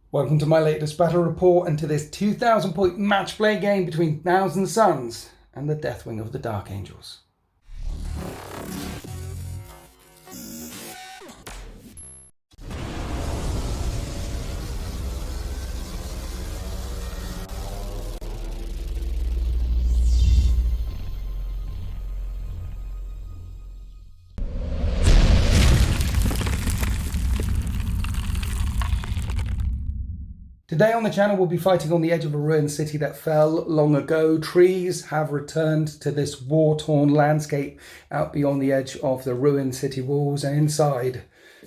Welcome to my latest battle report and to this 2,000 point match play game between Thousand Suns and the Deathwing of the Dark Angels. Today on the channel we'll be fighting on the edge of a ruined city that fell long ago. Trees have returned to this war-torn landscape out beyond the edge of the ruined city walls, and inside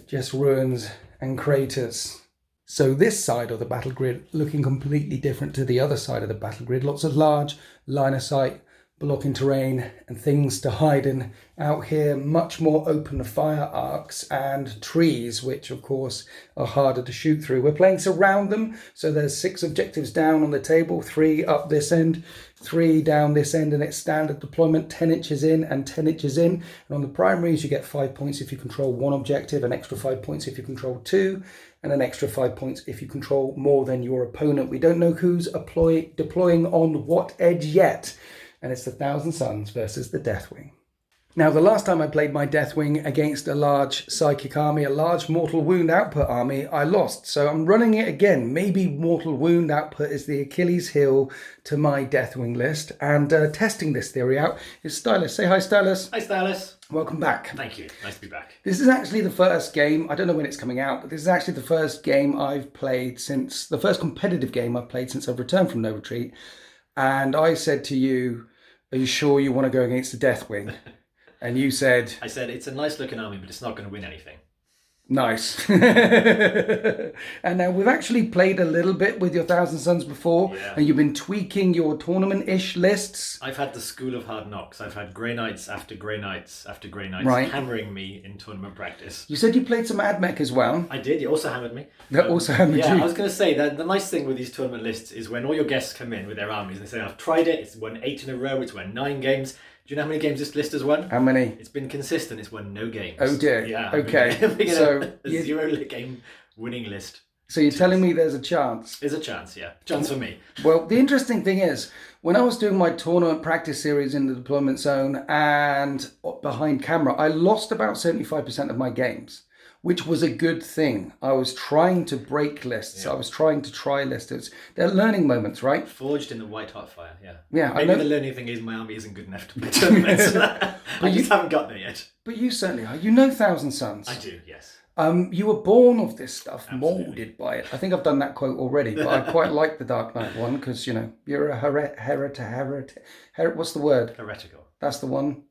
just ruins and craters. So this side of the battle grid looking completely different to the other side of the battle grid. Lots of large line of sight blocking terrain and things to hide in. Out here, much more open fire arcs and trees, which of course are harder to shoot through. We're playing surround them, so there's 6 objectives down on the table, 3 up this end, 3 down this end, and it's standard deployment, 10 inches in and 10 inches in. And on the primaries you get 5 points if you control 1 objective, an extra 5 points if you control 2, and an extra 5 points if you control more than your opponent. We don't know who's deploying on what edge yet, and it's the Thousand Suns versus the Deathwing. Now, the last time I played my Deathwing against a large psychic army, a large mortal wound output army, I lost. So I'm running it again. Maybe mortal wound output is the Achilles heel to my Deathwing list. And testing this theory out is Stylus. Say hi, Stylus. Hi, Stylus. Welcome back. Thank you. Nice to be back. This is actually the first game, I don't know when it's coming out, but this is actually the first game I've played since, the first competitive game I've played since I've returned from No Retreat. And I said to you, are you sure you want to go against the Deathwing? And you said... I said, it's a nice looking army, but it's not going to win anything. Nice. And now we've actually played a little bit with your Thousand Suns before, and you've been tweaking your tournament-ish lists. I've had the school of hard knocks. I've had grey nights after grey nights after grey nights hammering me in tournament practice. You said you played some AdMech as well. I did. You also hammered me. That also hammered you. Yeah, I was going to say that the nice thing with these tournament lists is when all your guests come in with their armies and they say, I've tried it, it's won 8 in a row, it's won 9 games. Do you know how many games this list has won? How many? It's been consistent. It's won no games. Oh dear. Yeah. Okay. So a 0 game winning list. So you're telling me there's a chance? There's a chance, yeah. Chance for me. Well, the interesting thing is, when I was doing my tournament practice series in the deployment zone and behind camera, I lost about 75% of my games, which was a good thing. I was trying to break lists. Yeah. I was trying to try lists. They're learning moments, right? Forged in the white hot fire, yeah. Yeah. Maybe the learning thing is my army isn't good enough to play tournaments. I just haven't got there yet. But you certainly are. You know Thousand Suns. I do, yes. You were born of this stuff, Absolutely. Moulded by it. I think I've done that quote already, but I quite like the Dark Knight one because, you know, you're a what's the word? Heretical. That's the one.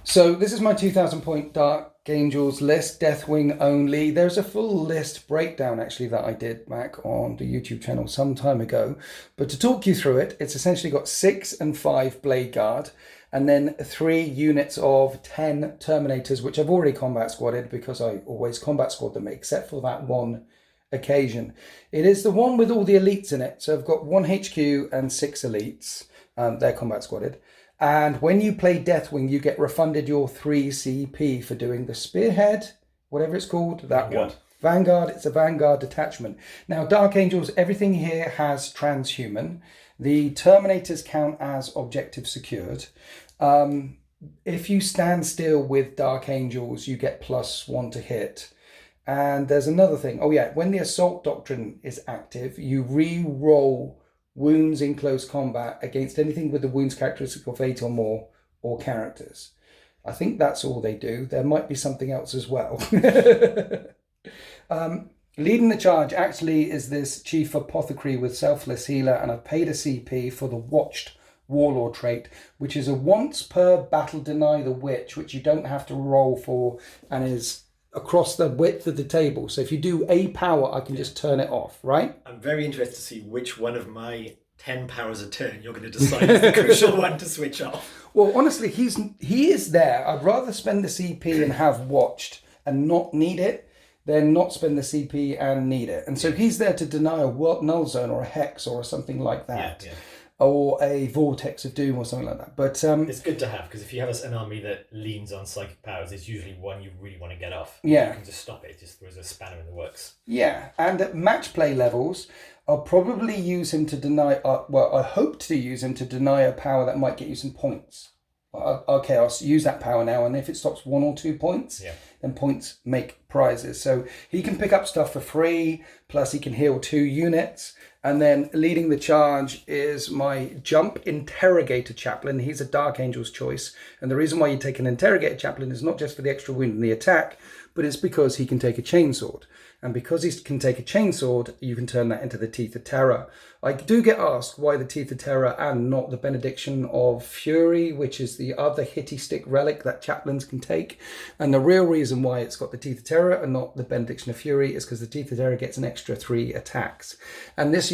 So this is my 2,000 point Dark Angels list, Deathwing only. There's a full list breakdown actually that I did back on the YouTube channel some time ago. But to talk you through it, it's essentially got 6 and 5 Blade Guard, and then 3 units of 10 Terminators, which I've already combat squadded because I always combat squad them except for that one occasion. It is the one with all the elites in it. So I've got 1 HQ and 6 elites. They're combat squadded. And when you play Deathwing, you get refunded your 3 CP for doing the Spearhead, whatever it's called, that Vanguard. one. Vanguard, it's a Vanguard detachment. Now, Dark Angels, everything here has transhuman. The Terminators count as objective secured. If you stand still with Dark Angels, you get +1 to hit. And there's another thing. Oh yeah, when the Assault Doctrine is active, you re-roll wounds in close combat against anything with the wounds characteristic of 8 or more, or characters. I think that's all they do. There might be something else as well. Leading the charge actually is this Chief Apothecary with Selfless Healer, and I've paid a CP for the Watched Warlord trait, which is a once per battle deny the witch, which you don't have to roll for, and is across the width of the table. So if you do a power, I can just turn it off, right? I'm very interested to see which one of my 10 powers a turn you're going to decide is the crucial one to switch off. Well, honestly, he is there. I'd rather spend the CP and have watched and not need it than not spend the CP and need it. And so he's there to deny a null zone or a hex or something like that. Yeah, or a Vortex of Doom or something like that. But it's good to have, because if you have an army that leans on psychic powers, it's usually one you really want to get off. Yeah. You can just stop it. It just throws a spanner in the works. Yeah, and at match play levels, I'll probably use him to deny, I hope to use him to deny a power that might get you some points. Okay, I'll use that power now, and if it stops 1 or 2 points, then points make prizes. So he can pick up stuff for free, plus he can heal 2 units. And then leading the charge is my jump Interrogator Chaplain. He's a Dark Angel's choice. And the reason why you take an Interrogator Chaplain is not just for the extra wound and the attack, but it's because he can take a chainsword. And because he can take a chainsword, you can turn that into the Teeth of Terror. I do get asked why the Teeth of Terror and not the Benediction of Fury, which is the other hitty stick relic that chaplains can take. And the real reason why it's got the Teeth of Terror and not the Benediction of Fury is because the Teeth of Terror gets an extra 3 attacks. And this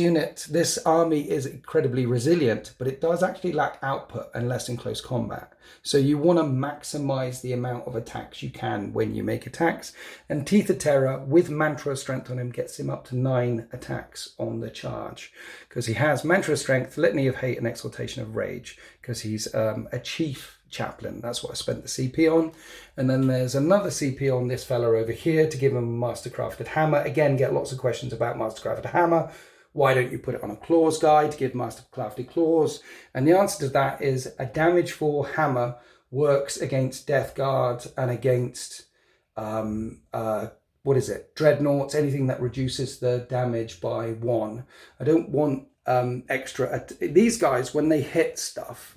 army is incredibly resilient, but it does actually lack output unless in close combat. So you want to maximize the amount of attacks you can when you make attacks. And Teeth of Terror with Mantra Strength on him gets him up to 9 attacks on the charge. Because he has Mantra Strength, Litany of Hate, and Exaltation of Rage. Because he's a Chief Chaplain. That's what I spent the CP on. And then there's another CP on this fella over here to give him a Mastercrafted Hammer. Again, get lots of questions about Mastercrafted Hammer. Why don't you put it on a claws guide to give Mastercrafted Claws? And the answer to that is a damage 4 hammer works against Death Guard and against, Dreadnoughts, anything that reduces the damage by 1. I don't want extra. These guys, when they hit stuff,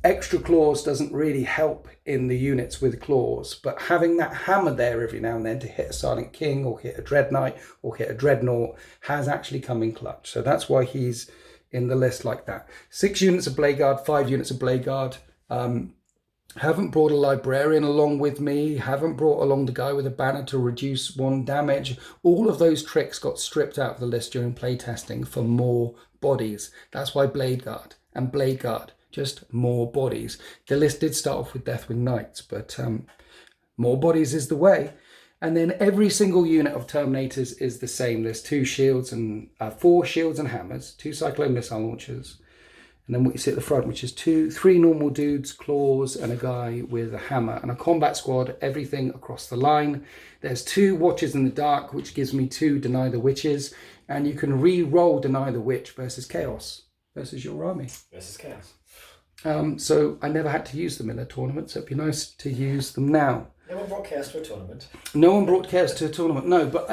extra claws doesn't really help in the units with claws, but having that hammer there every now and then to hit a Silent King or hit a Dread Knight or hit a Dreadnought has actually come in clutch. So that's why he's in the list like that. 6 units of Blade Guard, 5 units of Blade Guard. Haven't brought a Librarian along with me. Haven't brought along the guy with a banner to reduce 1 damage. All of those tricks got stripped out of the list during playtesting for more bodies. That's why Blade Guard and Blade Guard. Just more bodies. The list did start off with Deathwing Knights, but more bodies is the way. And then every single unit of Terminators is the same. There's 2 shields and 4 shields and hammers, 2 Cyclone missile launchers, and then what you see at the front, which is 3 normal dudes, claws, and a guy with a hammer. And a combat squad, everything across the line. There's 2 Watchers in the Dark, which gives me 2 Deny the Witches, and you can re-roll Deny the Witch versus Chaos, versus your army. Versus Chaos. So I never had to use them in a tournament, so it'd be nice to use them now. No one brought Chaos to a tournament? No one brought Chaos to a tournament, no. But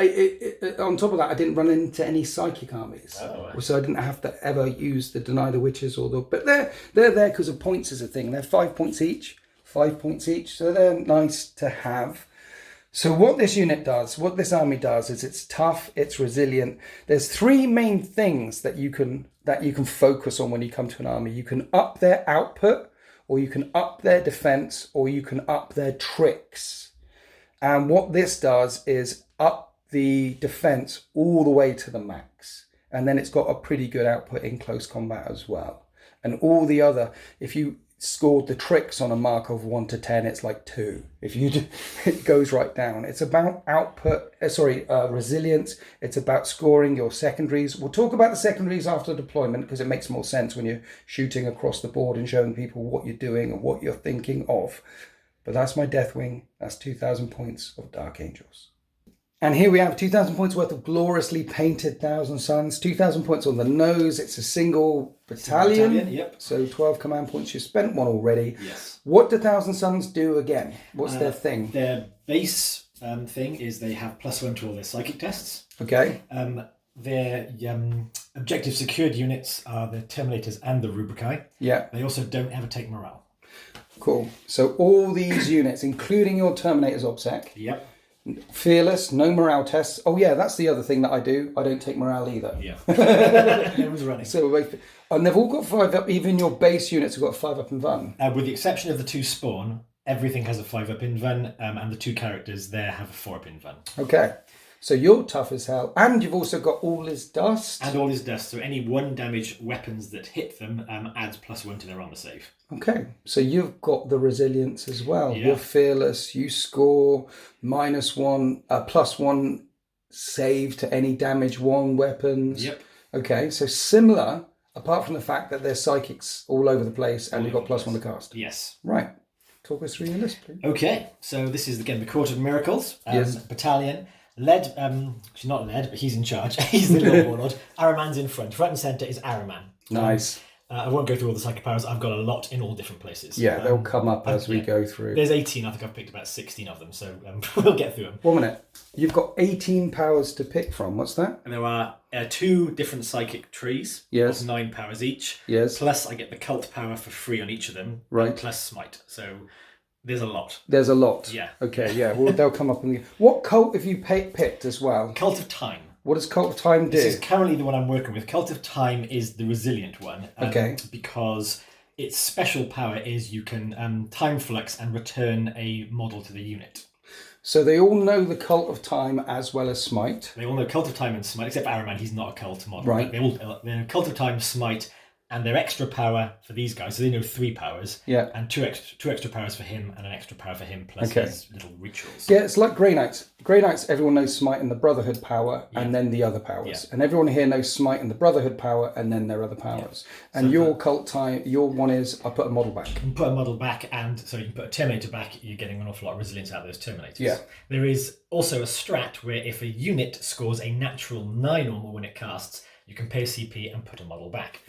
on top of that, I didn't run into any psychic armies. Oh, right. So I didn't have to ever use the Deny the Witches or the... But they're there because of points as a thing. They're 5 points each. 5 points each. So they're nice to have. So what this unit does, what this army does, is it's tough, it's resilient. There's 3 main things that you can focus on when you come to an army. You can up their output, or you can up their defense, or you can up their tricks. And what this does is up the defense all the way to the max. And then it's got a pretty good output in close combat as well. And all the other, if you scored the tricks on a mark of 1 to 10, it's like 2. If you do, it goes right down. It's about resilience. It's about scoring your secondaries. We'll talk about the secondaries after deployment because it makes more sense when you're shooting across the board and showing people what you're doing and what you're thinking of. But that's my Deathwing. That's 2,000 points of Dark Angels. And here we have 2,000 points worth of gloriously painted Thousand Suns. 2,000 points on the nose. It's a single battalion. Yep. So 12 command points. You spent 1 already. Yes. What do Thousand Suns do again? What's their thing? Their base thing is they have +1 to all their psychic tests. Okay. Their objective secured units are the Terminators and the Rubricae. Yeah. They also don't ever take morale. Cool. So all these units, including your Terminators OBSEC. Yep. Fearless, no morale tests. Oh yeah, that's the other thing that I do. I don't take morale either. Yeah. It was running. So, and they've all got 5 up. Even your base units have got 5 up in Vun. With the exception of the 2 spawn, everything has a 5 up in Vun, and the 2 characters there have a 4 up in Vun. Okay. So you're tough as hell. And you've also got All Is Dust. And All Is Dust. So any 1 damage weapons that hit them adds +1 to their armor save. Okay. So you've got the resilience as well. Yeah. You're fearless. You score -1, +1 save to any damage 1 weapons. Yep. Okay. So similar Apart from the fact that there's psychics all over the place and you've got +1 to cast. Yes. Right. Talk us through your list, please. Okay, so this is again the Court of Miracles Yes. battalion. Led, she's not led, but he's in charge. He's the Lord Warlord. Araman's in front. Front and centre is Araman. Nice. I won't go through all the psychic powers. I've got a lot in all different places. Yeah, they'll come up as we go through. There's 18. I think I've picked about 16 of them, so we'll get through them. 1 minute. You've got 18 powers to pick from. What's that? And there are 2 different psychic trees. Yes. Of 9 powers each. Yes. Plus, I get the cult power for free on each of them. Right. Plus smite. So there's a lot. There's a lot. Yeah. Okay, yeah. Well, they'll come up in the... What cult have you picked as well? Cult of Time. What does Cult of Time do? This is currently the one I'm working with. Cult of Time is the resilient one. Okay. Because its special power is you can time flux and return a model to the unit. So they all know the Cult of Time as well as Smite. They all know Cult of Time and Smite, except for Araman, he's not a cult model. Right. But they're Cult of Time, Smite, and their extra power for these guys, so they know 3 powers. Yeah. And two extra powers for him, and an extra power for him, plus his little rituals. Yeah, it's like Grey Knights. Grey Knights, everyone knows Smite and the Brotherhood power, and then the other powers. Yeah. And everyone here knows Smite and the Brotherhood power, and then their other powers. Yeah. And so your Cult Time, your one is, I put a model back. You can put a model back, and so you can put a Terminator back, you're getting an awful lot of resilience out of those Terminators. Yeah. There is also a strat where if a unit scores a natural 9 or more when it casts, you can pay a CP and put a model back.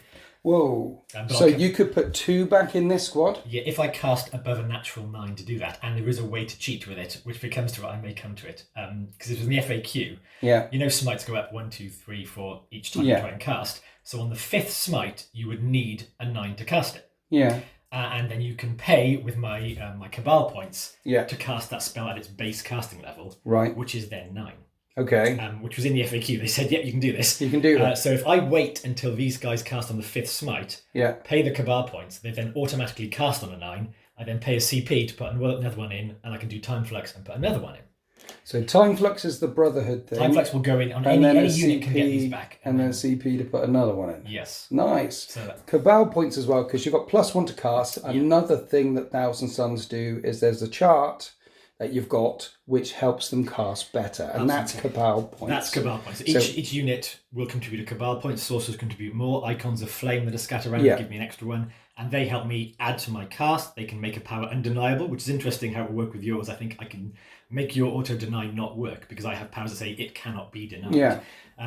Whoa. So you could put 2 back in this squad? Yeah, if I cast above a natural 9 to do that, and there is a way to cheat with it, which if it comes to it, I may come to it. Because it was in the FAQ. Yeah. You know smites go up 1, 2, 3, 4 each time you try and cast. So on the 5th smite, you would need a 9 to cast it. Yeah. And then you can pay with my my Cabal points to cast that spell at its base casting level. Right. Which is then 9. Okay. Which was in the FAQ. They said, yep, you can do this. You can do that. So if I wait until these guys cast on the 5th smite, pay the Cabal points, they then automatically cast on a 9, I then pay a CP to put another one in, and I can do Time Flux and put another one in. So Time Flux is the Brotherhood thing. Time Flux will go in on any unit can get these back. And then CP to put another one in. Yes. Nice. So Cabal points as well, because you've got +1 to cast. Another thing that Thousand Suns do is there's a chart that you've got which helps them cast better, and that's Cabal points. That's Cabal points. Each unit will contribute a Cabal point. Sorcerers contribute more. Icons of Flame that are scattered around give me an extra one, and they help me add to my cast. They can make a power undeniable, which is interesting how it will work with yours. I think I can make your auto deny not work because I have powers that say it cannot be denied. Yeah.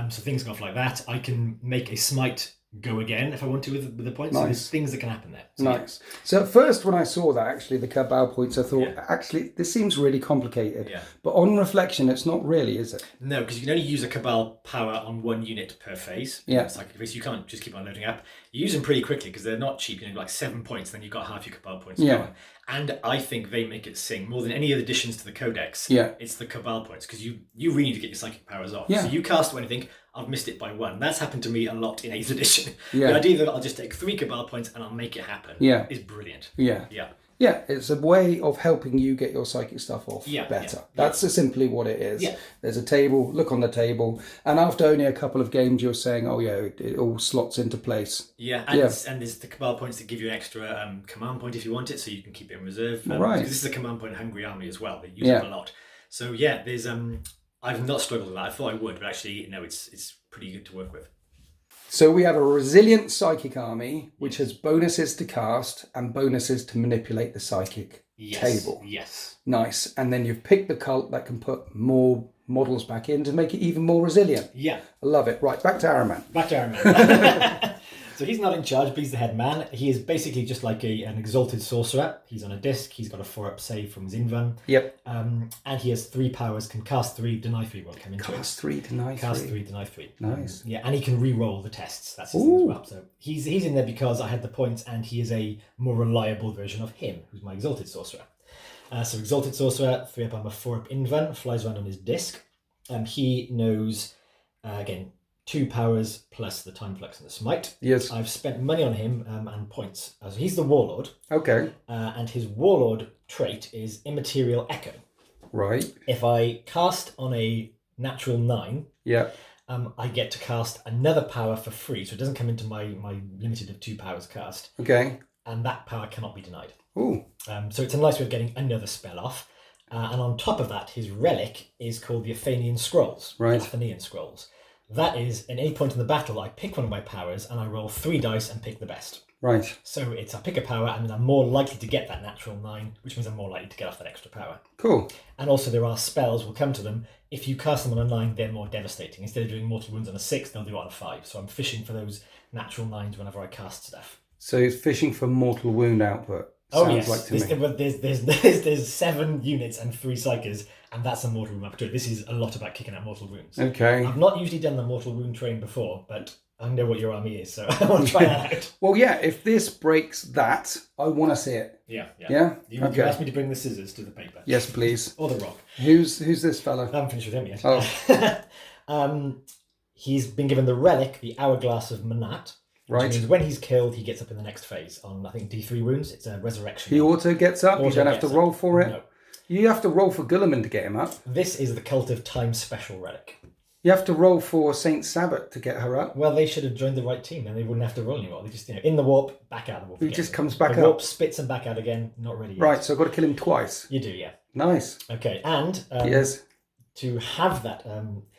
So things go off like that. I can make a smite go again if I want to with the points. Nice. So there's things that can happen there. So, nice. So at first when I saw that, actually, the Cabal points, I thought, actually, this seems really complicated. Yeah. But on reflection, it's not really, is it? No, because you can only use a Cabal power on 1 unit per phase. Yeah. Psychic phase. You can't just keep on loading up. You use them pretty quickly because they're not cheap. You know, like 7 points, then you've got half your Cabal points. Yeah. And I think they make it sing more than any other additions to the Codex. Yeah. It's the Cabal points because you really need to get your psychic powers off. Yeah. So you cast when you think, I've missed it by 1. That's happened to me a lot in 8th edition. Yeah. The idea that I'll just take 3 Cabal points and I'll make it happen is brilliant. Yeah. Yeah. Yeah, it's a way of helping you get your psychic stuff off better. That's simply what it is. Yeah. There's a table, look on the table, and after only a couple of games, you're saying, oh yeah, it all slots into place. Yeah, and there's the Cabal points that give you an extra command point if you want it, so you can keep it in reserve. Right. Because this is a command point hungry army as well. They use it a lot. So yeah, there's I've not struggled with that. I thought I would, but actually, no, it's pretty good to work with. So we have a resilient psychic army, which has bonuses to cast and bonuses to manipulate the psychic table. Yes. Nice. And then you've picked the cult that can put more models back in to make it even more resilient. Yeah. I love it. Right, back to Araman. Back to Araman. So he's not in charge, but he's the head man. He is basically just like an Exalted Sorcerer. He's on a disc. He's got a 4-up save from his Invan. Yep. And he has 3 powers, can cast 3, deny 3 won't come into it. Cast 3, deny 3. Cast 3, deny 3. Nice. Yeah, and he can re-roll the tests. That's his thing as well. So he's in there because I had the points and he is a more reliable version of him, who's my Exalted Sorcerer. So Exalted Sorcerer, 3-up armor, 4-up Invan, flies around on his disc. He knows, again, 2 powers plus the Time Flux and the Smite. Yes. I've spent money on him and points. So he's the Warlord. Okay. And his Warlord trait is Immaterial Echo. Right. If I cast on a natural 9, I get to cast another power for free. So it doesn't come into my limited of 2 powers cast. Okay. And that power cannot be denied. Ooh. So it's a nice way of getting another spell off. And on top of that, his relic is called the Athenian Scrolls. Right. Athenian Scrolls. That is, at any point in the battle, I pick one of my powers and I roll 3 dice and pick the best. Right. So I pick a power and I'm more likely to get that natural 9, which means I'm more likely to get off that extra power. Cool. And also there are spells, we'll come to them. If you cast them on a 9, they're more devastating. Instead of doing mortal wounds on a 6, they'll do it on a 5. So I'm fishing for those natural 9s whenever I cast stuff. So it's fishing for mortal wound output. Oh Sounds yes, like to me. there's 7 units and 3 psychers, and that's a mortal wound output. This is a lot about kicking out mortal wounds. Okay. I've not usually done the mortal wound train before, but I know what your army is, so I want to try that out. Well, yeah, if this breaks that, I want to see it. Yeah. Yeah? You Okay. asked me to bring the scissors to the paper. Yes, please. Or the rock. Who's this fella? I haven't finished with him yet. Oh. He's been given the relic, the Hourglass of Manat. Which Right. means when he's killed, he gets up in the next phase on, I think, D3 wounds. It's a resurrection. He auto gets up? You Auto don't have to gets roll up. for it? No. You have to roll for Guilliman to get him up. This is the Cult of Time special relic. You have to roll for Saint Sabbath to get her up. Well, they should have joined the right team, then they wouldn't have to roll anymore. They just, in the warp, back out of the warp. He again. just comes back the up. warp spits and back out again. Not really. Right, so I've got to kill him twice. You do, yeah. Nice. Okay, and Yes. to have that,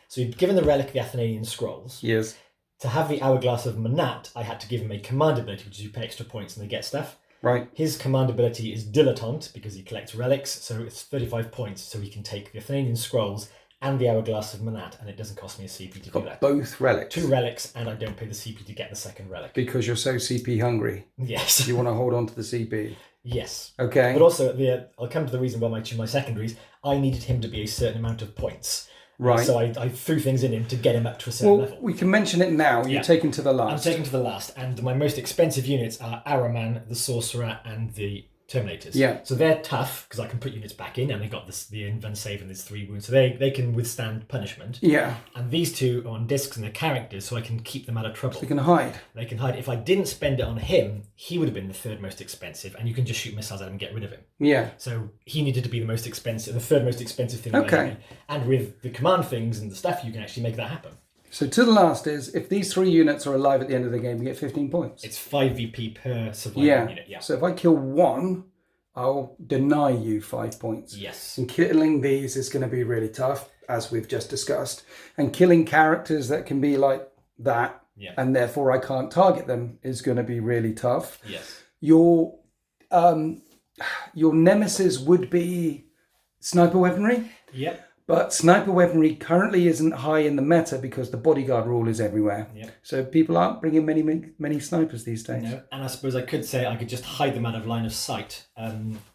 so you've given the relic the Athenian scrolls. Yes. To have the Hourglass of Manat, I had to give him a command ability, which is you pay extra points and they get stuff. Right. His command ability is Dilettante, because he collects relics, so it's 35 points, so he can take the Athenian scrolls and the Hourglass of Manat, and it doesn't cost me a CP to do Got that. both relics. 2 relics, and I don't pay the CP to get the second relic. Because you're so CP hungry. Yes. You want to hold on to the CP. Yes. Okay. But also, I'll come to the reason why I choose my secondaries. I needed him to be a certain amount of points. Right. So I threw things in him to get him up to a certain level. We can mention it now. You're Yeah. taken to the I'm last. taken to the last, and my most expensive units are Araman, the Sorcerer, and the Terminators. Yeah. So they're tough, because I can put units back in, and they got the invent save and there's 3 wounds, so they can withstand punishment. Yeah. And these 2 are on discs and they're characters, so I can keep them out of trouble. You can hide. They can hide. If I didn't spend it on him, he would have been the 3rd most expensive, and you can just shoot missiles at him and get rid of him. Yeah. So he needed to be the most expensive, the 3rd most expensive thing. Okay. And with the command things and the stuff, you can actually make that happen. So to the last is, if these 3 units are alive at the end of the game, you get 15 points. It's 5 VP per survivor unit. Yeah. So if I kill 1, I'll deny you 5 points. Yes. And killing these is going to be really tough, as we've just discussed. And killing characters that can be like that, and therefore I can't target them, is going to be really tough. Yes. Your nemesis would be sniper weaponry. Yep. But sniper weaponry currently isn't high in the meta because the bodyguard rule is everywhere. Yep. So people aren't bringing many snipers these days. No. And I suppose I could say I could just hide them out of line of sight.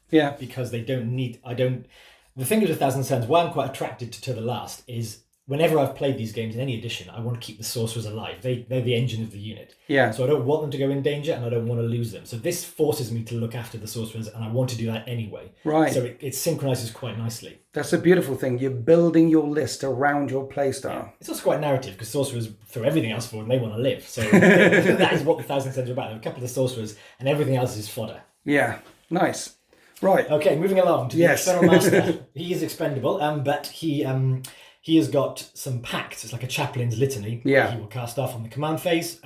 Yeah. Because they don't need. The thing with 1,000 Suns, why I'm quite attracted to the last is whenever I've played these games in any edition, I want to keep the sorcerers alive. They're the engine of the unit. Yeah. So I don't want them to go in danger, and I don't want to lose them. So this forces me to look after the sorcerers, and I want to do that anyway. Right. So it synchronizes quite nicely. That's a beautiful thing. You're building your list around your playstyle. It's also quite narrative, because sorcerers throw everything else forward and they want to live. So that is what the 1,000 Suns are about. There are a couple of sorcerers, and everything else is fodder. Yeah. Nice. Right. Okay, moving along to the External Master. He is expendable, but he has got some pacts. It's like a chaplain's litany. Yeah. He will cast off on the command phase.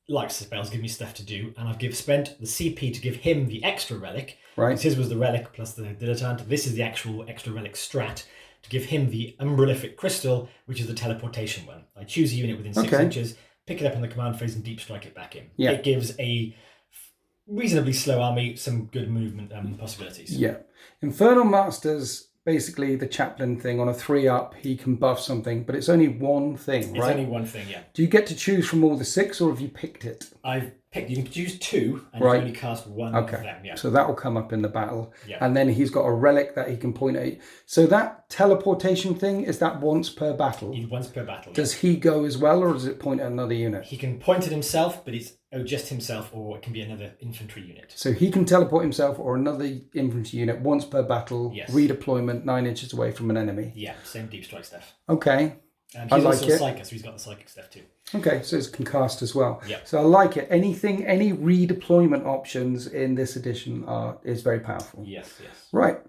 Likes the spells, give me stuff to do, and I've spent the CP to give him the extra relic. Right. His was the relic plus the dilettante. This is the actual extra relic strat to give him the umbralific crystal, which is the teleportation one. I choose a unit within 6 inches, pick it up in the command phase, and deep strike it back in. Yeah. It gives a reasonably slow army some good movement possibilities. Yeah. Infernal Master's basically the chaplain thing. On a 3-up, he can buff something, but it's only one thing, right? It's only one thing, yeah. Do you get to choose from all the 6, or have you picked it? I've picked. You can choose 2, and Right. you can only cast one of them. Yeah. So that will come up in the battle. Yeah. And then he's got a relic that he can point at. So that teleportation thing, is that once per battle? Once per battle. Does he go as well, or does it point at another unit? He can point at himself, but it's just himself, or it can be another infantry unit. So he can teleport himself or another infantry unit once per battle, Yes. redeployment 9 inches away from an enemy. Yeah, same deep strike stuff. Okay. He's I like also a it. psychic, so he's got the psychic stuff too. Okay, so it can cast as well. Yeah. So I like it. Any redeployment options in this edition is very powerful. Yes. Right.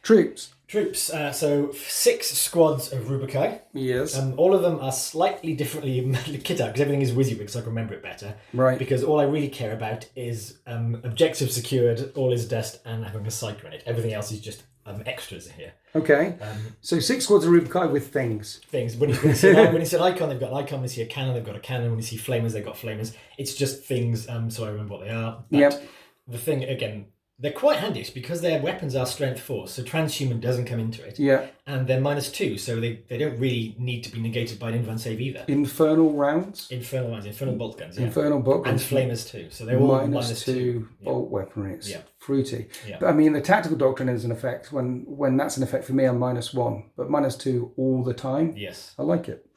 Troops. Troops. So 6 squads of Rubikai. Yes. All of them are slightly differently kit out, because everything is WYSIWYG, so I can remember it better. Right. Because all I really care about is objective secured, all is dust, and having a psyker in it. Everything else is just extras here. Okay. So 6 squads of Rubikai with things. Things. When you see an icon, they've got an icon. When you see a cannon, they've got a cannon. When you see flamers, they've got flamers. It's just things, so I remember what they are. But the thing, again, they're quite handy because their weapons are strength 4, so transhuman doesn't come into it. Yeah. And they're -2, so they don't really need to be negated by an invan save either. Infernal rounds. Infernal bolt guns, yeah. Infernal bolt guns. And flamers too, so they're all -2 bolt weaponry. It's fruity. Yeah. But I mean, the tactical doctrine is an effect. When that's an effect for me, I'm -1, but -2 all the time. Yes. I like it.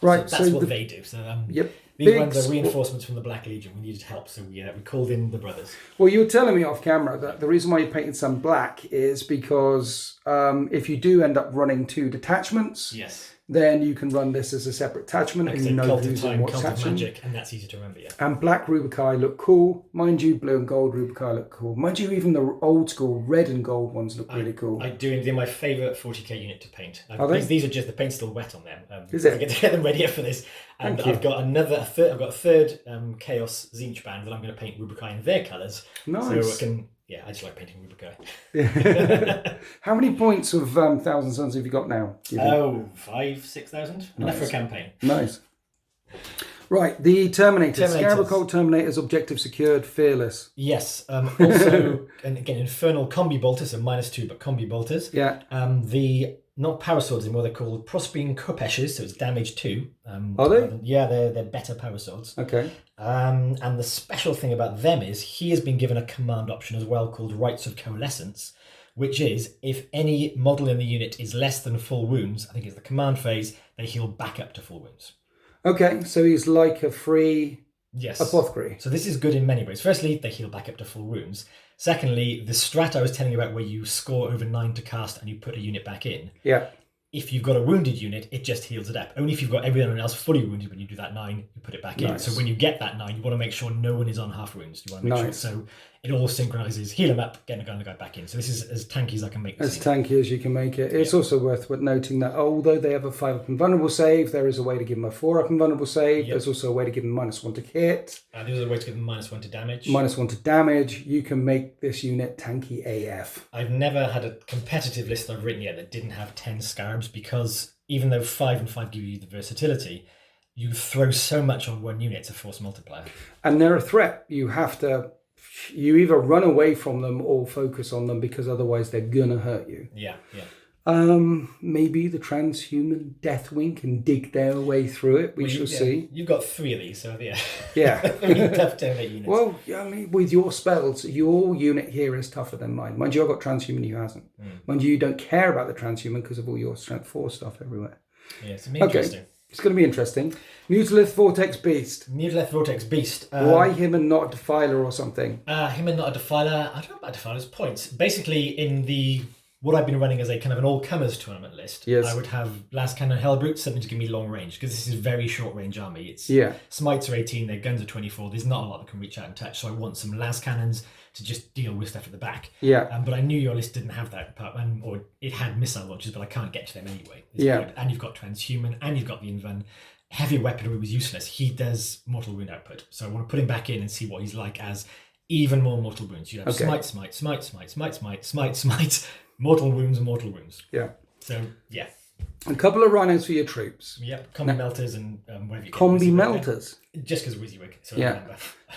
Right. So that's what they do. So these ones are reinforcements from the Black Legion. We needed help, so we called in the brothers. Well, you were telling me off camera that the reason why you painted some black is because if you do end up running 2 detachments, then you can run this as a separate attachment, and you know who's in what attachment. Magic, and that's easy to remember. Yeah. And black Rubikai look cool, mind you. Blue and gold Rubikai look cool, mind you. Even the old school red and gold ones look really cool. I do. They're my favourite 40k unit to paint. Are they? These are just the paint's still wet on them. Is it? I get to get them ready for this. And I've got a third Chaos Zinch band that I'm going to paint Rubikai in their colours. Nice. So I just like painting Rubikai. How many points of Thousand Suns have you got now? 5,000-6,000. Enough for a campaign. Nice. Right, the Terminators. Scarab Cult Terminators, objective secured, fearless. Yes. Also, and again, Infernal Combi Bolters, so -2, but Combi Bolters. Yeah. The not power swords anymore, they're called Prospering Kopeshes, so it's damage 2. Are they? Yeah, they're better power swords. Okay. And the special thing about them is he has been given a command option as well called Rites of Coalescence, which is if any model in the unit is less than full wounds, I think it's the command phase, they heal back up to full wounds. Okay, so he's like a free apothecary. So this is good in many ways. Firstly, they heal back up to full wounds. Secondly, the strat I was telling you about where you score over 9 to cast and you put a unit back in. Yeah. If you've got a wounded unit, it just heals it up. Only if you've got everyone else fully wounded when you do that 9, you put it back in. So when you get that 9, you want to make sure no one is on half wounds. You want to make sure so it all synchronizes, heal them up, get the guy back in. So this is as tanky as I can make this. As tanky as you can make it. It's also worth noting that although they have a 5-up invulnerable save, there is a way to give them a 4-up invulnerable save. There's also a way to give them -1 to hit. There's a way to give them -1 to damage. -1 to damage. You can make this unit tanky AF. I've never had a competitive list I've written yet that didn't have 10 scarabs because even though 5 and 5 give you the versatility, you throw so much on one unit, it's a force multiplier. And they're a threat. You either run away from them or focus on them because otherwise they're gonna hurt you. Yeah. Maybe the transhuman Deathwing can dig their way through it. We shall see. You've got 3 of these, so yeah. Yeah. Tough Terminator units. Well, I mean, with your spells, your unit here is tougher than mine. Mind you, I've got transhuman, you hasn't. Mind you, you don't care about the transhuman because of all your strength 4 stuff everywhere. Yeah, it's interesting. It's going to be interesting. Mutalith Vortex Beast. Why him and not a Defiler or something? Him and not a Defiler. I don't know about Defiler's points. Basically, in what I've been running as a kind of an all-comers tournament list, I would have Last Cannon Hellbrute, something to give me long range, because this is a very short-range army. It's Smites are 18, their guns are 24. There's not a lot that can reach out and touch, so I want some Last Cannons to just deal with stuff at the back. But I knew your list didn't have that part, or it had missile launchers, but I can't get to them anyway. And you've got transhuman, and you've got the Invan. Heavy weaponry was useless. He does mortal wound output, so I want to put him back in and see what he's like as even more mortal wounds. You have smite, mortal wounds. Yeah. So yeah. A couple of rhinos for your troops. Yep, combi melters and whatever you get. Combi melters? Just because WYSIWYG. So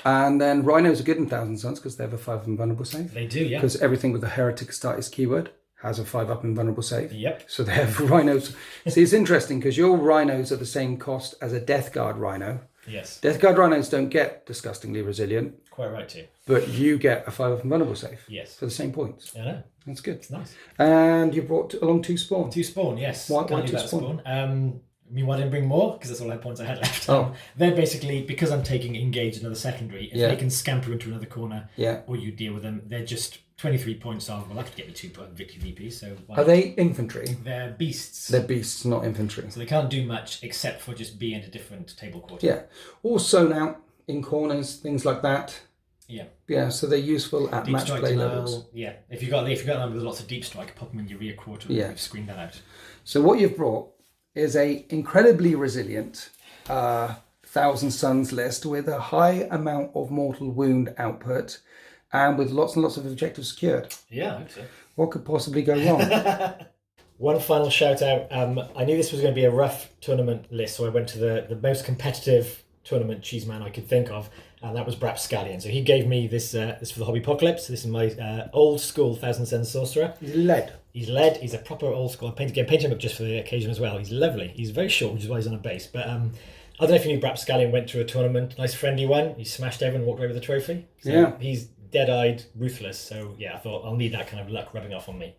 and then rhinos are good in Thousand Suns because they have a 5 invulnerable save. They do, yeah. Because everything with the heretic status keyword has a 5-up invulnerable save. Yep. So they have rhinos. See, it's interesting because your rhinos are the same cost as a Death Guard rhino. Yes. Death Guard rhinos don't get disgustingly resilient. Quite right too. But you get a 5-up invulnerable save. Yes. For the same points. I know. That's good. It's nice. And you brought along 2 spawn. 2 spawn, yes. Why 2 spawn? Why didn't bring more? Because that's all the points I had left. They're basically, because I'm taking engage another secondary, if they can scamper into another corner, or you deal with them, they're just 23 points off. Well, I could get me 2 victory VP, so... Are they infantry? They're beasts. They're beasts, not infantry. So they can't do much except for just be in a different table quarter. Yeah. Or sewn out in corners, things like that. Yeah. Yeah, so they're useful at match play levels. Yeah. If you've got them with lots of deep strike, pop them in your rear quarter and screen that out. So what you've brought is a incredibly resilient Thousand Suns list with a high amount of mortal wound output and with lots and lots of objectives secured. Yeah, I hope so. What could possibly go wrong? One final shout out. I knew this was going to be a rough tournament list, so I went to the most competitive tournament cheeseman I could think of, and that was Brapscallion. So he gave me this for the Hobby Apocalypse. This is my old school Thousand Suns Sorcerer. He's lead. He's lead. He's a proper old school. I painted him up just for the occasion as well. He's lovely. He's very short, which is why he's on a base. But I don't know if you knew Brapscallion went through a tournament, nice friendly one. He smashed everyone, walked away with a trophy. So yeah. He's dead-eyed, ruthless. So yeah, I thought I'll need that kind of luck rubbing off on me.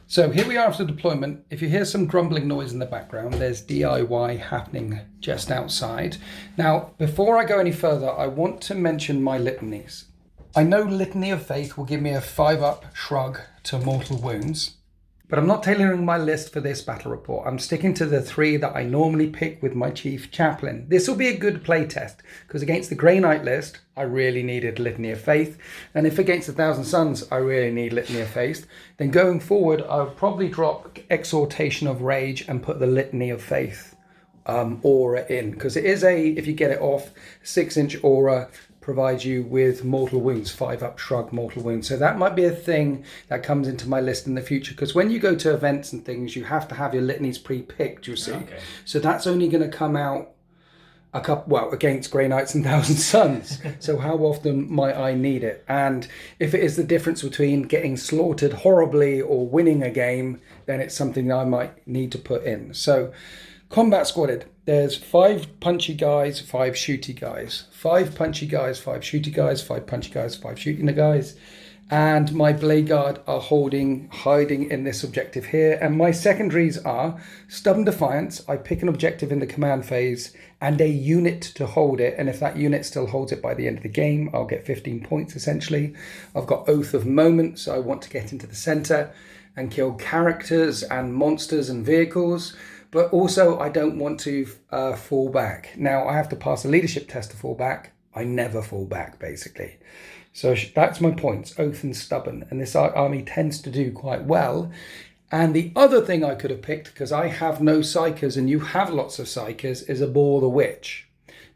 So here we are after deployment. If you hear some grumbling noise in the background, there's DIY happening just outside. Now, before I go any further, I want to mention my litanies. I know Litany of Faith will give me a 5-up shrug to mortal wounds, but I'm not tailoring my list for this battle report. I'm sticking to the 3 that I normally pick with my Chief Chaplain. This will be a good play test, because against the Grey Knight list, I really needed Litany of Faith. And if against the Thousand Suns, I really need Litany of Faith, then going forward, I'll probably drop Exhortation of Rage and put the Litany of Faith aura in. Because it is if you get it off, 6-inch aura provides you with mortal wounds, 5-up shrug mortal wounds. So that might be a thing that comes into my list in the future, because when you go to events and things, you have to have your litanies pre-picked, you see. Okay. So that's only going to come out against Grey Knights and Thousand Suns. So how often might I need it? And if it is the difference between getting slaughtered horribly or winning a game, then it's something I might need to put in. So combat squadded. There's 5 punchy guys, 5 shooty guys. 5 punchy guys, 5 shooty guys, 5 punchy guys, 5 shooting guys. And my Blade Guard are hiding in this objective here. And my secondaries are Stubborn Defiance. I pick an objective in the command phase and a unit to hold it. And if that unit still holds it by the end of the game, I'll get 15 points essentially. I've got Oath of Moment, so I want to get into the center and kill characters and monsters and vehicles. But also, I don't want to fall back. Now, I have to pass a leadership test to fall back. I never fall back, basically. So that's my points, Oath and Stubborn. And this army tends to do quite well. And the other thing I could have picked, because I have no Psychers and you have lots of Psychers, is Abhor the Witch.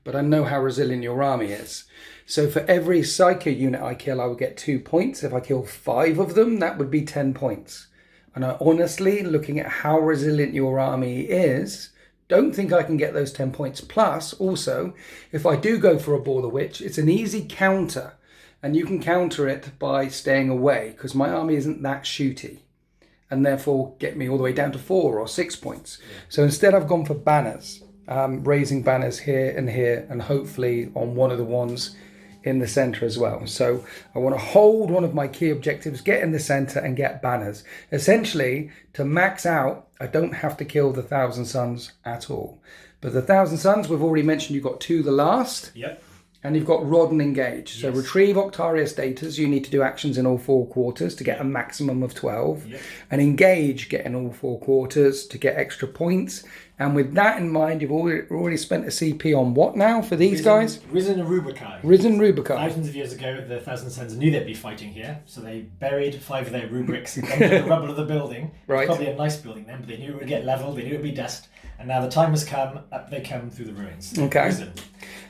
But I know how resilient your army is. So for every Psyker unit I kill, I would get 2 points. If I kill 5 of them, that would be 10 points. And I honestly, looking at how resilient your army is, don't think I can get those 10 points. Plus, also, if I do go for Abhor the Witch, it's an easy counter. And you can counter it by staying away, because my army isn't that shooty. And therefore, get me all the way down to 4 or 6 points. Yeah. So instead, I've gone for banners. Raising banners here, and hopefully on one of the ones in the center as well. So I want to hold one of my key objectives, get in the center and get banners. Essentially, to max out, I don't have to kill the Thousand Suns at all. But the Thousand Suns, we've already mentioned you've got 2 the last. Yep. And you've got Rod and Engage. Yes. So retrieve Octarius Datas, you need to do actions in all 4 quarters to get a maximum of 12. Yep. And Engage, get in all 4 quarters to get extra points. And with that in mind, you've already spent a CP on what now for these guys? Risen Rubricae. Risen Rubricae. Thousands of years ago, the Thousand Suns knew they'd be fighting here, so they buried 5 of their rubrics under the rubble of the building. Right. It's probably a nice building then, but they knew it would get leveled, they knew it would be dust, and now the time has come, up they come through the ruins. Okay. Risen.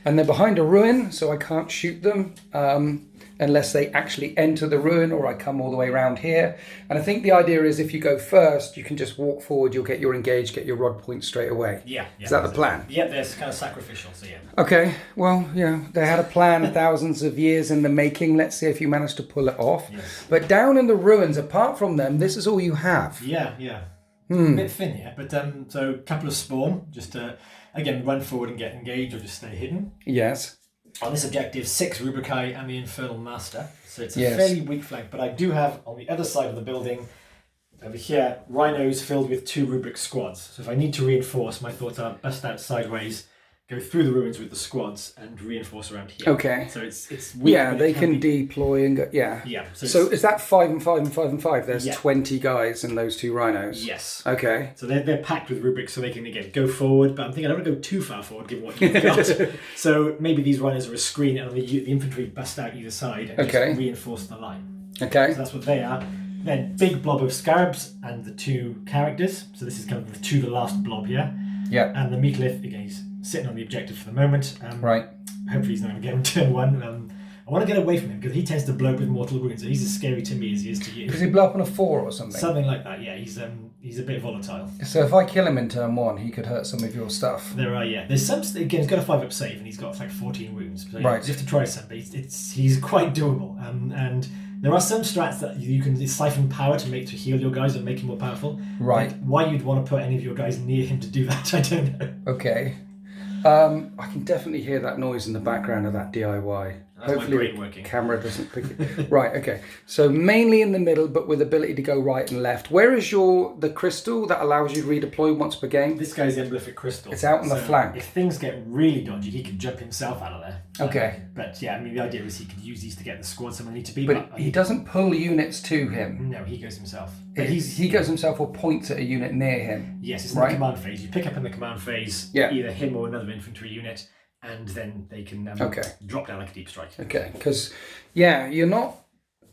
And they're behind a ruin, so I can't shoot them unless they actually enter the ruin, or I come all the way around here. And I think the idea is if you go first, you can just walk forward, you'll get your Engage, get your Rod points straight away. Yeah. Is that the plan? Yeah, they're kind of sacrificial, so yeah. Okay, well, they had a plan thousands of years in the making. Let's see if you manage to pull it off. Yes. But down in the ruins, apart from them, this is all you have. Yeah. A bit thin, yeah. But so a couple of spawn, just to, again, run forward and get engaged or just stay hidden. Yes. On this objective, 6 Rubricae and the Infernal Master. So it's a fairly weak flank. But I do have, on the other side of the building, over here, Rhinos filled with 2 Rubric squads. So if I need to reinforce, my thoughts are bust out sideways, go through the ruins with the squads and reinforce around here. Okay. So it's weak. Yeah, they can deploy and go. Yeah. Yeah. So is that 5 and 5 and 5 and 5? There's 20 guys in those 2 Rhinos. Yes. Okay. So they're packed with rubrics, so they can again go forward. But I'm thinking I don't want to go too far forward, given what you've got. So maybe these Rhinos are a screen, and the infantry bust out either side and just reinforce the line. Okay. So that's what they are. Then big blob of scarabs and the 2 characters. So this is kind of the last blob here. Yeah. And the Meatlith again. Sitting on the objective for the moment. Right. Hopefully he's not going to get him turn 1. I want to get away from him because he tends to blow up with mortal wounds. So he's as scary to me as he is to you. Does he blow up on a 4 or something? Something like that, yeah. He's a bit volatile. So if I kill him in turn 1, he could hurt some of your stuff. There are, yeah. There's some, again, he's got a 5-up save and he's got like 14 wounds. So right. You have to try some, but he's quite doable. And there are some strats that you can siphon power to heal your guys and make him more powerful. Right. Like, why you'd want to put any of your guys near him to do that, I don't know. Okay. I can definitely hear that noise in the background of that DIY. That's Hopefully my working. Camera doesn't pick it. Right, okay. So mainly in the middle, but with ability to go right and left. Where is the crystal that allows you to redeploy once per game? This guy's the Emblific Crystal. It's out on the flank. If things get really dodgy, he can jump himself out of there. Okay. But yeah, I mean, the idea was he could use these to get the squad somewhere they need to be. But he doesn't pull units to him. No, he goes himself. But he goes himself or points at a unit near him. Yes, it's in the command phase. You pick up in the command phase either him or another infantry unit, and then they can drop down like a deep strike. Okay, because you're not.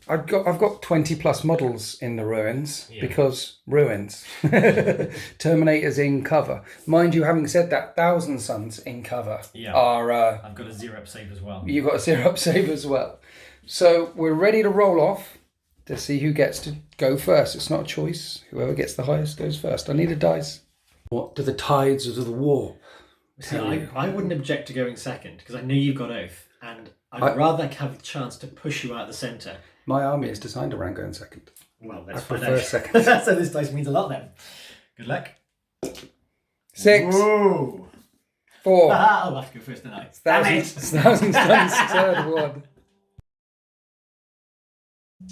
I've got 20 plus models in the ruins because ruins. Terminators in cover. Mind you, having said that, Thousand Sons in cover are. I've got a 0-up save as well. You've got a 0-up save as well. So we're ready to roll off to see who gets to go first. It's not a choice. Whoever gets the highest goes first. I need a dice. What do the tides of the war? See, I wouldn't object to going second because I know you've got Oath, and I'd rather have the chance to push you out the centre. My army is designed around going second. Well, let's find out. Second. So this dice means a lot then. Good luck. 6. Whoa. 4. I'll have to go first tonight. Thousand Sons, third one.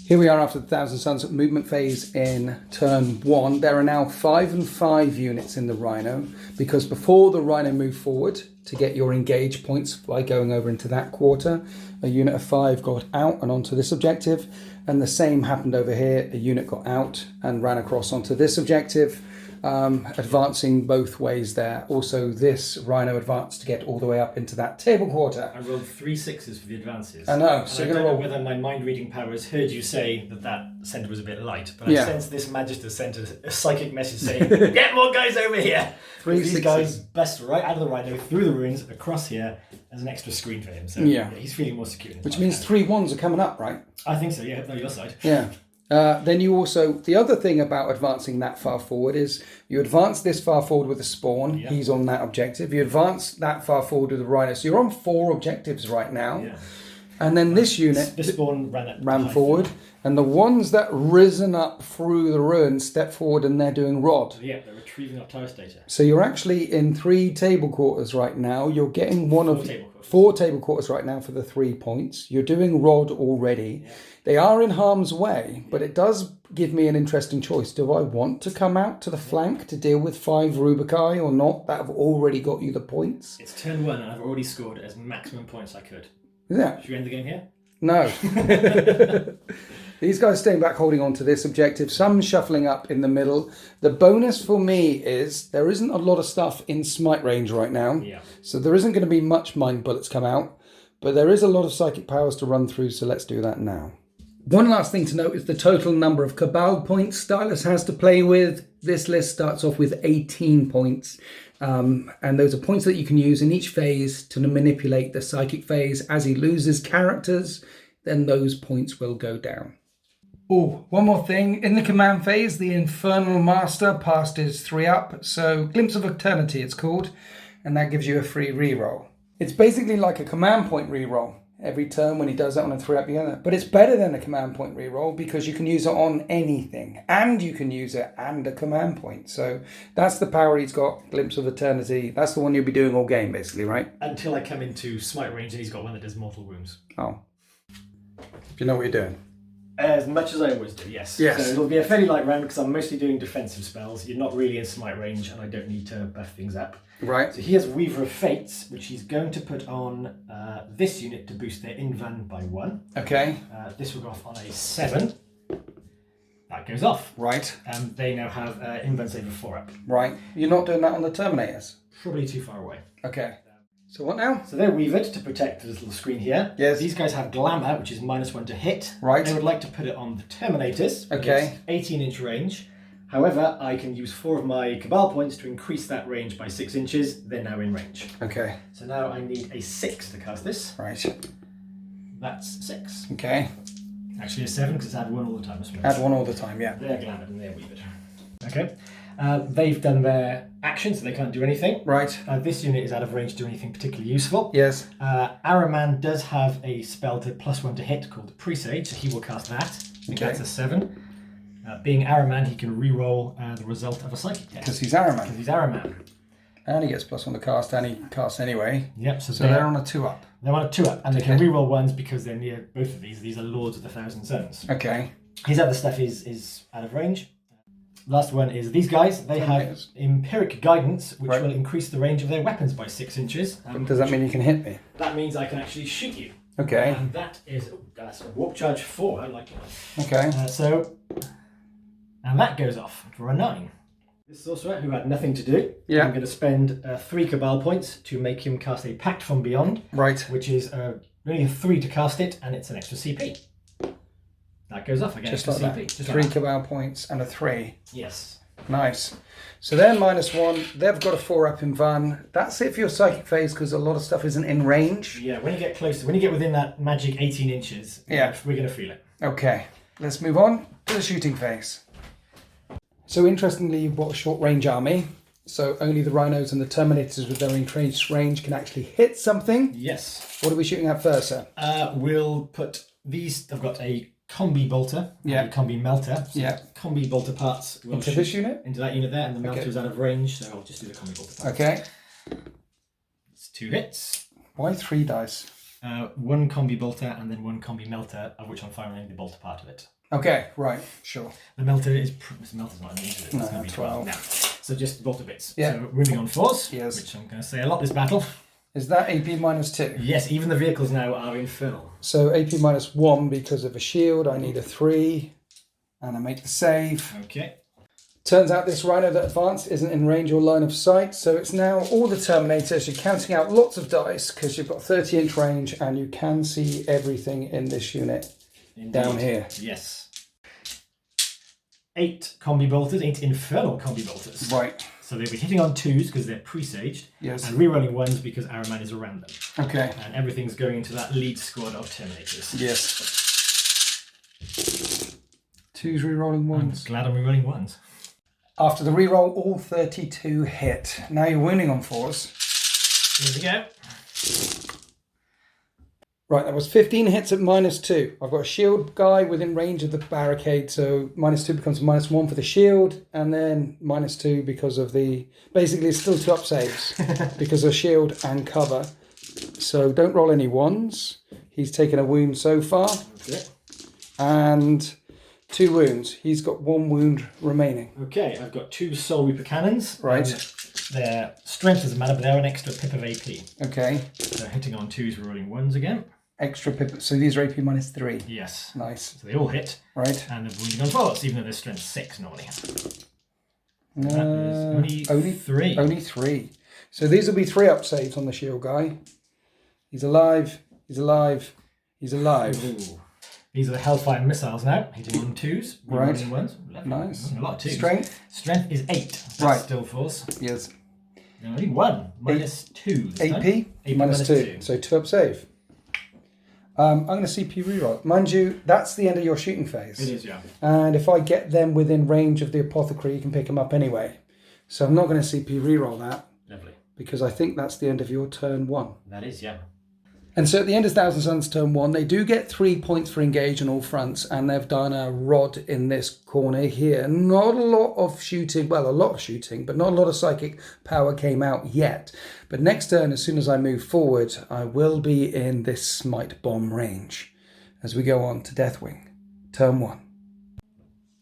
Here we are after the Thousand Sons movement phase in turn 1. There are now 5 and 5 units in the Rhino because before the Rhino moved forward to get your engage points by going over into that quarter, a unit of 5 got out and onto this objective, and the same happened over here. A unit got out and ran across onto this objective, advancing both ways there. Also, this Rhino advanced to get all the way up into that table quarter. I rolled 3 6s for the advances. I know. And so I you're don't gonna know roll. whether my mind reading powers heard you say that centre was a bit light, but I sense this Magister sent a psychic message saying, "Get more guys over here." 3 These 6s. guys bust right out of the Rhino through the ruins across here. There's an extra screen for him, so he's feeling more secure. Which means 3 1s are coming up, right? I think so. Yeah, on your side. Yeah. Then you also, the other thing about advancing that far forward is you advance this far forward with a spawn. Yeah. He's on that objective. You advance that far forward with a Rhino. So you're on 4 objectives right now. Yeah. And then this unit the spawn ran forward. And the ones that risen up through the ruins step forward and they're doing rod. Yeah, they're retrieving our tower data. So you're actually in 3 table quarters right now. You're getting 4 table quarters right now for the 3 points. You're doing rod already. Yeah. They are in harm's way, but it does give me an interesting choice. Do I want to come out to the flank to deal with 5 Rubicae or not? That have already got you the points. It's turn 1 and I've already scored as maximum points I could. Yeah. Should we end the game here? No. These guys staying back holding on to this objective, some shuffling up in the middle. The bonus for me is there isn't a lot of stuff in smite range right now. Yeah. So there isn't going to be much mind bullets come out, but there is a lot of psychic powers to run through, so let's do that now. One last thing to note is the total number of Cabal points Stylus has to play with. This list starts off with 18 points. And those are points that you can use in each phase to manipulate the psychic phase. As he loses characters, then those points will go down. Oh, one more thing. In the command phase, the Infernal Master passed his 3-up. So Glimpse of Eternity it's called. And that gives you a free reroll. It's basically like a command point reroll. Every turn when he does that on a 3-up, you get that. But it's better than a command point reroll because you can use it on anything. And you can use it and a command point. So that's the power he's got, Glimpse of Eternity. That's the one you'll be doing all game, basically, right? Until I come into smite range and he's got one that does mortal wounds. Oh. Do you know what you're doing? As much as I always do, yes. So it'll be a fairly light round because I'm mostly doing defensive spells. You're not really in smite range and I don't need to buff things up. Right. So he has Weaver of Fates, which he's going to put on this unit to boost their invan by 1. Okay. This will go off on a 7. That goes off. Right. They now have invan save of 4-up. Right. You're not doing that on the Terminators? Probably too far away. Okay. So what now? So they're weavered to protect this little screen here. Yes. These guys have Glamour, which is -1 to hit. Right. They would like to put it on the Terminators. Okay. 18-inch range. However, I can use 4 of my Cabal points to increase that range by 6 inches. They're now in range. Okay. So now I need a 6 to cast this. Right. That's 6. Okay. Actually, a 7 because it's add 1 all the time. Add 1 all the time, yeah. They're Glamoured and they're Weavered. Okay. They've done their action, so they can't do anything. Right. This unit is out of range to do anything particularly useful. Yes. Araman does have a spell to +1 to hit called Presage, so he will cast that. I think that's a 7. Being Araman, he can re-roll the result of a psychic test. Because he's Araman. Because he's Araman. And he gets +1 to cast, and he casts anyway. Yep. So they're on a 2-up. They're on a 2-up, and they can re-roll 1s because they're near both of these. These are Lords of the Thousand Suns. Okay. His other stuff is out of range. Last one is these guys. They have Empiric Guidance, which will increase the range of their weapons by 6 inches. Does that mean you can hit me? That means I can actually shoot you. Okay. And that is that's a Warp Charge 4. I like it. Okay. And that goes off for a 9. This sorcerer, who had nothing to do, yeah. I'm going to spend 3 Cabal points to make him cast a Pact from Beyond. Right. Which is only a 3 to cast it, and it's an extra CP. That goes off again. Just like CP. that. Just 3 like Cabal points and a 3. Yes. Nice. So they're -1. They've got a 4-up in Van. That's it for your psychic phase because a lot of stuff isn't in range. Yeah, when you get closer, when you get within that magic 18 inches, we're going to feel it. Okay. Let's move on to the shooting phase. So interestingly, you've bought a short-range army. So only the Rhinos and the Terminators with their increased range can actually hit something. Yes. What are we shooting at first, sir? We'll put these. I've got a combi bolter, yeah, a combi melter. So combi bolter parts will into this unit, into that unit there, and the melter is out of range, so I'll just do the combi bolter parts. Okay. It's 2 hits. Why 3 dice? 1 combi bolter and then 1 combi melter, of which I'm firing the bolter part of it. Okay, right, sure. The melter is not an is it? No, It's going to be 12 now. So just bolter bits. Yeah. So wounding on 4s, yes, which I'm going to say a lot this battle. Is that AP -2? Yes, even the vehicles now are infernal. So AP -1 because of a shield. I need a 3. And I make the save. Okay. Turns out this Rhino that advanced isn't in range or line of sight. So it's now all the Terminators. You're counting out lots of dice because you've got 30-inch range and you can see everything in this unit. Indeed. Down here. Yes. 8 combi bolters, 8 infernal combi bolters. Right. So they'll be hitting on 2s because they're presaged, yes, and rerolling 1s because Araman is around them. Okay. And everything's going into that lead squad of Terminators. Yes. 2s rerolling 1s. I'm glad I'm rerolling 1s. After the reroll, all 32 hit. Now you're wounding on 4s. Here we go. Right, that was 15 hits at -2. I've got a shield guy within range of the barricade, so -2 becomes -1 for the shield, and then -2 because of the... Basically, it's still 2-up saves because of shield and cover. So don't roll any 1s. He's taken a wound so far. Okay. And 2 wounds. He's got 1 wound remaining. Okay, I've got 2 Soul Reaper cannons. Right. Their strength doesn't matter, but they're an extra pip of AP. Okay. So hitting on 2s, we're rolling 1s again. Extra pip. So these are AP -3. Yes. Nice. So they all hit. Right. And they're wounding on 4s, even though they're strength 6 normally. That is only 3. Only 3. So these will be 3-up saves on the shield guy. He's alive. He's alive. He's alive. Ooh. These are the Hellfire missiles now, hitting on 2s. Right. 1s. Nice. A lot of 2s. Strength? Strength is 8. That's right. still 4s. Yes. No, only 1. -2. AP? -2. So 2-up save. I'm going to CP reroll. Mind you, that's the end of your shooting phase. It is, yeah. And if I get them within range of the apothecary, you can pick them up anyway. So I'm not going to CP reroll that. Lovely. Because I think that's the end of your turn 1. That is, yeah. And so at the end of Thousand Suns turn 1, they do get 3 points for engage on all fronts, and they've done a rod in this corner here. Not a lot of shooting, well, a lot of shooting, but not a lot of psychic power came out yet. But next turn, as soon as I move forward, I will be in this smite bomb range as we go on to Deathwing, turn 1.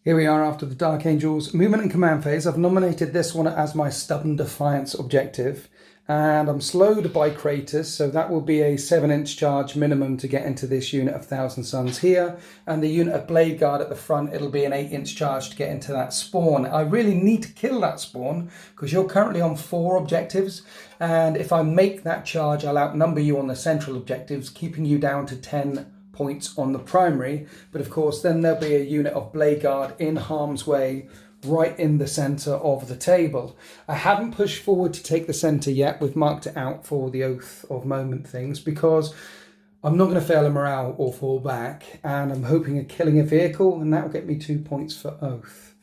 Here we are after the Dark Angels movement and command phase. I've nominated this one as my Stubborn Defiance objective. And I'm slowed by Kratos, so that will be a 7-inch charge minimum to get into this unit of Thousand Suns here. And the unit of Blade Guard at the front, it'll be an 8-inch charge to get into that spawn. I really need to kill that spawn because you're currently on 4 objectives. And if I make that charge, I'll outnumber you on the central objectives, keeping you down to 10 points on the primary. But of course, then there'll be a unit of Blade Guard in harm's way right in the centre of the table. I haven't pushed forward to take the centre yet. We've marked it out for the Oath of Moment things because I'm not going to fail a morale or fall back, and I'm hoping of killing a vehicle, and that will get me 2 points for Oath.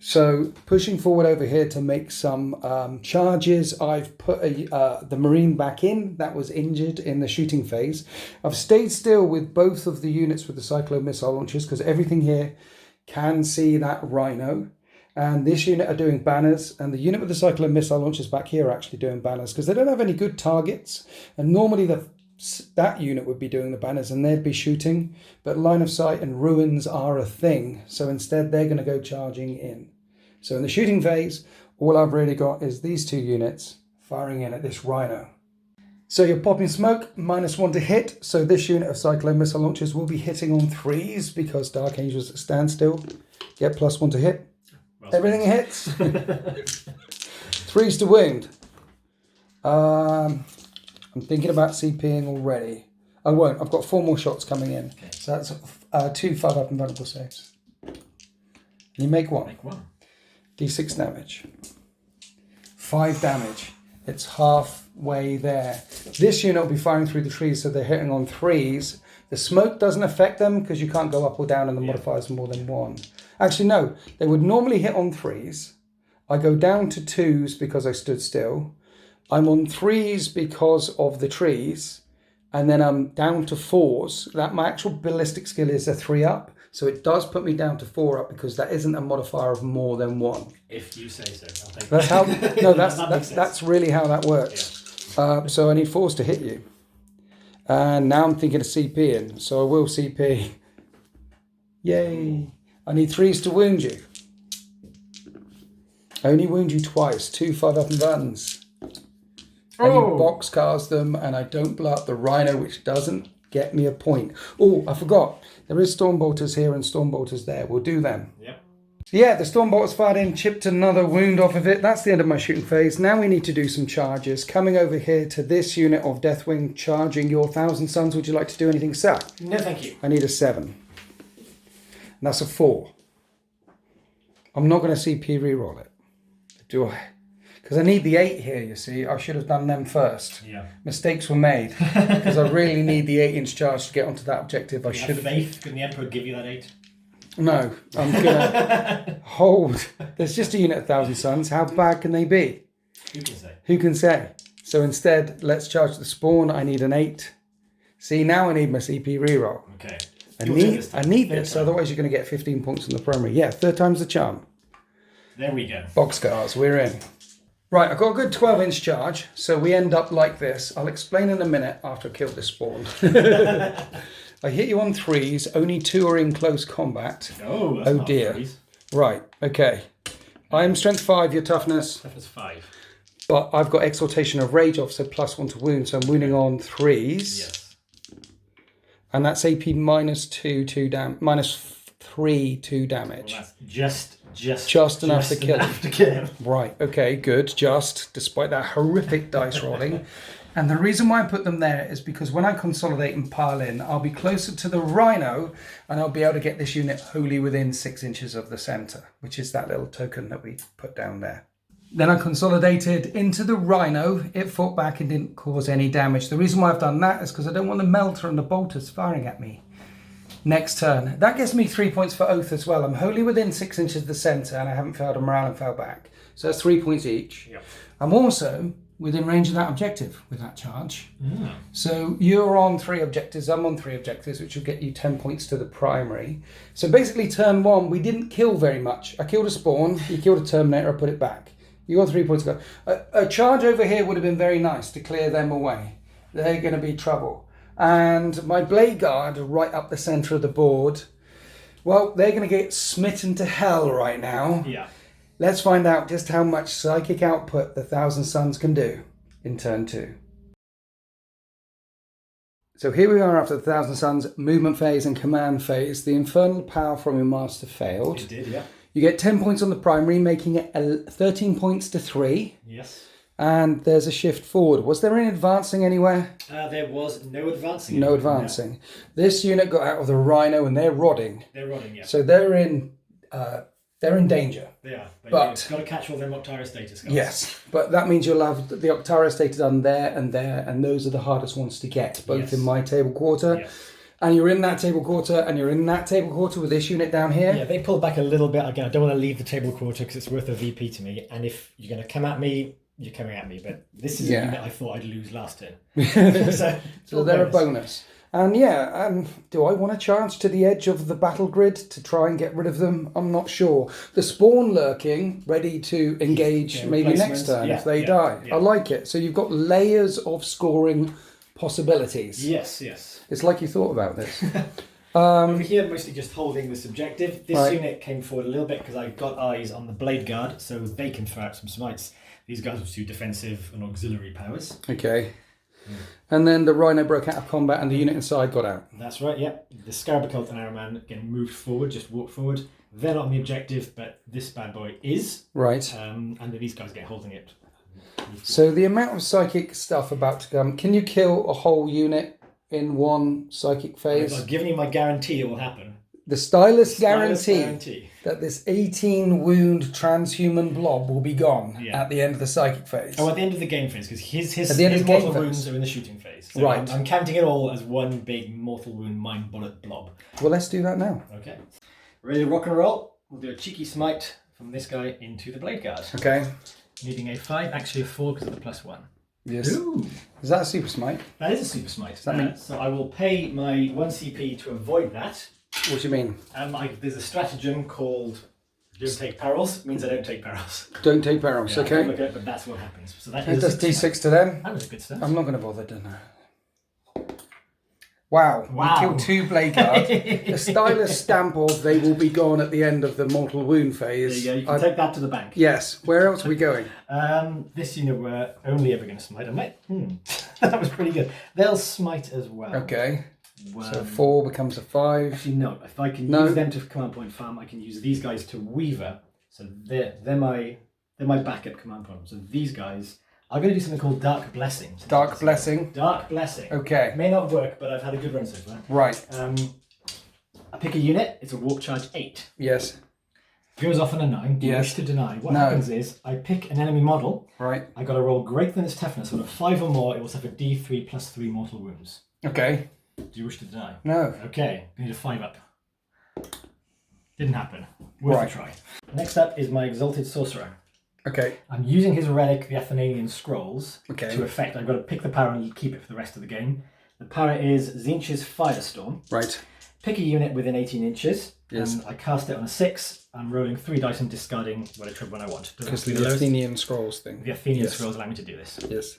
So pushing forward over here to make some charges, I've put the Marine back in that was injured in the shooting phase. I've stayed still with both of the units with the Cyclone missile launchers because everything here can see that Rhino. And this unit are doing banners, and the unit with the Cyclone missile launchers back here are actually doing banners because they don't have any good targets. And normally that unit would be doing the banners and they'd be shooting, but line of sight and ruins are a thing. So instead they're going to go charging in. So in the shooting phase, all I've really got is these 2 units firing in at this Rhino. So you're popping smoke, -1 to hit. So this unit of Cyclone missile launchers will be hitting on 3s because Dark Angel's at standstill. Get +1 to hit. Well, everything hits. 3s to wound. I'm thinking about CPing already. I won't. I've got 4 more shots coming in. Okay. So that's 2 5-up invulnerable saves. You make 1. Make 1. D6 damage. 5 damage. It's halfway there. This unit will be firing through the trees, so they're hitting on 3s. The smoke doesn't affect them because you can't go up or down and the modifiers more than 1. Actually, no. They would normally hit on 3s. I go down to 2s because I stood still. I'm on 3s because of the trees, and then I'm down to 4s. That my actual ballistic skill is a 3-up, so it does put me down to 4-up because that isn't a modifier of more than 1. If you say so. I'll take that's how. No, that's really how that works. Yeah. So I need 4s to hit you, and now I'm thinking of CPing, so I will CP. Yay! I need 3s to wound you. I only wound you twice. 2 5-up and buttons. And you boxcars them, and I don't blow up the Rhino, which doesn't get me a point. Oh, I forgot. There is Stormbolters here and Stormbolters there. We'll do them. Yep. So yeah, the Stormbolters fired in, chipped another wound off of it. That's the end of my shooting phase. Now we need to do some charges. Coming over here to this unit of Deathwing, charging your 1,000 Suns. Would you like to do anything, sir? No, thank you. I need a 7. And that's a 4. I'm not going to CP reroll it. Do I? Because I need the 8 here, you see. I should have done them first. Yeah. Mistakes were made. Because I really need the 8-inch charge to get onto that objective. I should have. Faith? Can the Emperor give you that 8? No. I'm going to hold. There's just a unit of 1,000 Suns. How bad can they be? Who can say? Who can say? So instead, let's charge the spawn. I need an 8. See, now I need my CP reroll. Okay. I need this, otherwise you're going to get 15 points in the primary. Yeah, 3rd time's the charm. There we go. Boxcars, we're in. Right, I've got a good 12-inch charge, so we end up like this. I'll explain in a minute after I kill this spawn. I hit you on 3s, only 2 are in close combat. Oh, that's not dear. 3s. Right, okay. I'm strength 5, your toughness. Toughness 5. But I've got exaltation of rage off, so +1 to wound, so I'm wounding on 3s. Yes. And that's AP -2, -3, 2 damage. Well, that's just enough to kill him. Right, okay, good. Just, despite that horrific dice rolling. And the reason why I put them there is because when I consolidate and pile in, I'll be closer to the Rhino, and I'll be able to get this unit wholly within 6 inches of the center, which is that little token that we put down there. Then I consolidated into the Rhino. It fought back and didn't cause any damage. The reason why I've done that is because I don't want the Melter and the Bolters firing at me. Next turn. That gets me 3 points for Oath as well. I'm wholly within 6 inches of the centre, and I haven't failed a morale and fell back. So that's 3 points each. Yep. I'm also within range of that objective with that charge. Mm. So you're on 3 objectives, I'm on 3 objectives, which will get you 10 points to the primary. So basically turn 1, we didn't kill very much. I killed a spawn, you killed a Terminator, I put it back. You got 3 points to go. A charge over here would have been very nice to clear them away. They're going to be trouble. And my Blade Guard right up the centre of the board, well, they're going to get smitten to hell right now. Yeah. Let's find out just how much psychic output the 1,000 Suns can do in turn 2. So here we are after the 1,000 Suns, movement phase and command phase. The infernal power from your master failed. It did, yeah. You get 10 points on the primary, making it 13 points to 3. Yes. And there's a shift forward. Was there any advancing anywhere? There was no advancing. No advancing. No. This unit got out of the Rhino and they're rodding. They're rodding, yeah. So they're in They're in danger. They are. But you've got to catch all them Octara status cards. Yes, but that means you'll have the Octara status done there, and those are the hardest ones to get, both in my table quarter. Yes. And you're in that table quarter, and you're in that table quarter with this unit down here. Yeah, they pulled back a little bit. Again, I don't want to leave the table quarter because it's worth a VP to me. And if you're going to come at me, you're coming at me. But this is a unit I thought I'd lose last turn. so they're a bonus. And do I want to charge to the edge of the battle grid to try and get rid of them? I'm not sure. The spawn lurking, ready to engage maybe next turn if they die. I like it. So you've got layers of scoring possibilities. Yes. It's like you thought about this. Over here, mostly just holding this objective. This unit came forward a little bit because I got eyes on the Blade Guard, so they can throw out some smites. These guys will do defensive and auxiliary powers. Okay. And then the Rhino broke out of combat and the unit inside got out. That's right, yeah. The Scarab Cult and Arrowman again moved forward, just walked forward. They're not on the objective, but this bad boy is. Right. And then these guys get holding it. So the amount of psychic stuff about to come, can you kill a whole unit in one psychic phase? I've given you my guarantee it will happen. The Stylus guarantee that this 18 wound transhuman blob will be gone at the end of the psychic phase. Oh, at the end of the game phase, because his mortal wounds are in the shooting phase. So right. I'm counting it all as one big mortal wound mind bullet blob. Well, let's do that now. Okay. Ready to rock and roll? We'll do a cheeky smite from this guy into the Blade Guard. Okay. Needing a 5, actually a 4 because of the +1. Yes. Ooh. Is that a super smite? That is a super smite. Does that mean? So I will pay my 1 CP to avoid that. What do you mean? There's a stratagem called don't take perils. It means I don't take perils. Don't take perils, Yeah, okay. I can't look at it, but that's what happens. So that It is does D6 to them. That was a good start. I'm not going to bother doing that. Wow. We killed 2 Blade Guard. The Stylus stamp of they will be gone at the end of the mortal wound phase. There you go. You can take that to the bank. Yes. Where else are we going? This unit we're only ever going to smite. That was pretty good. They'll smite as well. Okay. So 4 becomes a 5. Actually, no. If I can use them to command point farm, I can use these guys to Weaver. So they're my backup command point. So these guys, I'm going to do something called Dark Blessing. Dark Blessing. Dark Blessing. Okay. May not work, but I've had a good run so far. Right. I pick a unit. It's a warp charge 8. Yes. Goes off on a 9. Do you wish to deny? What happens is I pick an enemy model. Right. I got to roll greater than its toughness. On a 5 or more, it will suffer D3 + 3 mortal wounds. Okay. Do you wish to deny? No. Okay, we need a 5 up. Didn't happen. Worth a try. Next up is my Exalted Sorcerer. Okay. I'm using his relic, the Athanasian Scrolls, Okay. to effect. I've got to pick the power and keep it for the rest of the game. The power is Tzeentch's Firestorm. Right. Pick a unit within 18 inches. Yes. And I cast it on a 6. I'm rolling 3 dice and discarding when I want. Because the Athenian Scrolls thing. The Athenian Scrolls allow me to do this. Yes.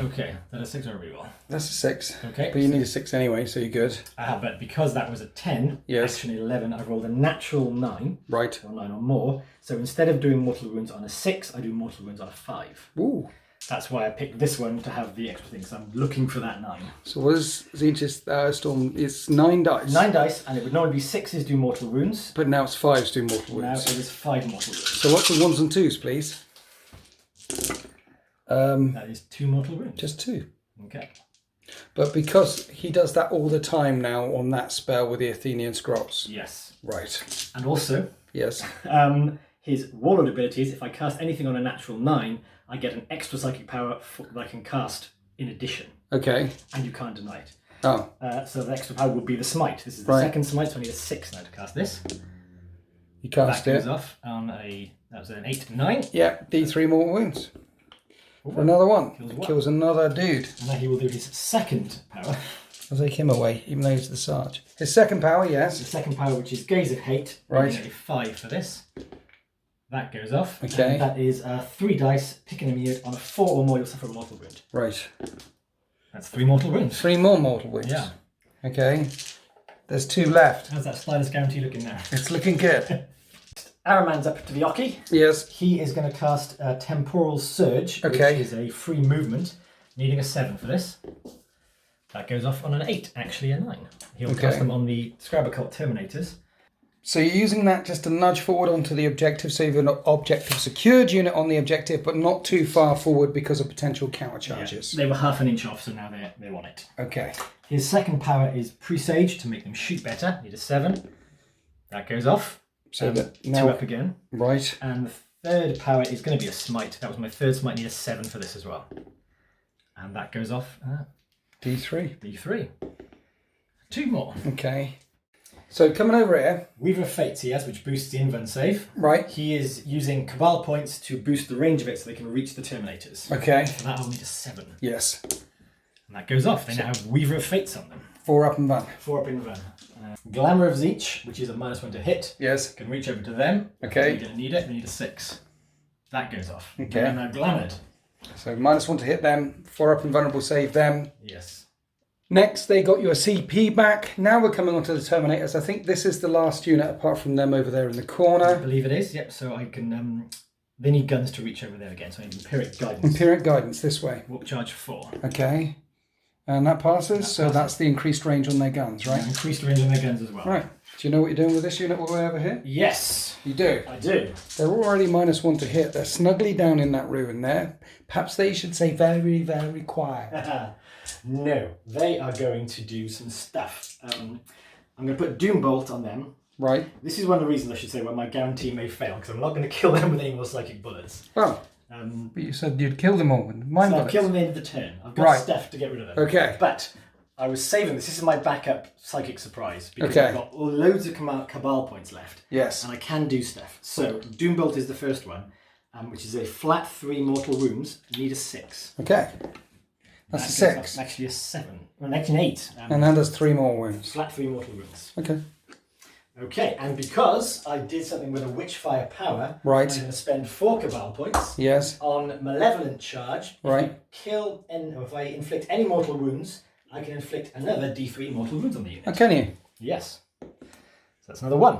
Okay, that is 6 or a reroll. That's a 6. Okay. But you need a 6 anyway, so you're good. But because that was a 10, action 11, I've rolled a natural 9. Right. Or 9 or more. So instead of doing mortal wounds on a 6, I do mortal wounds on a 5. Ooh. That's why I picked this one to have the extra thing. So I'm looking for that 9. So what is Tzeentch's Storm? It's 9 dice. 9 dice, and it would normally be 6s do mortal wounds. But now it's 5s do mortal Now wounds. it is 5 mortal wounds. So lots of 1s and 2s, please. That is 2 mortal wounds. Just 2. Okay. But because he does that all the time now on that spell with the Athenian Scrolls. Yes. Right. And also, Yes. his Warlord abilities, if I cast anything on a natural 9, I get an extra psychic power that I can cast in addition. Okay. And you can't deny it. Oh. So the extra power will be the smite. This is the second smite, so I need a 6 now to cast this. You cast that it. goes off on that was an 8 9. Yeah, D3 mortal wounds. For another one. Kills another dude. And now he will do his second power. I'll take him away, even though he's the Sarge. His second power, yes. The second power, which is Gaze of Hate. Right. A 5 for this. That goes off. Okay. And that is 3 dice, picking a unit on a 4 or more, you'll suffer a mortal wound. Right. That's 3 mortal wounds. 3 more mortal wounds. Yeah. Okay. There's 2 left. How's that Stylus guarantee looking now? It's looking good. Araman's up to the Oki. Yes. He is going to cast Temporal Surge, which is a free movement, needing a 7 for this. That goes off on an 8, actually a 9. He'll cast them on the Scarab Cult Terminators. So you're using that just to nudge forward onto the objective, so you have an objective secured unit on the objective, but not too far forward because of potential counter charges. Yeah, they were half an inch off, so now they're on it. Okay. His second power is Presage to make them shoot better. Need a 7. That goes off. So that two now, up again. right. And the third power is going to be a smite. That was my third smite. Need a 7 for this as well. And that goes off D3. D3. 2 more. Okay. So coming over here. Weaver of Fates he has, which boosts the Invern save. Right. He is using Cabal points to boost the range of it so they can reach the Terminators. Okay. For that I'll need a 7. Yes. And that goes off. They now have Weaver of Fates on them. 4 up and van. 4 up Invern. Glamour of Zeech, which is a -1 to hit. Yes. Can reach over to them. Okay. They're going to need it. They need a 6. That goes off. Okay. They're now glamoured. So -1 to hit them. 4 up and vulnerable save them. Yes. Next, they got your CP back. Now we're coming on to the Terminators. I think this is the last unit apart from them over there in the I corner. believe it is. Yep. So I can. They need guns to reach over there again. So I need Empiric Guidance. Empiric Guidance this way. Warp charge 4. Okay. And that passes. So that's the increased range on their guns, right? And increased range on their guns as well. Right. Do you know what you're doing with this unit all the way over here? Yes. You do. I do. They're already -1 to hit. They're snugly down in that ruin there. Perhaps they should say very, very quiet. No, they are going to do some stuff. I'm going to put Doombolt on them. Right. This is one of the reasons I should say where my guarantee may fail, because I'm not going to kill them with any more psychic bullets. Well, but you said you'd kill them all with mind So I'll bullets. kill them at the end of the turn. I've got Right. stuff to get rid of them. Okay. But I was saving this. This is my backup psychic surprise, because Okay. I've got loads of Cabal points left. Yes. And I can do stuff. So Doombolt is the first one, which is a flat 3 mortal wounds. Need a 6. Okay. That's a That goes 6. up Actually a 7. Well, actually an 8. And that does 3 more wounds. Flat 3 mortal wounds. Okay. Okay, and because I did something with a Witchfire power, Right. I'm going to spend 4 Cabal points Yes. on Malevolent Charge. Right. If I inflict any mortal wounds, I can inflict another D3 mortal wounds on the unit. Oh, can you? Yes. So that's another 1.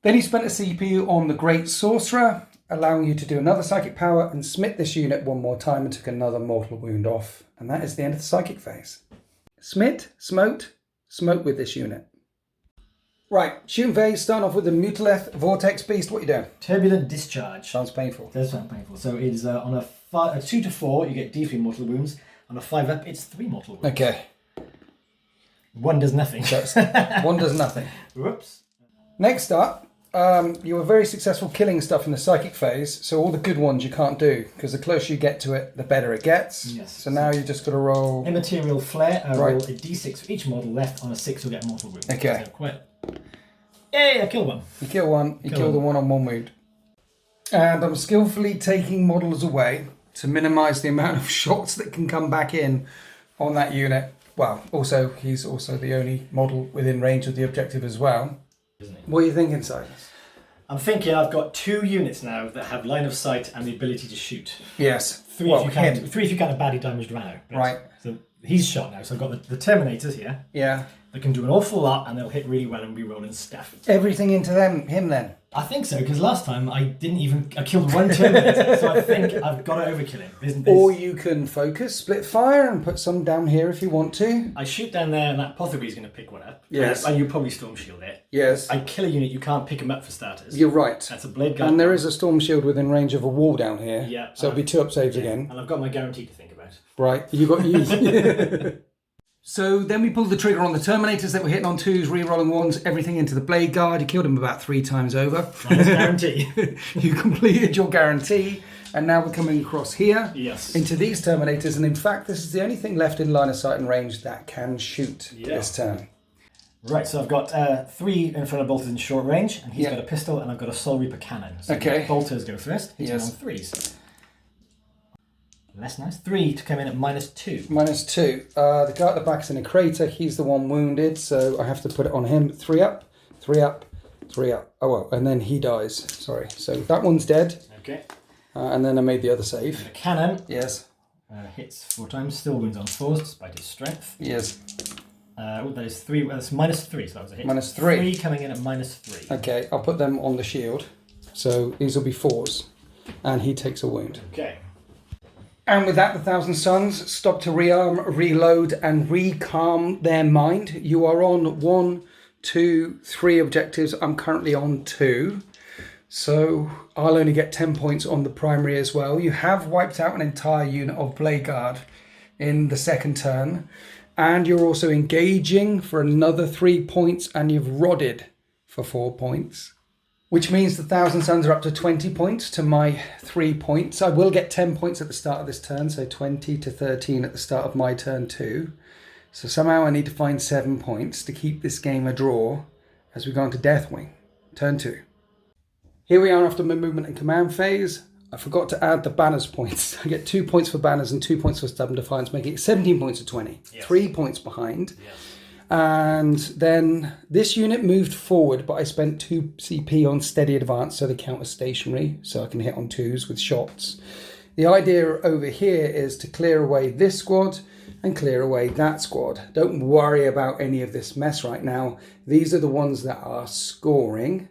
Then he spent a CPU on the Great Sorcerer, allowing you to do another psychic power and smite this unit 1 more time and took another mortal wound off. And that is the end of the psychic phase. Smite, smote with this unit. Right, shooting phase, starting off with the Mutileth Vortex Beast. What are you doing? Turbulent Discharge. Sounds painful. Does sound painful. So it's on a 2 to 4, you get D3 mortal wounds. On a 5 up, it's 3 mortal wounds. Okay. 1 does nothing. So 1 does nothing. Whoops. Next up, you were very successful killing stuff in the psychic phase, so all the good ones you can't do, because the closer you get to it, the better it gets. Yes. So now you just got to roll... Immaterial Flare. I Right. roll a D6 for each model left. On a 6, you'll get a mortal wound. Okay. So quite... Yay, I killed 1. You kill 1, you Kill kill the one. 1 on 1 wound. And I'm skillfully taking models away to minimise the amount of shots that can come back in on that unit. Well, also, he's also the only model within range of the objective as well. Isn't it? What are you thinking, Stylus? I'm thinking I've got 2 units now that have line of sight and the ability to shoot. Yes. 3 well, if you him. count, 3 if you count a badly damaged Rhino. But- Right. So he's shot now. So I've got the Terminators here. Yeah. They can do an awful lot and they'll hit really well and be rolling stuff. Everything into him then. I think so, because last time I killed 1 Terminator, so I think I've got to overkill him. Or you can focus, split fire, and put some down here if you want to. I shoot down there and that Apothecary's going to pick one up. Yes. And you probably Storm Shield it. Yes. I kill a unit, you can't pick them up for starters. You're right. That's a blade gun. And there is a storm shield within range of a wall down here. Yeah. So it'll be 2 up saves again. And I've got my guarantee to think about. Right. You got you. So then we pulled the trigger on the Terminators that were hitting on 2s, re-rolling 1s, everything into the Blade Guard. You killed him about 3 times over. That's guarantee. You completed your guarantee. And now we're coming across here Yes. into these Terminators. And in fact, this is the only thing left in line of sight and range that can shoot this turn. Right, so I've got 3 Infernal Bolters in short range, and he's Yeah. got a pistol, and I've got a Soul Reaper cannon. So Okay. Bolters go first, hitting Yes. on 3s. Less nice. 3 to come in at -2. -2. The guy at the back's in a crater. He's the one wounded, so I have to put it on him. 3 up, 3 up, 3 up. Oh, well, and then he dies. Sorry. So that one's dead. Okay. And then I made the other save. The cannon Yes. hits 4 times, still wounds on 4s despite his strength. Yes. That is 3. That's -3, so that was a hit. -3. 3 coming in at -3. Okay, I'll put them on the shield. So these will be 4s. And he takes a wound. Okay. And with that, the Thousand Suns stop to rearm, reload, and recalm their mind. You are on 1, 2, 3 objectives. I'm currently on 2. So I'll only get 10 points on the primary as well. You have wiped out an entire unit of Blade Guard in the second turn. And you're also engaging for another 3 points, and you've rodded for 4 points. Which means the 1,000 Suns are up to 20 points to my 3 points. I will get 10 points at the start of this turn, so 20 to 13 at the start of my turn too. So somehow I need to find 7 points to keep this game a draw as we go on to Deathwing, turn 2. Here we are after my movement and command phase. I forgot to add the banners points. I get 2 points for banners and 2 points for Stubborn Defiance, making it 17 points to 20. Yes. 3 points behind. Yes. And then this unit moved forward, but I spent 2 CP on Steady Advance, so they count as stationary, so I can hit on 2s with shots. The idea over here is to clear away this squad and clear away that squad. Don't worry about any of this mess right now. These are the ones that are scoring.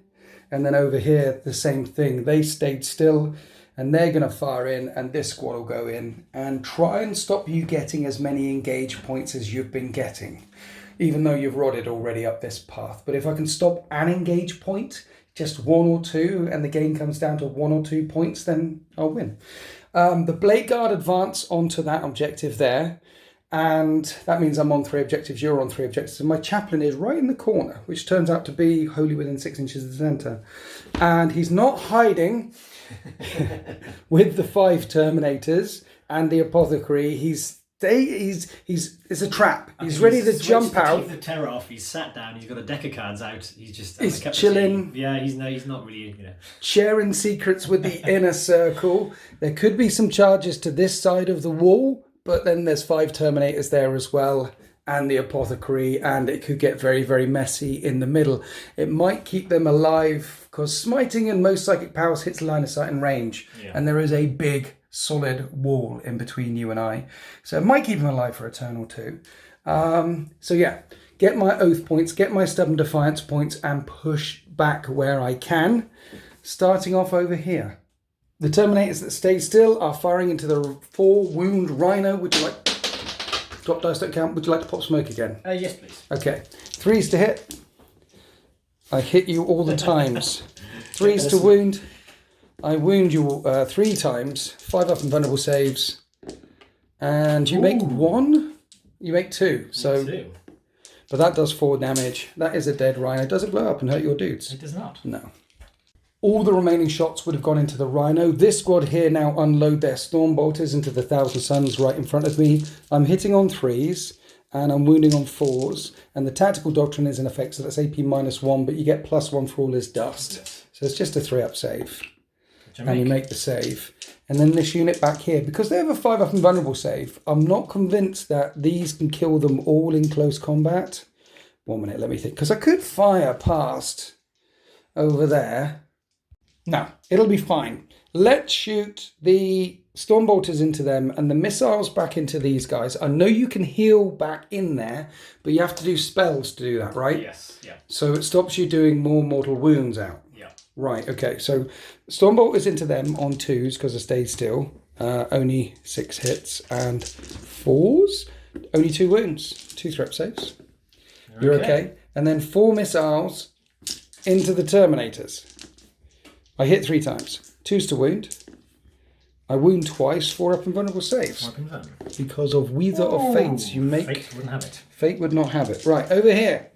And then over here, the same thing. They stayed still and they're going to fire in and this squad will go in and try and stop you getting as many engage points as you've been getting, even though you've rodded already up this path. But if I can stop an engage point, just 1 or 2, and the game comes down to 1 or 2 points, then I'll win. The Blade Guard advance onto that objective there. And that means I'm on 3 objectives, you're on 3 objectives. And my chaplain is right in the corner, which turns out to be wholly within 6 inches of the centre. And he's not hiding with the 5 Terminators and the Apothecary. It's a trap. He's ready to jump out. Take the terror off. He's sat down. He's got a deck of cards out. He's chilling. Yeah, he's not really, sharing secrets with the inner circle. There could be some charges to this side of the wall, but then there's 5 Terminators there as well, and the Apothecary, and it could get very, very messy in the middle. It might keep them alive because smiting and most psychic powers hits line of sight and range, and there is a big solid wall in between you and I, so it might keep him alive for a turn or 2. So yeah, get my oath points, get my Stubborn Defiance points, and push back where I can, starting off over here. The Terminators that stay still are firing into the 4 wound Rhino. Would you like... Drop dice don't count. Would you like to pop smoke again? Yes, please. Okay. 3s to hit. I hit you all the times. 3s to wound. I wound you 3 times. 5 up and vulnerable saves. And you make 1? You make 2. So, 2. But that does 4 damage. That is a dead Rhino. Does it blow up and hurt your dudes? It does not. No. All the remaining shots would have gone into the Rhino. This squad here now unload their Storm Bolters into the 1,000 Suns right in front of me. I'm hitting on 3s and I'm wounding on 4s. And the Tactical Doctrine is in effect, so that's AP -1, but you get +1 for all his dust. Yes. So it's just a 3-up save. And you make the save. And then this unit back here, because they have a 5-up and vulnerable save, I'm not convinced that these can kill them all in close combat. 1 minute, let me think. Because I could fire past over there. No, it'll be fine. Let's shoot the Storm Bolters into them and the missiles back into these guys. I know you can heal back in there, but you have to do spells to do that, right? Yes, yeah. So it stops you doing more mortal wounds out. Yeah. Right, okay. So Storm Bolters into them on 2s because I stayed still. Only 6 hits and 4s. Only 2 wounds. 2 threat saves. You're okay. And then 4 missiles into the Terminators. I hit 3 times. 2s to wound. I wound twice, 4 up and vulnerable saves. Because of Weather of Fates, you make... Fate wouldn't have it. Fate would not have it. Right, over here.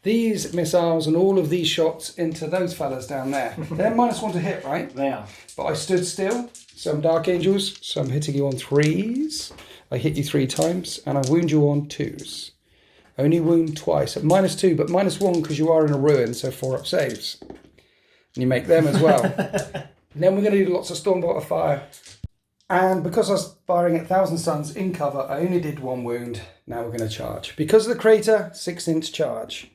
These missiles and all of these shots into those fellas down there. They're -1 to hit, right? They are. But I stood still. Some Dark Angels. So I'm hitting you on 3s. I hit you 3 times. And I wound you on 2s. Only wound twice. At -2, but -1 because you are in a ruin, so 4-up saves. And you make them as well. And then we're going to do lots of Stormbolter fire. And because I was firing at 1,000 Suns in cover, I only did 1 wound. Now we're going to charge. Because of the crater, 6-inch charge.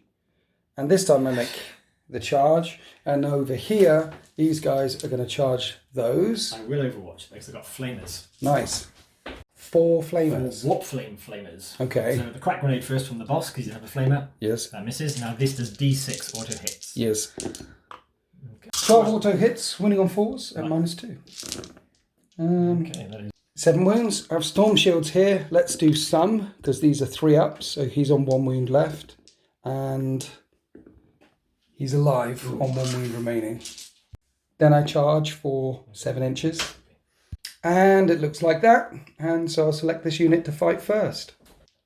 And this time I make the charge. And over here, these guys are going to charge those. I will Overwatch because they've got flamers. Nice. 4 flamers. Warp flamers. Okay. So the crack grenade first from the boss because you have a flamer. Yes. That misses. Now this does D6 auto hits. Yes. Okay. 12 auto hits, winning on 4s at -2. Okay, that is... 7 wounds. I have Storm Shields here. Let's do some, because these are 3-ups, so he's on 1 wound left. And he's alive on 1 wound remaining. Then I charge for 7 inches. And it looks like that. And so I'll select this unit to fight first.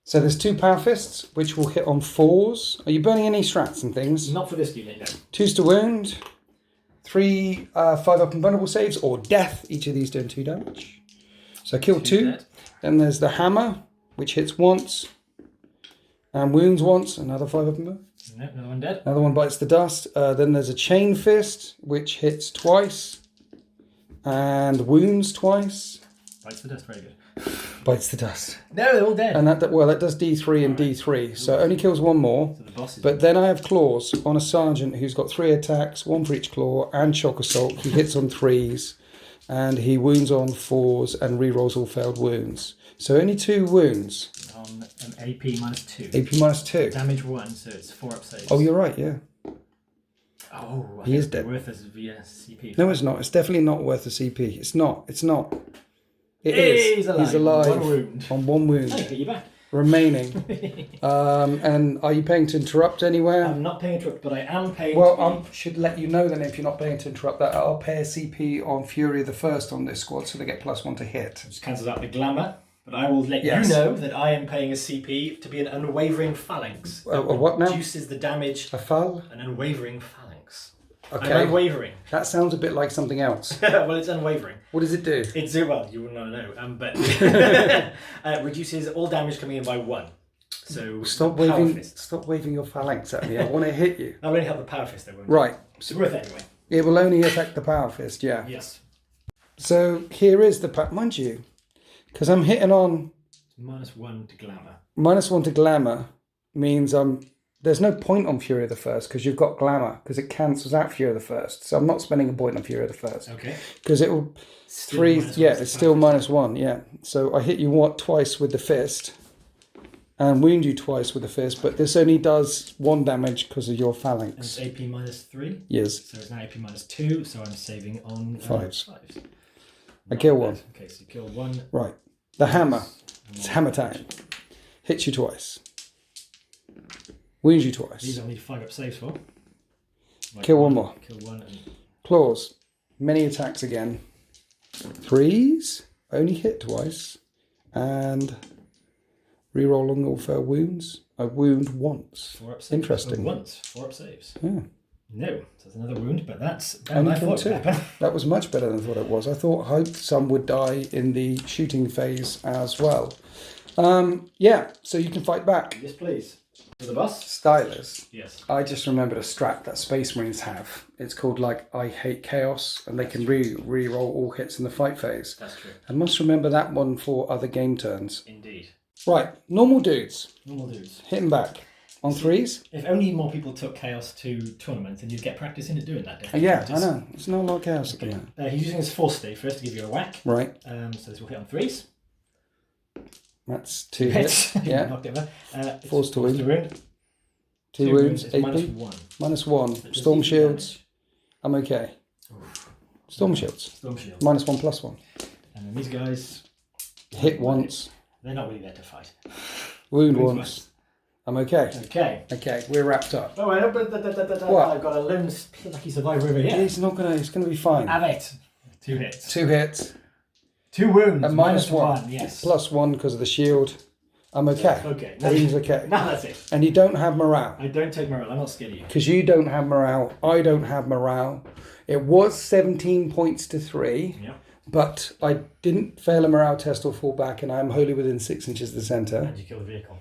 So there's 2 Power Fists, which will hit on 4s. Are you burning any strats and things? Not for this unit, no. 2s to wound. 3 5-up invulnerable saves or death. Each of these doing 2 damage. So I kill 2. Dead. Then there's the hammer, which hits once and wounds once. Another 5-up invulnerable. No, another one dead. Another one bites the dust. Then there's a chain fist, which hits twice and wounds twice. Bites the dust, very good. Bites the dust. No, they're all dead. And that does D3 and D3. So it only kills 1 more. So the boss is But then I have claws on a sergeant who's got 3 attacks, 1 for each claw, and shock assault. He hits on 3s, and he wounds on 4s and rerolls all failed wounds. So only 2 wounds. on an AP minus 2. AP minus 2. Damage 1, so it's 4-up saves. Oh, you're right, yeah. Oh, He is dead. Worth as via CP. No, it's not. It's definitely not worth a CP. It's not. It's not. It Hey, is. he's alive. He's alive. On 1 wound. On 1 wound. Hey, get you back. Remaining. And are you paying to interrupt anywhere? I'm not paying to, but I am paying Well, to. I should let you know then if you're not paying to interrupt that. I'll pay a CP on Fury the First on this squad, so they get +1 to hit. Which cancels out the glamour. But I will let Yes. you know that I am paying a CP to be an unwavering phalanx. A what now? Reduces the damage. A foul? An unwavering phalanx. Okay. I'm unwavering. That sounds a bit like something else. Well, it's unwavering. What does it do? It's well, you wouldn't know, but reduces all damage coming in by 1. So Stop power waving! fist. Stop waving your phalanx at me. I want to hit you. That will only help the power fist, though. Won't it? Right. It's worth it anyway. It will only affect the power fist. Yeah. Yes. So here is the mind you, because I'm hitting on -1 to glamour. -1 to glamour means there's no point on Fury of the First because you've got glamour because it cancels out Fury of the First. So I'm not spending a point on Fury of the First. Okay. Because it will Still three. -1 Yeah, to it's the still power fist. -1. Yeah. So I hit you twice with the fist, and wound you twice with the fist. But this only does 1 damage because of your And it's phalanx. AP -3. Yes. So it's now AP -2. So I'm saving on 5s. 5s. I kill 1. Okay, so you kill 1. Right. The hammer. And It's 1 hammer time. Hits you twice. Wounds you twice. These I'll need 5-up saves for. Like Kill 1 more. Kill 1 and Claws. Many attacks again. 3s. Only hit twice. And reroll on all fair wounds. I wound once. 4-up saves. Interesting. Once 4-up saves. Yeah. No, so that's another wound, but that's better Only than I killed thought 2. would happen. That was much better than I thought it was. I hoped some would die in the shooting phase as well. Yeah, so you can fight back. Yes, please. For the boss? Stylus. Yes. I just remembered a strat that Space Marines have. It's called I hate chaos, and they can re-roll all hits in the fight phase. That's true. I must remember that one for other game turns. Indeed. Right, normal dudes. Normal dudes. Hitting back. On 3s? If only more people took Chaos to tournaments, then you'd get practice in it doing that. Definitely. Yeah, I know. It's not a lot of chaos at the moment. He's using his Force Stave first to give you a whack. Right, So this will hit on 3s. that's 2 hits. Yeah, Knocked it over. Force to wound. 2 2 wounds, It's AP. -1. -1. Storm shields. I'm okay. Storm shields. Storm shield. -1 +1. And then these guys, Hit once. they're not really there to fight. Wound Wound once. I'm okay. Okay. Okay, we're wrapped up. Oh, wait, What? I've got a lone lucky survivor over here. It's gonna be fine. Have it. 2 hits. 2 hits. 2 wounds. And -1. Yes. +1 because of the shield. I'm okay. Okay. He's okay. Now that's it. And you don't have morale. I don't take morale. I'm not scared of you. Because you don't have morale. I don't have morale. It was 17 points to 3. Yeah. But I didn't fail a morale test or fall back, and I'm wholly within 6 inches of the centre. And you kill the vehicle.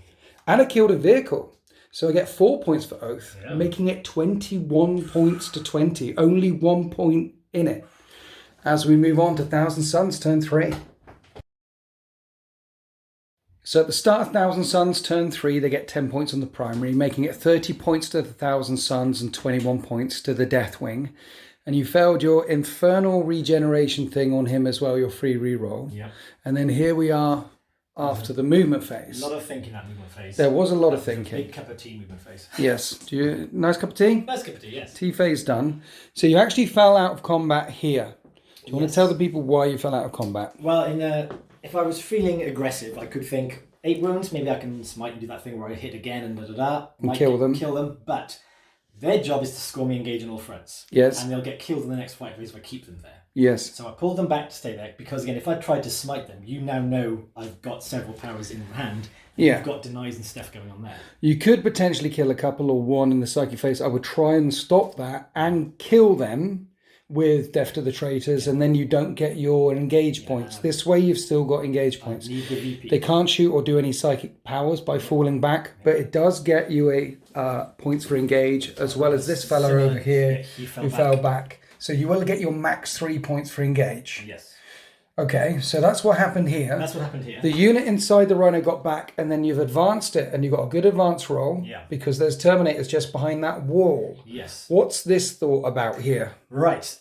And I killed a vehicle. So I get 4 points for Oath, Yeah. making it 21 points to 20. Only 1 point in it. As we move on to Thousand Suns, turn 3. So at the start of Thousand Suns, turn 3, they get 10 points on the primary, making it 30 points to the Thousand Suns and 21 points to the Deathwing. And you failed your infernal regeneration thing on him as well, your free reroll. Yeah. And then here we are after the movement phase. A lot of thinking that movement phase. There was a lot of Big thinking. cup of tea movement phase. Yes. Nice cup of tea? Nice cup of tea, yes. Tea phase done. So you actually fell out of combat here. Do you want Yes. to tell the people why you fell out of combat? Well, if I was feeling aggressive, I could think 8 wounds. Maybe I can smite and do that thing where I hit again and And kill them. Kill them, but their job is to score me engage on all fronts. Yes. And they'll get killed in the next fight if I keep them there. Yes. So I pulled them back to stay there because again, if I tried to smite them, you now know I've got several powers in hand. Yeah. You've got denies and stuff going on there. You could potentially kill a couple or one in the psychic phase. I would try and stop that and kill them with Death to the Traitors, and then you don't get your engage points. This way you've still got engage points. Need the VP. They can't shoot or do any psychic powers by falling back, but it does get you a points for engage, as well as this fella over here who fell back. So you will get your max 3 points for engage. Yes. Okay, so that's what happened here. That's what happened here. The unit inside the Rhino got back, and then you've advanced it, and you've got a good advance roll. Yeah. Because there's Terminators just behind that wall. Yes. What's this thought about here? Right.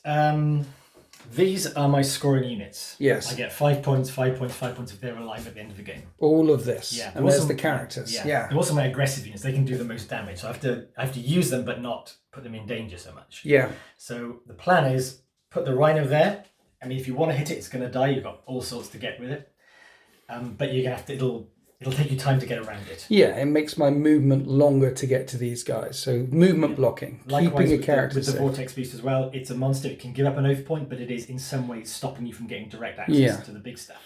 These are my scoring units. Yes. I get 5 points, 5 points, 5 points if they're alive at the end of the game. All of this. Yeah. And there's the characters. Yeah. They're also my aggressive units. They can do the most damage. So I have to use them, but not put them in danger so much. Yeah. So the plan is put the Rhino there. I mean, if you want to hit it, it's going to die. You've got all sorts to get with it. But you're going to have to, it'll take you time to get around it. Yeah, it makes my movement longer to get to these guys. So movement blocking, Likewise, keeping a character with the safe. Vortex Beast as well. It's a monster. It can give up an oath point, but it is in some ways stopping you from getting direct access to the big stuff.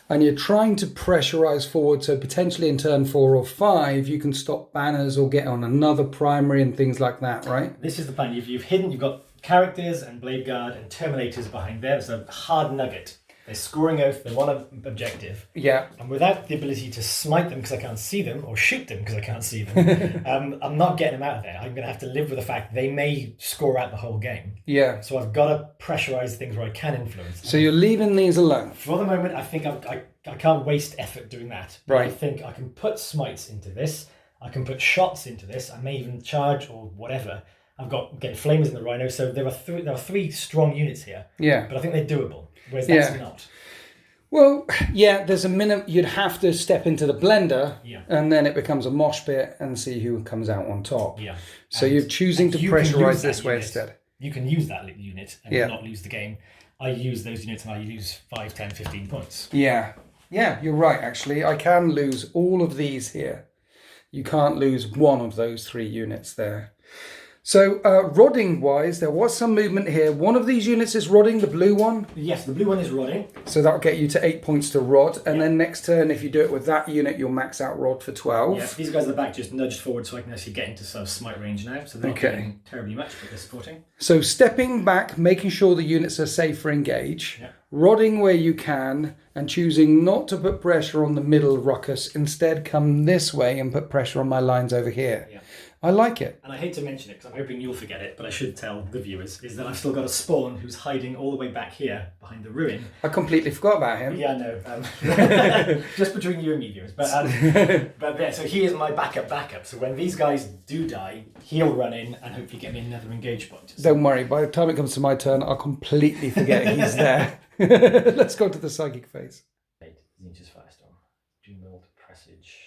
And you're trying to pressurize forward, so potentially in turn 4 or 5, you can stop banners or get on another primary and things like that, right? This is the plan. You've hidden, you've got characters and Blade Guard and Terminators behind there. It's a hard nugget. They're scoring oath, they want an objective. Yeah. And without the ability to smite them because I can't see them, or shoot them because I can't see them, I'm not getting them out of there. I'm going to have to live with the fact they may score out the whole game. Yeah. So I've got to pressurize things where I can influence them. So you're leaving these alone? For the moment, I think I can't waste effort doing that. But Right. I think I can put smites into this. I can put shots into this. I may even charge or whatever. I've got getting flamers in the Rhino, so there are three strong units here. Yeah. But I think they're doable, whereas that's not. Well, yeah, there's a minute you'd have to step into the blender, and then it becomes a mosh pit and see who comes out on top. Yeah. So you're choosing to pressurize this way instead. You can use that unit and not lose the game. I use those units and I lose 5, 10, 15 points. Yeah. Yeah, you're right, actually. I can lose all of these here. You can't lose one of those 3 units there. So, rodding-wise, there was some movement here. One of these units is rodding, the blue one. Yes, the blue one is rodding. So that'll get you to 8 points to rod. And then next turn, if you do it with that unit, you'll max out rod for 12. Yeah, these guys at the back just nudged forward so I can actually get into sort of smite range now. So they're not getting terribly much, but they're supporting. So stepping back, making sure the units are safe for engage. Yeah. Rodding where you can, and choosing not to put pressure on the middle ruckus. Instead, come this way and put pressure on my lines over here. Yeah. I like it. And I hate to mention it because I'm hoping you'll forget it, but I should tell the viewers, is that I've still got a Spawn who's hiding all the way back here behind the ruin. I completely forgot about him. Yeah, no. Just between you and me, viewers. But yeah, so he is my backup. So when these guys do die, he'll run in and hopefully get me another engage point. Don't worry, by the time it comes to my turn, I'll completely forget he's there. Let's go to the psychic phase. Zinch's Firestorm. Dreamworld Presage.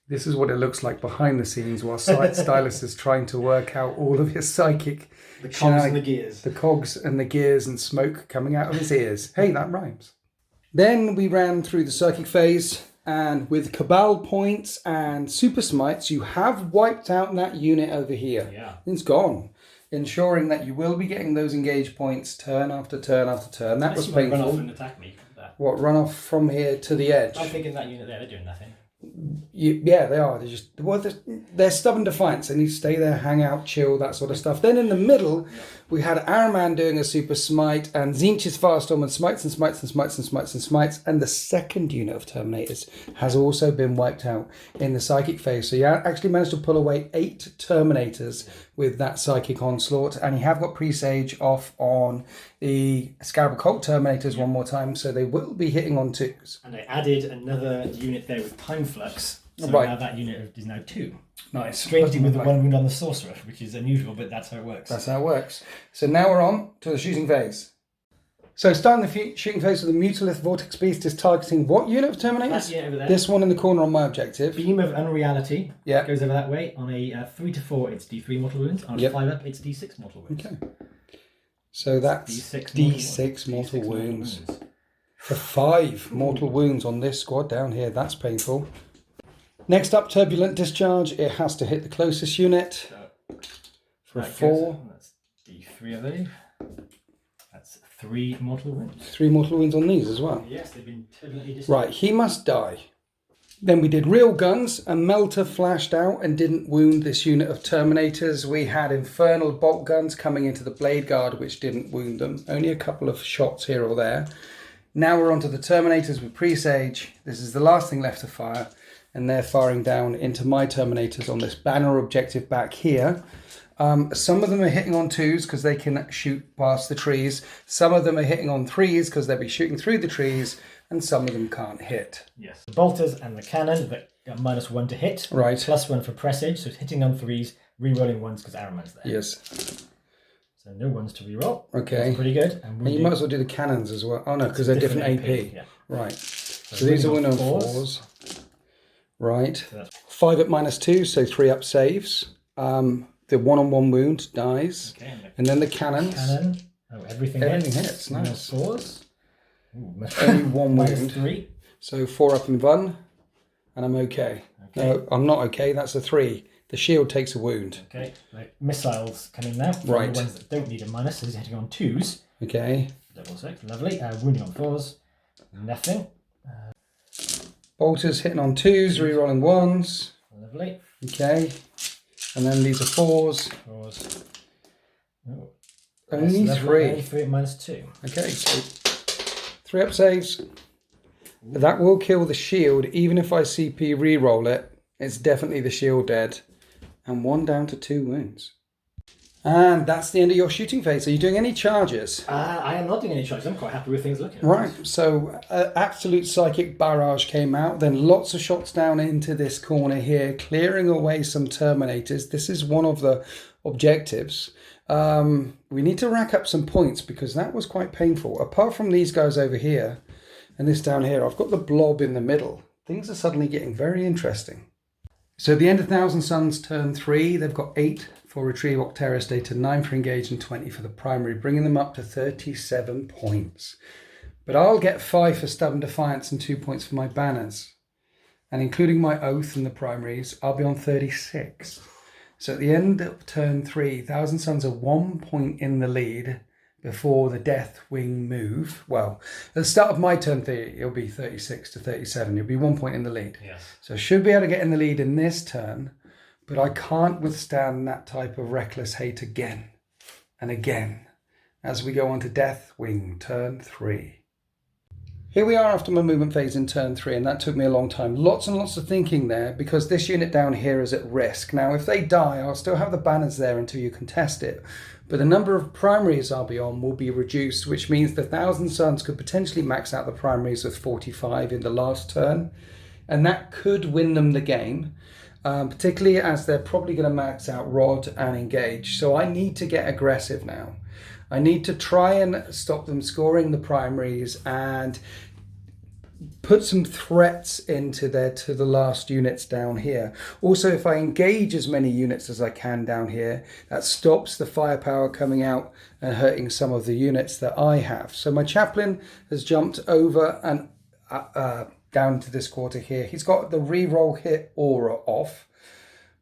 This is what it looks like behind the scenes while Stylus is trying to work out all of his psychic... The cogs and the gears. The cogs and the gears and smoke coming out of his ears. Hey, that rhymes. Then we ran through the psychic phase, and with Cabal points and Super Smites, you have wiped out that unit over here. Yeah. It's gone. Ensuring that you will be getting those engage points turn after turn after turn. That was painful. Run off and attack me. What, run off from here to the edge? I'm thinking that unit there, they're doing nothing. Yeah, they are. They're stubborn defiance. They need to stay there, hang out, chill, that sort of stuff. Then in the middle, we had Araman doing a super smite and Zinch's Firestorm and smites and smites and smites and smites and smites. And the second unit of Terminators has also been wiped out in the psychic phase. So you actually managed to pull away 8 Terminators with that psychic onslaught. And you have got Presage off on the Scarab Occult Terminators one more time. So they will be hitting on 2s. And I added another unit there with Time Flux. So now that unit is now 2. Nice. Strangely with the 1 wound on the Sorcerer, which is unusual, but that's how it works. That's how it works. So now we're on to the shooting phase. So starting the shooting phase with the Mutalith Vortex Beast is targeting what unit of Terminators? That unit over there. This one in the corner on my objective. Beam of Unreality goes over that way. On a 3 to 4, it's D3 mortal wounds. On a 5 up, it's D6 mortal wounds. Okay. So that's D6 mortal wounds. For 5 mortal wounds on this squad down here. That's painful. Next up, Turbulent Discharge. It has to hit the closest unit. For a 4. That's D3, I believe. That's 3 mortal wounds. 3 mortal wounds on these as well. Yes, they've been turbulently discharged. Right, he must die. Then we did real guns. A melter flashed out and didn't wound this unit of Terminators. We had infernal bolt guns coming into the blade guard, which didn't wound them. Only a couple of shots here or there. Now we're onto the Terminators with presage. This is the last thing left to fire, and they're firing down into my Terminators on this banner objective back here. Some of them are hitting on 2s because they can shoot past the trees. Some of them are hitting on 3s because they'll be shooting through the trees, and some of them can't hit. Yes. The bolters and the cannon that got -1 to hit. Right. +1 for presage, so it's hitting on 3s, re-rolling 1s because Araman's there. Yes. So no 1s to re-roll. Okay. That's pretty good. And you might as well do the cannons as well. Oh no, because they're different AP. Yeah. Right. So these are winning on 4s. Right. So 5 at -2, so 3 up saves. The 1-on-1 wound dies. Okay. And then the cannons. Cannon. Oh, everything hits. Nice. 4s. Only 1 wound. -3. So 4 up and 1. And I'm okay. No, I'm not okay. That's a 3. The shield takes a wound. Okay. Like missiles coming now. Right. The ones that don't need a minus, so he's hitting on 2s. Okay. Double 6. Lovely. Wounding on 4s. Nothing. Bolters hitting on 2s, re-rolling 1s. Lovely. Okay. And then these are 4s. 4s. Oh. Only 3. Only 3 at -2. Okay, so 3 up saves. That will kill the shield. Even if I CP re-roll it, it's definitely the shield dead. And 1 down to 2 wounds. And that's the end of your shooting phase. Are you doing any charges? I am not doing any charges. I'm quite happy with things looking. Right, so absolute psychic barrage came out. Then lots of shots down into this corner here, clearing away some Terminators. This is one of the objectives. We need to rack up some points because that was quite painful. Apart from these guys over here and this down here, I've got the blob in the middle. Things are suddenly getting very interesting. So at the end of Thousand Suns turn 3, they've got 8 for Retrieve Octeris data, 9 for Engage and 20 for the primary, bringing them up to 37 points. But I'll get 5 for Stubborn Defiance and 2 points for my banners. And including my Oath and the primaries, I'll be on 36. So at the end of turn 3, Thousand Suns are 1 point in the lead before the Deathwing move. Well, at the start of my turn 3, it'll be 36 to 37. You'll be 1 point in the lead. Yes. So I should be able to get in the lead in this turn, but I can't withstand that type of reckless hate again and again as we go on to Deathwing turn 3. Here we are after my movement phase in turn 3, and that took me a long time. Lots and lots of thinking there because this unit down here is at risk. Now, if they die, I'll still have the banners there until you contest it. But the number of primaries I'll be on will be reduced, which means the Thousand Suns could potentially max out the primaries with 45 in the last turn. And that could win them the game, particularly as they're probably going to max out Rod and Engage. So I need to get aggressive now. I need to try and stop them scoring the primaries and put some threats into to the last units down here. Also, if I engage as many units as I can down here, that stops the firepower coming out and hurting some of the units that I have. So my chaplain has jumped over and down to this quarter here. He's got the reroll hit aura off,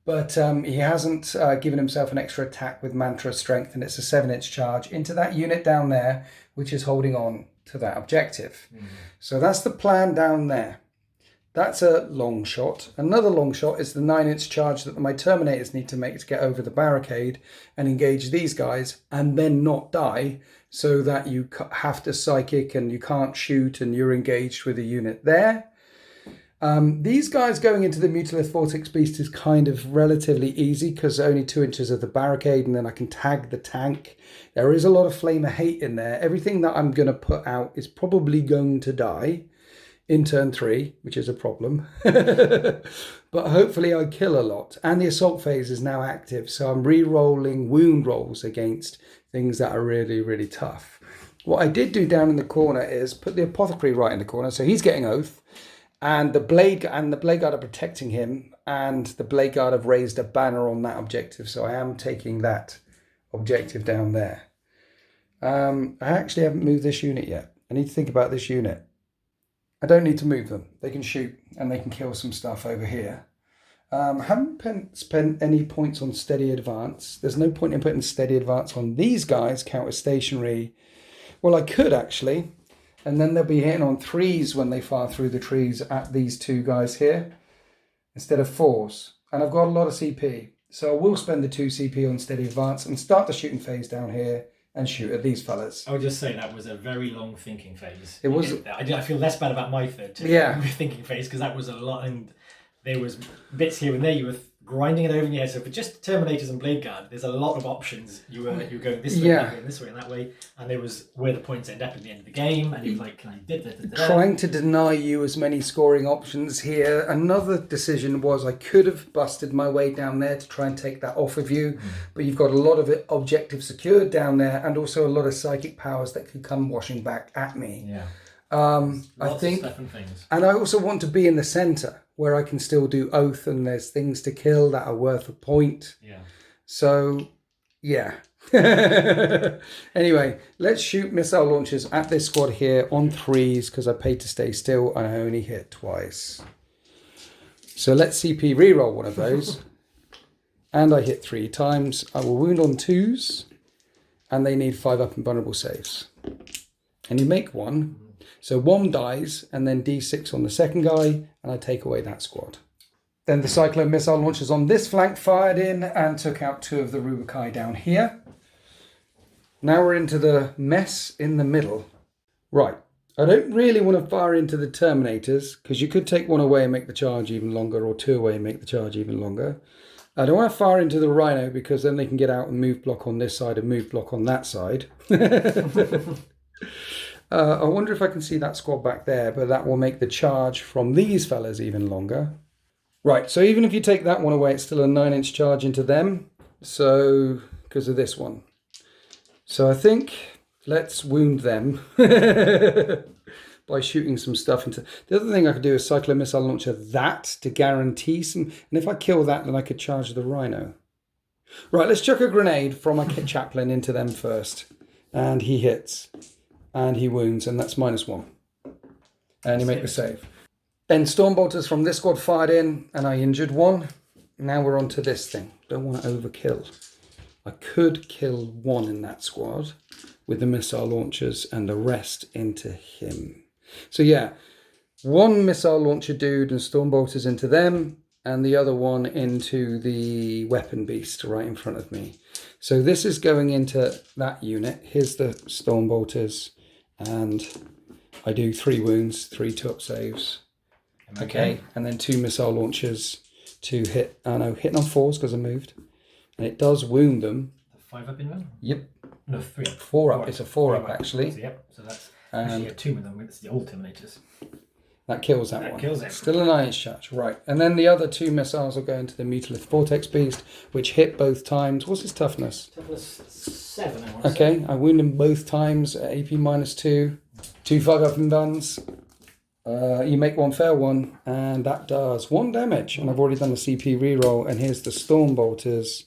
but he hasn't given himself an extra attack with Mantra Strength, and it's a 7-inch charge into that unit down there, which is holding on to that objective. So that's the plan down there. That's a long shot. Another long shot is the 9-inch charge that my Terminators need to make to get over the barricade and engage these guys and then not die, so that you have to psychic and you can't shoot and you're engaged with a unit there. These guys going into the Mutilith Vortex Beast is kind of relatively easy because only 2 inches of the barricade, and then I can tag the tank. There is a lot of Flame of Hate in there. Everything that I'm going to put out is probably going to die in turn 3, which is a problem. But hopefully I kill a lot. And the assault phase is now active, so I'm re-rolling wound rolls against things that are really, really tough. What I did do down in the corner is put the Apothecary right in the corner, so he's getting Oath. And the Blade Guard are protecting him, and the Blade Guard have raised a banner on that objective, so I am taking that objective down there. I actually haven't moved this unit yet. I need to think about this unit. I don't need to move them. They can shoot, and they can kill some stuff over here. Haven't spent any points on Steady Advance. There's no point in putting Steady Advance on these guys, counter stationary. Well, I could actually. And then they'll be hitting on 3s when they fire through the trees at these two guys here, instead of 4s. And I've got a lot of CP. So I will spend the 2 CP on steady advance and start the shooting phase down here and shoot at these fellas. I would just say that was a very long thinking phase. It was. I feel less bad about my third thinking phase, because that was a lot, and there was bits here and there you were grinding it over in your head. So for just Terminators and Blade Guard, there's a lot of options. You were going this way, going this way, and that way, and there was where the points end up at the end of the game, and you was like, "Can I did that?" Trying to deny you as many scoring options here. Another decision was I could have busted my way down there to try and take that off of you, but you've got a lot of objectives secured down there, and also a lot of psychic powers that could come washing back at me. Yeah. I think, and I also want to be in the center where I can still do Oath, and there's things to kill that are worth a point. Yeah. So, yeah. Anyway, let's shoot missile launchers at this squad here on 3s, because I paid to stay still and I only hit twice. So let's CP reroll one of those. And I hit 3 times. I will wound on 2s, and they need 5 up and vulnerable saves. And you make 1. So 1 dies, and then D6 on the second guy, and I take away that squad. Then the Cyclone missile launchers on this flank fired in and took out 2 of the Rubukai down here. Now we're into the mess in the middle. Right, I don't really want to fire into the Terminators, because you could take 1 away and make the charge even longer, or 2 away and make the charge even longer. I don't want to fire into the Rhino, because then they can get out and move block on this side and move block on that side. I wonder if I can see that squad back there, but that will make the charge from these fellas even longer. Right, so even if you take that one away, it's still a 9-inch charge into them. So, because of this one. So I think let's wound them by shooting some stuff into... The other thing I could do is Cyclone missile launcher that to guarantee some... And if I kill that, then I could charge the Rhino. Right, let's chuck a grenade from my Chaplain into them first. And he hits. And he wounds, and that's -1. And you make the save. Then Stormbolters from this squad fired in, and I injured 1. Now we're on to this thing. Don't want to overkill. I could kill 1 in that squad with the missile launchers and the rest into him. So yeah, 1 missile launcher dude and Stormbolters into them, and the other one into the weapon beast right in front of me. So this is going into that unit. Here's the Stormbolters. And I do 3 wounds, 3 top saves. Okay, and then 2 missile launchers to hit. Oh no, hitting on 4s because I moved. And it does wound them. 5 up in one? Yep. No, 3 up. 4 up. It's a 4 up actually. Yep, so that's actually a 2 of them. It's the old Terminators. That kills that one. That kills it. Still a 9-inch charge. Right. And then the other 2 missiles will go into the Mutalith Vortex Beast, which hit both times. What's his toughness? Toughness 7, I want to say. Okay, I wound him both times at AP -2. 2 5 up and guns. You make 1 fail 1, and that does 1 damage. And I've already done the CP reroll. And here's the Stormbolters,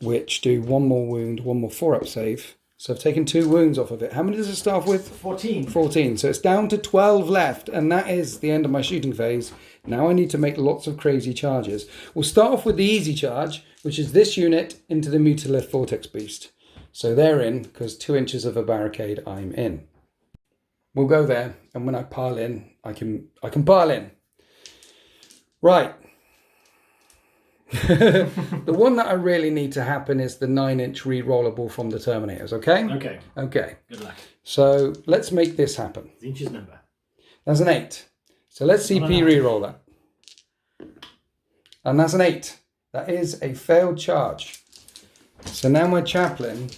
which do 1 more wound, 1 more 4-up save. So I've taken 2 wounds off of it. How many does it start off with? 14. 14. So it's down to 12 left, and that is the end of my shooting phase. Now I need to make lots of crazy charges. We'll start off with the easy charge, which is this unit into the Mutalith Vortex Beast. So they're in, because 2 inches of a barricade, I'm in. We'll go there, and when I pile in, I can pile in. Right. The one that I really need to happen is the 9-inch re-rollable from the Terminators, okay? Okay. Okay. Good luck. So let's make this happen. The inches number. That's an 8. So let's CP re-roll that. And that's an 8. That is a failed charge. So now my Chaplain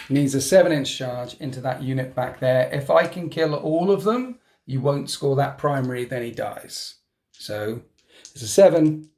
needs a 7-inch charge into that unit back there. If I can kill all of them, you won't score that primary, then he dies. So it's a 7.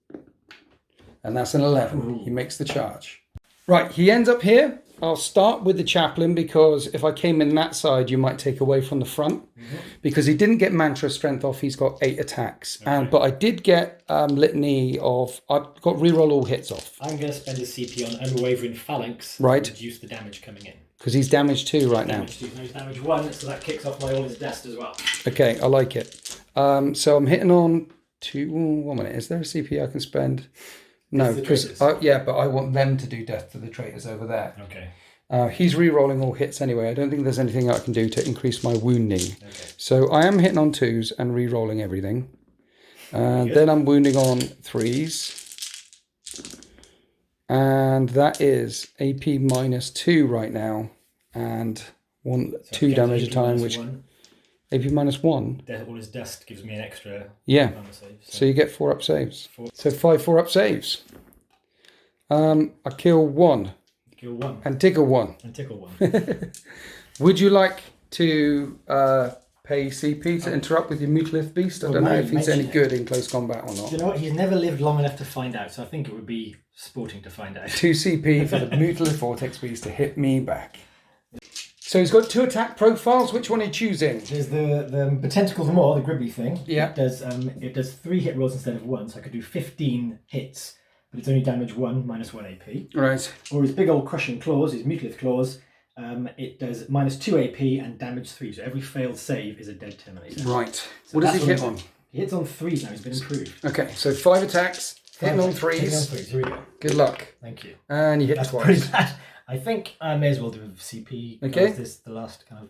And that's an 11. Ooh. He makes the charge. Right, he ends up here. I'll start with the Chaplain, because if I came in that side, you might take away from the front. Mm-hmm. Because he didn't get Mantra Strength off. He's got 8 attacks. Okay. But I did get Litany of... I've got reroll all hits off. I'm going to spend a CP on Unwavering Phalanx. Right. To reduce the damage coming in. Because he's damage 2 right now. Damage 2, no, he's damage 1, so that kicks off my All Is Dest as well. Okay, I like it. So I'm hitting on 2... 1 minute. Is there a CP I can spend? No, because... yeah, but I want them to do death to the traitors over there. Okay. He's re-rolling all hits anyway. I don't think there's anything I can do to increase my wounding. Okay. So I am hitting on 2s and re-rolling everything. Then I'm wounding on 3s. And that is AP -2 right now. And 2 damage a time, which... AP -1? All his dust gives me an extra... Yeah. Save, so you get 4 up saves. So 5 4 up saves. I kill 1. Kill 1. And tickle 1. And tickle 1. Would you like to pay CP to interrupt with your Mutalith Beast? I don't know if he's any good in close combat or not. Do you know what? He's never lived long enough to find out, so I think it would be sporting to find out. 2 CP for the Mutalith Vortex Beast to hit me back. So he's got 2 attack profiles. Which one are you choosing? There's the tentacles more, the gribbly thing. Yeah. It does 3 hit rolls instead of 1, so I could do 15 hits, but it's only damage 1, -1 AP. Right. Or his big old crushing claws, his Mutalith claws, it does -2 AP and damage 3, so every failed save is a dead Terminator. Right. So what does he hit on? He hits on 3s now, he's been improved. Okay, so 5 attacks, hitting on 3s. Hitting on 3s, here we go. Good luck. Thank you. And you hit That's twice. pretty bad. I think I may as well do CP. Okay. This the last kind of...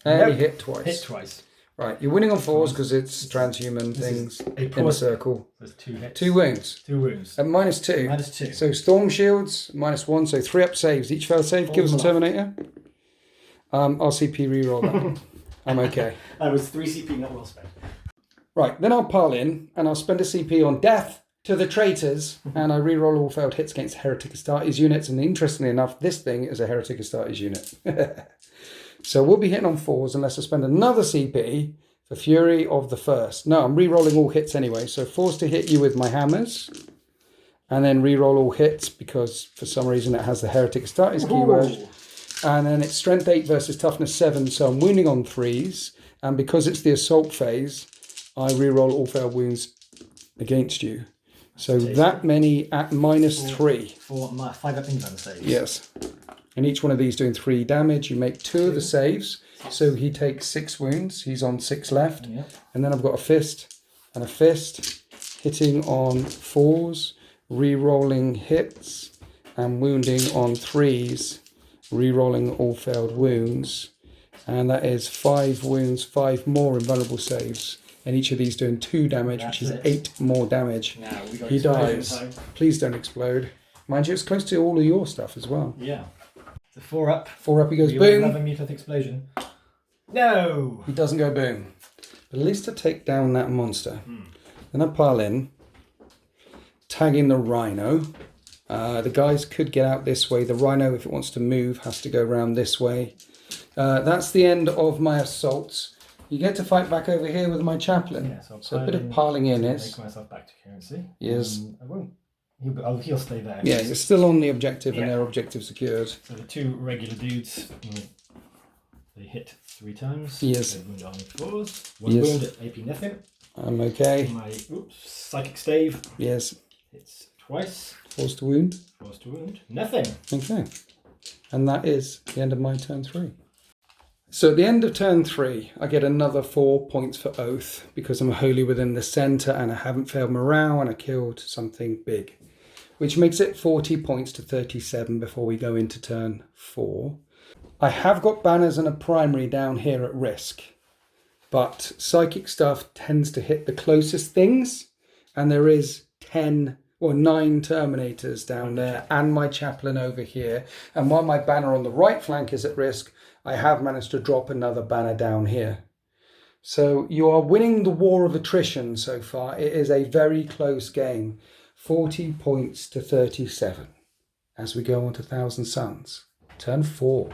And Nope. you hit twice. Hit twice. Right, you're winning on 4s because it's transhuman things in a circle. There's 2 hits. 2 wounds. 2 wounds. And -2. -2. So Storm Shields, -1, so 3 up saves. Each failed save kills the Terminator. I'll CP reroll that. I'm okay. That was 3 CP, not well spent. Right, then I'll pile in and I'll spend a CP on Death to the Traitors, and I reroll all failed hits against Heretic Astartes units, and interestingly enough, this thing is a Heretic Astartes unit. So we'll be hitting on 4s unless I spend another CP for Fury of the First. No, I'm re-rolling all hits anyway, so 4s to hit you with my hammers, and then re-roll all hits because for some reason it has the Heretic Astartes keyword. And then it's Strength 8 versus Toughness 7, so I'm wounding on 3s, and because it's the Assault phase, I re-roll all failed wounds against you. So that many at -3. For my 5 up invuln saves. Yes. And each one of these doing 3 damage. You make 2 of the saves. So he takes 6 wounds. He's on 6 left. Yeah. And then I've got a fist and a fist. Hitting on 4s. Re-rolling hits. And wounding on 3s. Re-rolling all failed wounds. And that is 5 wounds, 5 more invulnerable saves. And each of these doing 2 damage, which is 8 more damage. Now we got He dies. Please don't explode. Mind you, it's close to all of your stuff as well. Yeah. So 4 up. 4 up, he goes We boom. Another Mutalith explosion. No! He doesn't go boom. But at least to take down that monster. Then I pile in, tagging the Rhino. The guys could get out this way. The Rhino, if it wants to move, has to go around this way. That's the end of my assaults. You get to fight back over here with my chaplain. Yeah, so a bit of piling in is. Make myself back to currency. Yes. I won't. He'll stay there. Yeah, you're still on the objective and their objective secured. So the 2 regular dudes, they hit 3 times. Yes. They wound on 4s. 1 wound at AP nothing. I'm okay. My psychic stave. Yes. Hits twice. 4s to wound. 4s to wound. Nothing. Okay. And that is the end of my turn 3. So at the end of turn 3, I get another 4 points for Oath because I'm wholly within the centre and I haven't failed morale and I killed something big, which makes it 40 points to 37 before we go into turn 4. I have got banners and a primary down here at risk, but psychic stuff tends to hit the closest things, and there is 9 Terminators down there and my chaplain over here, and while my banner on the right flank is at risk, I have managed to drop another banner down here. So you are winning the war of attrition so far. It is a very close game. 40 points to 37 as we go on to Thousand Suns. Turn 4.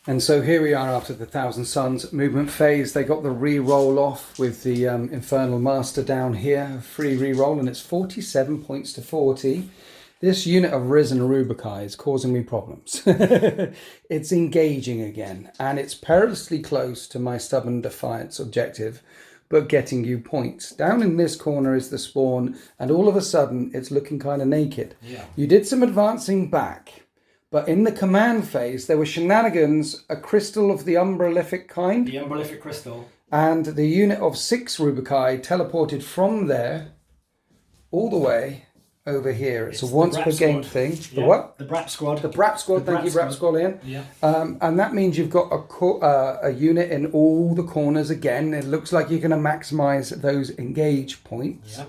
And so here we are after the Thousand Suns movement phase. They got the re-roll off with the Infernal Master down here. Free re-roll, and it's 47 points to 40. This unit of Risen Rubikai is causing me problems. It's engaging again, and it's perilously close to my Stubborn Defiance objective, but getting you points. Down in this corner is the spawn, and all of a sudden it's looking kind of naked. Yeah. You did some advancing back, but in the command phase there were shenanigans, a crystal of the umbralific kind. The umbralific crystal. And the unit of 6 Rubikai teleported from there all the way over here. It's a the once Brap per game squad. thing. The Yeah, what? The Brap squad. The Brap squad. Thank you, Brap squad, Ian. Yeah. And that means you've got a unit in all the corners again. It looks like you're going to maximize those engage points. Yeah.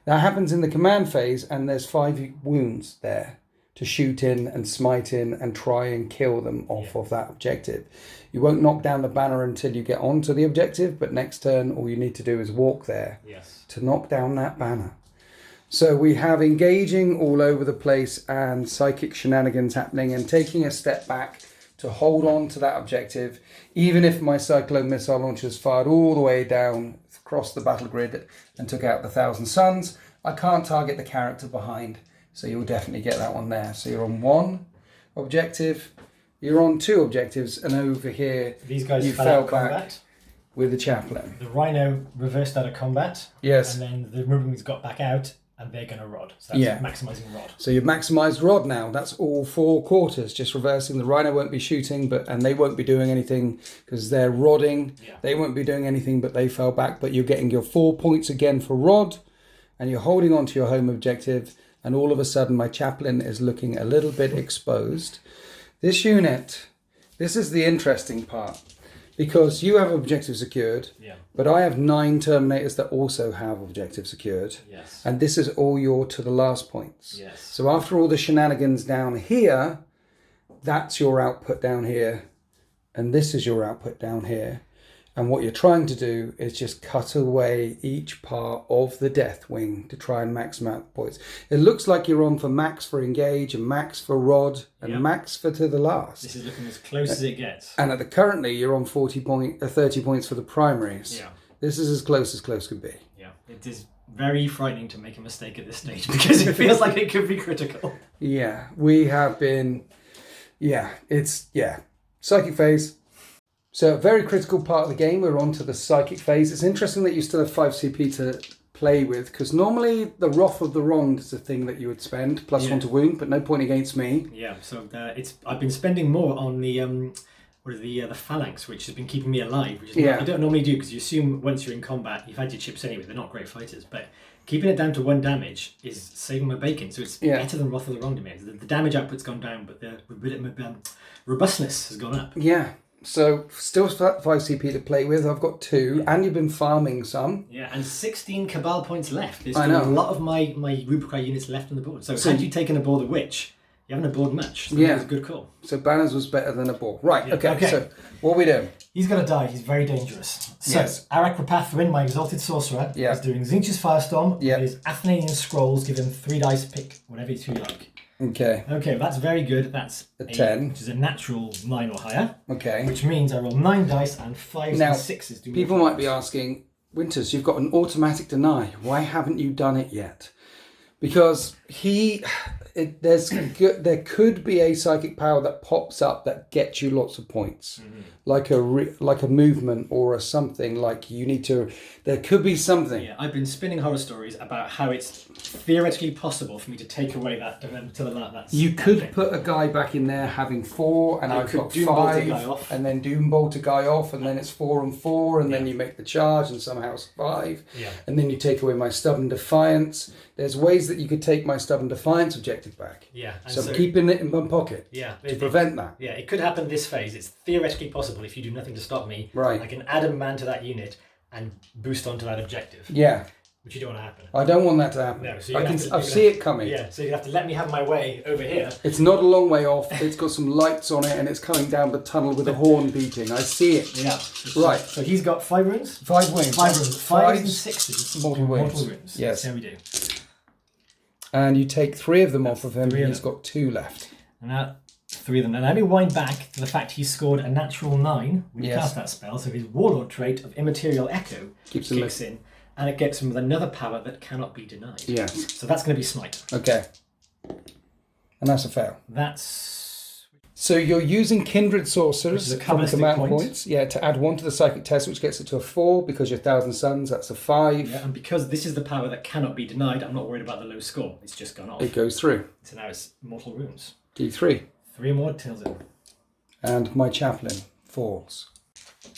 That happens in the command phase, and there's 5 wounds there to shoot in and smite in and try and kill them off of that objective. You won't knock down the banner until you get onto the objective, but next turn all you need to do is walk there to knock down that banner. So we have engaging all over the place and psychic shenanigans happening and taking a step back to hold on to that objective. Even if my Cyclone missile launchers fired all the way down across the battle grid and took out the Thousand Suns, I can't target the character behind. So you'll definitely get that one there. So you're on 1 objective, you're on 2 objectives, and over here these guys you fell out of back combat with the Chaplain. The Rhino reversed out of combat. Yes. And then the Marines got back out, and they're going to rod. So that's maximising rod. So you've maximised rod now. That's all 4 quarters, just reversing. The Rhino won't be shooting, and they won't be doing anything because they're rodding. Yeah. They won't be doing anything, but they fell back. But you're getting your 4 points again for rod, and you're holding on to your home objective. And all of a sudden, my Chaplain is looking a little bit exposed. This unit, this is the interesting part, because you have objective secured, but I have 9 Terminators that also have objective secured. Yes. And this is all your to the last points. Yes. So after all the shenanigans down here, that's your output down here, and this is your output down here. And what you're trying to do is just cut away each part of the Deathwing to try and max out points. It looks like you're on for max for engage and max for rod and max for to the last. This is looking as close as it gets. And currently you're on 30 points for the primaries. Yeah. This is as close could be. Yeah. It is very frightening to make a mistake at this stage because it feels like it could be critical. Yeah, we have been, psychic phase. So a very critical part of the game, we're on to the psychic phase. It's interesting that you still have 5 CP to play with, because normally the Wrath of the Wronged is the thing that you would spend, plus 1 to wound, but no point against me. Yeah, so I've been spending more on the the phalanx, which has been keeping me alive, which is I don't normally do, because you assume once you're in combat, you've had your chips anyway, they're not great fighters, but keeping it down to 1 damage is saving my bacon, so it's better than Wrath of the Wronged to me. The damage output's gone down, but the robustness has gone up. Yeah. So still 5 CP to play with. I've got 2, and you've been farming some. Yeah, and 16 Cabal points left. There's I know. a lot of my Rubicon units left on the board. So had you taken aboard a Witch, you haven't aboard much. So that was a good call. So banners was better than a ball. Right, okay. So what are we doing? He's going to die. He's very dangerous. So Arak Rapathuin, my Exalted Sorcerer, is doing Zinch's Firestorm. Yeah. His Athanasian Scrolls, give him 3 dice, pick whatever you like. Okay. Okay, that's very good. That's a 10. Which is a natural 9 or higher. Okay. Which means I roll 9 dice and 5s and 6s. People might be asking, Winters, you've got an automatic deny. Why haven't you done it yet? Because there could be a psychic power that pops up that gets you lots of points, like a movement or a something. Like you need to. There could be something. Yeah, I've been spinning horror stories about how it's theoretically possible for me to take away that that's. You could put a guy back in there having 4, and I've got 5, and then Doombolt a guy off, and then it's 4 and 4, and then you make the charge, and somehow it's 5, and then you take away my Stubborn Defiance. There's ways that you could take my Stubborn Defiance objective back. Yeah. So I'm keeping it in my pocket. Yeah. To prevent that. Yeah, it could happen this phase. It's theoretically possible if you do nothing to stop me. Right. I can add a man to that unit and boost onto that objective. Yeah. Which you don't want to happen. I don't want that to happen. No, so I see it coming. Yeah, so you have to let me have my way over here. It's not a long way off. It's got some lights on it, and it's coming down the tunnel with a horn beating. I see it. Yeah. Right. So he's got 5 runes? 5 wings. 5 runes. 5s and 6s. Mortal wounds. Yes. Yes. There we do. And you take 3 of them off of him. He's got 2 left. And now 3 of them. And let me wind back to the fact he scored a natural 9 when he cast that spell. So his Warlord trait of Immaterial Echo kicks in. And it gets him with another power that cannot be denied. Yes. So that's going to be Smite. Okay. And that's a fail. That's... So you're using Kindred Sorcerers from command points. Yeah, to add 1 to the Psychic test, which gets it to a 4. Because you're 1,000 Suns, that's a 5. Yeah, and because this is the power that cannot be denied, I'm not worried about the low score. It's just gone off. It goes through. So now it's Mortal Runes. D3. 3 more tails in. And my Chaplain falls.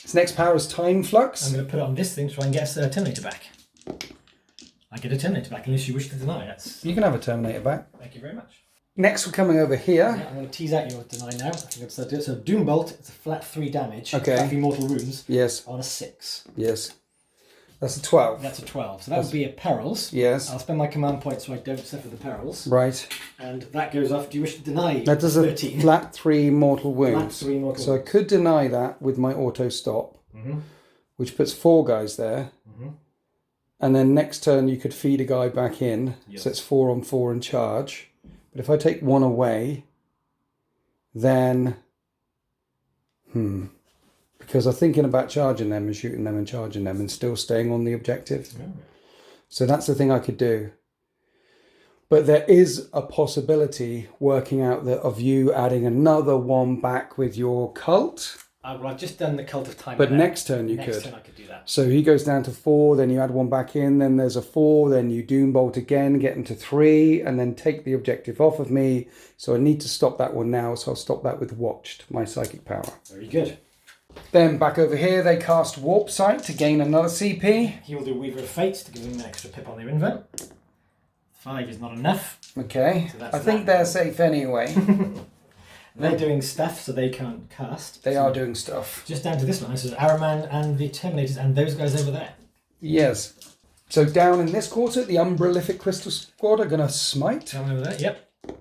Its next power is Time Flux. I'm going to put it on this thing to try and get a Terminator back. I get a Terminator back unless you wish to deny. That's... You can have a Terminator back. Thank you very much. Next, we're coming over here. Yeah, I'm going to tease out your deny now. I think it's do it. So Doom Bolt, it's a flat 3 damage. Okay. Flat 3 mortal wounds. Yes. On a 6. Yes. That's a 12. That's a 12. So that would be a perils. Yes. I'll spend my command point so I don't suffer the perils. Right. And that goes off. Do you wish to deny? That does a 13? flat 3 mortal wounds. Flat 3 mortal so wounds. I could deny that with my auto stop, which puts 4 guys there. And then next turn you could feed a guy back in. Yes. So it's 4 on 4 and charge. But if I take 1 away, then because I'm thinking about charging them and shooting them and charging them and still staying on the objective. So that's the thing I could do. But there is a possibility working out that of you adding another 1 back with your cult. Well, I've just done the Cult of Time. But next turn you could. Next turn I could do that. So he goes down to 4, then you add 1 back in, then there's a 4, then you Doom Bolt again, get him to 3, and then take the objective off of me. So I need to stop that one now, so I'll stop that with Watched, my psychic power. Very good. Then back over here, they cast Warp Sight to gain another CP. He will do Weaver of Fate to give him an extra pip on their invent. 5 is not enough. Okay, So I think they're safe anyway. They're doing stuff, so they can't cast. They are doing stuff. Just down to this line, so Araman and the Terminators and those guys over there. Yes. So down in this quarter, the Umbralific Crystal Squad are going to smite. Down over there, yep. That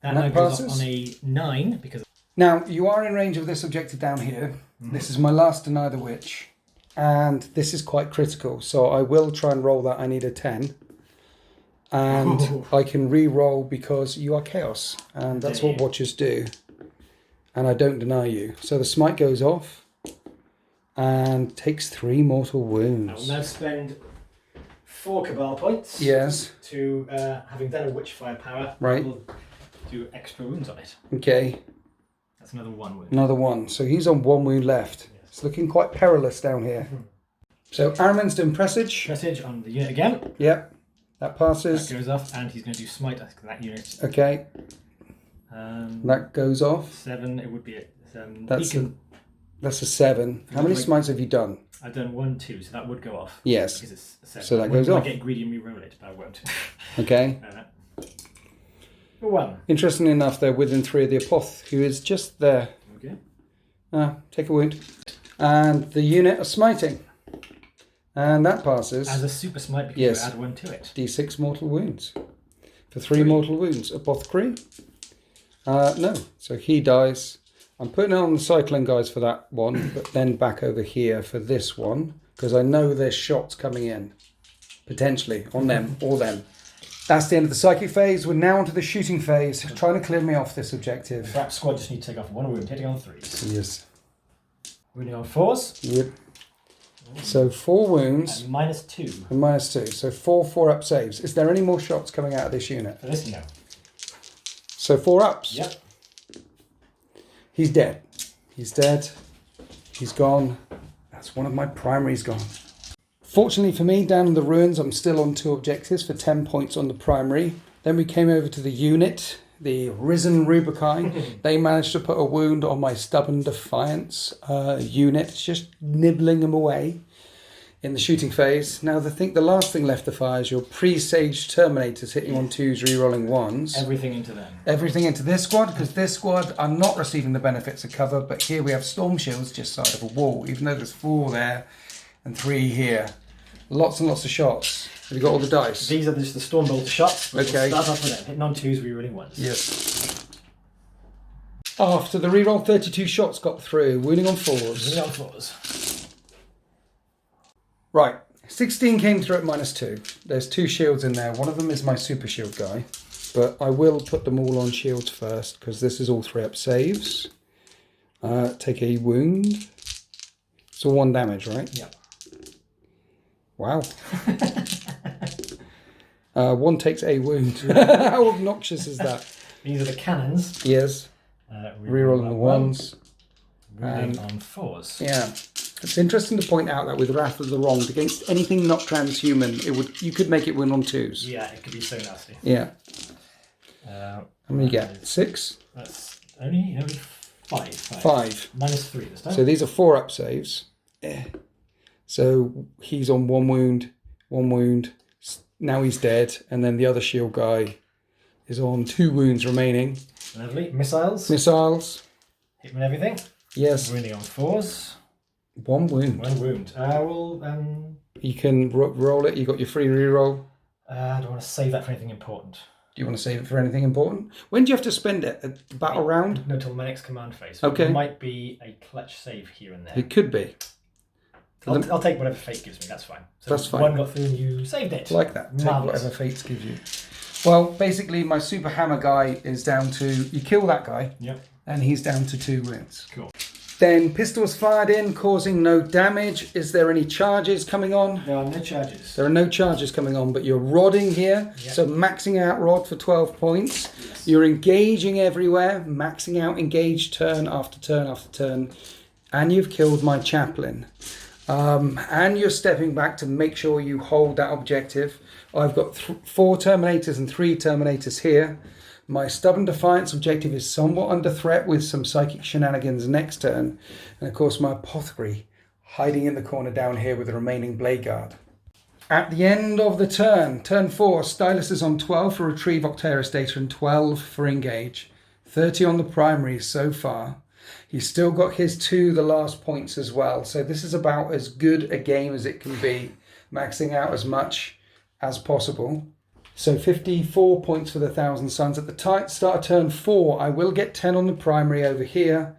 And now that goes passes. off on a 9 because... Now, you are in range of this objective down here. This is my last Deny the Witch. And this is quite critical. So I will try and roll that. I need a 10. And I can re-roll because you are chaos. And that's what Watchers do. And I don't deny you. So the smite goes off. And takes 3 mortal I will wounds. now spend 4 Cabal points. Yes. To, having done a Witch Firepower, Right. we'll do extra wounds on it. Okay. That's another 1 wound. Another 1. So he's on 1 wound left. It's looking quite perilous down here. So Araman's doing Presage. Presage on the unit again. Yep. That passes. That goes off, and he's going to do Smite on that unit. Okay. That goes off. 7, it would be it. That's a 7. How many smites have you done? I've done 1, 2, so that would go off. Yes. Because it's a 7. So that goes off. I get greedy and re-roll it, but I won't. Okay. 1. Interestingly enough, they're within 3 of the Apoth, who is just there. Okay. Take a wound. And the unit are smiting. And that passes. As a super smite, because Yes. you add 1 to it. D6 mortal wounds. For 3 mortal wounds. Apothecary? No. So he dies. I'm putting it on the Cyclone guys for that one, but then back over here for this one, because I know there's shots coming in. Potentially. On them. Or them. That's the end of the psychic phase. We're now onto the shooting phase. Trying to clear me off this objective. That squad just need to take off 1 wound, hitting on 3s. Yes. Wounding on 4s. Yep. So 4 wounds. And -2. And -2. So 4 4-up saves. Is there any more shots coming out of this unit? For this, no. So 4 ups. Yep. He's dead. He's dead. He's gone. That's one of my primaries gone. Fortunately for me, down in the ruins, I'm still on 2 objectives for 10 points on the primary. Then we came over to the unit, the Risen Rubicine. They managed to put a wound on my Stubborn Defiance unit, just nibbling them away in the shooting phase. Now, the last thing left to fire is your presaged Terminators hitting on 2s, re-rolling 1s. Everything into them. Everything into this squad, because this squad are not receiving the benefits of cover, but here we have Storm Shields just side of a wall, even though there's 4 there and 3 here. Lots and lots of shots. Have you got all the dice? These are just the Storm Bolter shots. But Okay. We'll start off with them. Hitting on 2s, re-rolling 1s. Yes. After the reroll, 32 shots got through, wounding on 4s. Wounding on 4s. Right, 16 came through at -2. There's 2 shields in there. One of them is my super shield guy, but I will put them all on shields first because this is all 3-up saves. Take a wound. It's all 1 damage, right? Yep. Wow. 1 takes a wound. How obnoxious is that? These are the cannons. Yes. Rerolling the 1s. Wounding on 4s. Yeah. It's interesting to point out that with Wrath of the Wronged, against anything not transhuman, you could make it win on 2s. Yeah, it could be so nasty. Yeah. How many you get? 6? That's only 5. 5. -3 this time. So these are 4-up saves. So he's on 1 wound, 1 wound, Now he's dead. And then the other shield guy is on 2 wounds remaining. Lovely. Missiles. Missiles. Hit with everything. Yes. Wounding on 4s. 1 wound. 1 wound. You can roll it. You got your free reroll. I don't want to save that for anything important. Do you want to save it for anything important? When do you have to spend it? At the battle round? No, till my next command phase. Okay. There might be a clutch save here and there. It could be. I'll take whatever fate gives me, that's fine. So that's fine. 1 got through and you saved it. Like that. Take Marvellous. whatever fates give you. Well, basically, my super hammer guy is down to... You kill that guy. Yep. And he's down to 2 wounds. Cool. Then pistols fired in, causing no damage. Is there any charges coming on? There are no charges. There are no charges coming on, but you're rodding here. Yep. So maxing out rod for 12 points. Yes. You're engaging everywhere, maxing out engage turn after turn after turn. And you've killed my chaplain. And you're stepping back to make sure you hold that objective. I've got 4 Terminators and 3 Terminators here. My Stubborn Defiance objective is somewhat under threat with some psychic shenanigans next turn. And of course my Apothecary hiding in the corner down here with the remaining Blade Guard. At the end of the turn, turn 4, Stylus is on 12 for Retrieve Octeris data and 12 for Engage. 30 on the primaries so far. He's still got his 2 the last points as well. So this is about as good a game as it can be. Maxing out as much as possible. So 54 points for the Thousand Suns. At the start of turn 4, I will get 10 on the primary over here,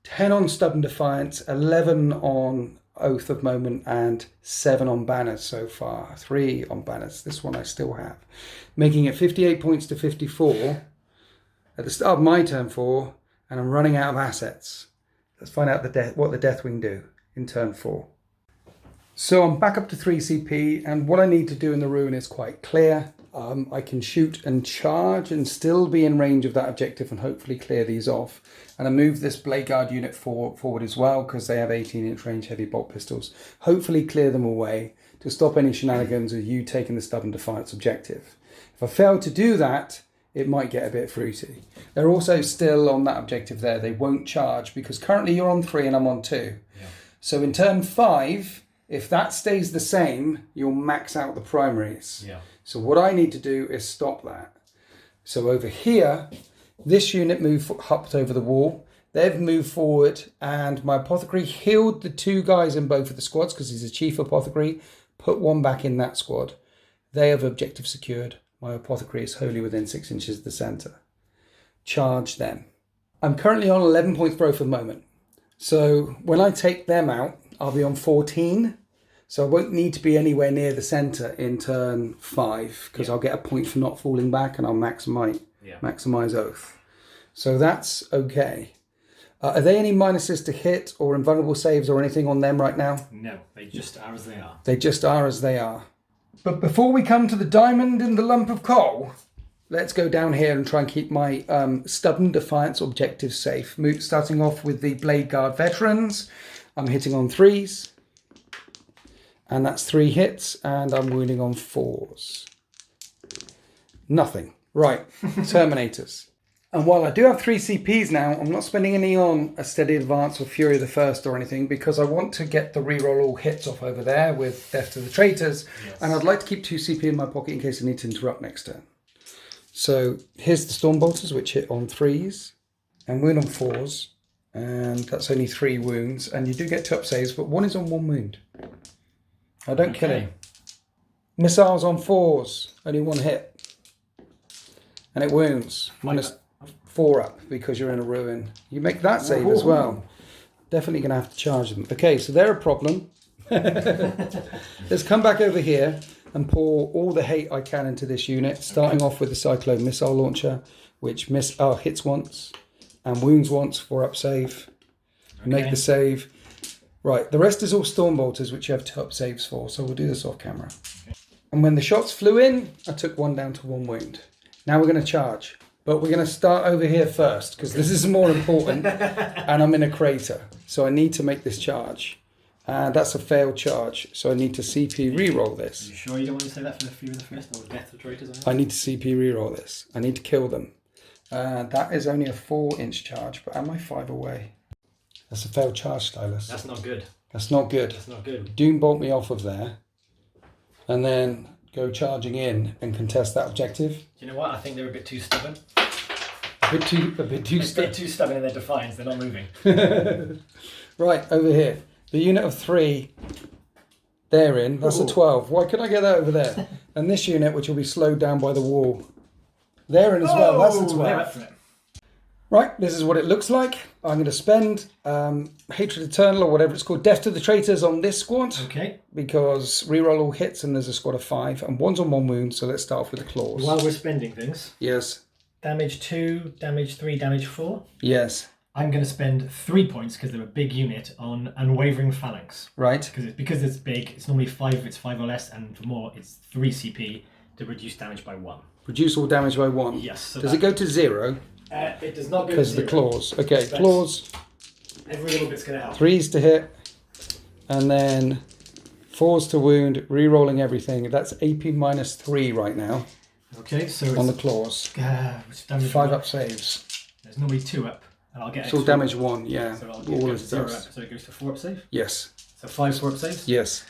10 on Stubborn Defiance, 11 on Oath of Moment, and 7 on Banners so far. 3 on Banners. This one I still have. Making it 58 points to 54 at the start of my turn 4, and I'm running out of assets. Let's find out what the Deathwing do in turn 4. So I'm back up to 3 CP, and what I need to do in the ruin is quite clear. I can shoot and charge and still be in range of that objective and hopefully clear these off. And I move this Blade Guard unit forward as well because they have 18-inch range heavy bolt pistols. Hopefully clear them away to stop any shenanigans of you taking the Stubborn Defiance objective. If I fail to do that, it might get a bit fruity. They're also still on that objective there. They won't charge because currently you're on 3 and I'm on 2. Yeah. So in turn 5, if that stays the same, you'll max out the primaries. Yeah. So what I need to do is stop that. So over here, this unit hopped over the wall. They've moved forward and my Apothecary healed the 2 guys in both of the squads because he's a Chief Apothecary. Put 1 back in that squad. They have objective secured. My Apothecary is wholly within 6 inches of the centre. Charge them. I'm currently on 11 points for Oath of Moment. So when I take them out, I'll be on 14. So I won't need to be anywhere near the centre in turn 5 because I'll get a point for not falling back and I'll maximise Oath. So that's okay. Are there any minuses to hit or invulnerable saves or anything on them right now? No, they just are as they are. They just are as they are. But before we come to the diamond in the lump of coal, let's go down here and try and keep my Stubborn Defiance objective safe. Starting off with the Blade Guard veterans. I'm hitting on 3s. And that's 3 hits, and I'm wounding on 4s. Nothing. Right, Terminators. And while I do have 3 CPs now, I'm not spending any on a Steady Advance or Fury of the First or anything because I want to get the reroll all hits off over there with Death to the Traitors. Yes. And I'd like to keep 2 CP in my pocket in case I need to interrupt next turn. So here's the Stormbolters, which hit on 3s and wound on 4s. And that's only 3 wounds. And you do get 2 up saves, but 1 is on 1 wound. I don't kill him. Missiles on 4s, only 1 hit. And it wounds. Minus 4 up because you're in a ruin. You make that save as well. Definitely going to have to charge them. Okay, so they're a problem. Let's come back over here and pour all the hate I can into this unit, starting off with the Cyclone missile launcher, which hits once and wounds once, 4 up save. Okay. Make the save. Right, the rest is all Stormbolters, which you have 2 up saves for, so we'll do this off camera. Okay. And when the shots flew in, I took 1 down to 1 wound. Now we're going to charge, but we're going to start over here first, because this is more important, and I'm in a crater, so I need to make this charge. And that's a failed charge, so I need to CP reroll this. Are you sure you don't want to say that for the Fury of the First or Death of the Traitors? I need to CP reroll this. I need to kill them. That is only a 4-inch charge, but am I 5 away? That's a failed charge, Stylus. That's not good. That's not good. That's not good. Doom bolt me off of there. And then go charging in and contest that objective. You know what? I think they're a bit too stubborn. A bit too A bit too stubborn in their defiance. They're not moving. Right, over here. The unit of 3, they're in. That's a 12. Why could I get that over there? And this unit, which will be slowed down by the wall, they're in as well. That's a 12. Right, this is what it looks like. I'm going to spend Hatred Eternal, or whatever it's called, Death to the Traitors on this squad. Okay. Because reroll all hits and there's a squad of 5. And one's on 1 wound, so let's start off with the claws. While we're spending things. Yes. Damage 2, damage 3, damage 4. Yes. I'm going to spend 3 points, because they're a big unit, on Unwavering Phalanx. Right. Because it's big, it's normally 5 if it's 5 or less, and for more, it's 3 CP to reduce damage by 1. Reduce all damage by 1. Yes. So does it go to 0? It does not go to 0. Because the claws. Okay, claws. Every little bit's going to help. 3s to hit. And then 4s to wound. Re-rolling everything. That's AP minus 3 right now. Okay, so it's... On the claws. Which damage 5 up saves. There's normally 2 up. And I'll get it's all damage 1, yeah. So I'll all go it to 0 does. up. So it goes to 4 up save? Yes. So 5 4 up saves? Yes.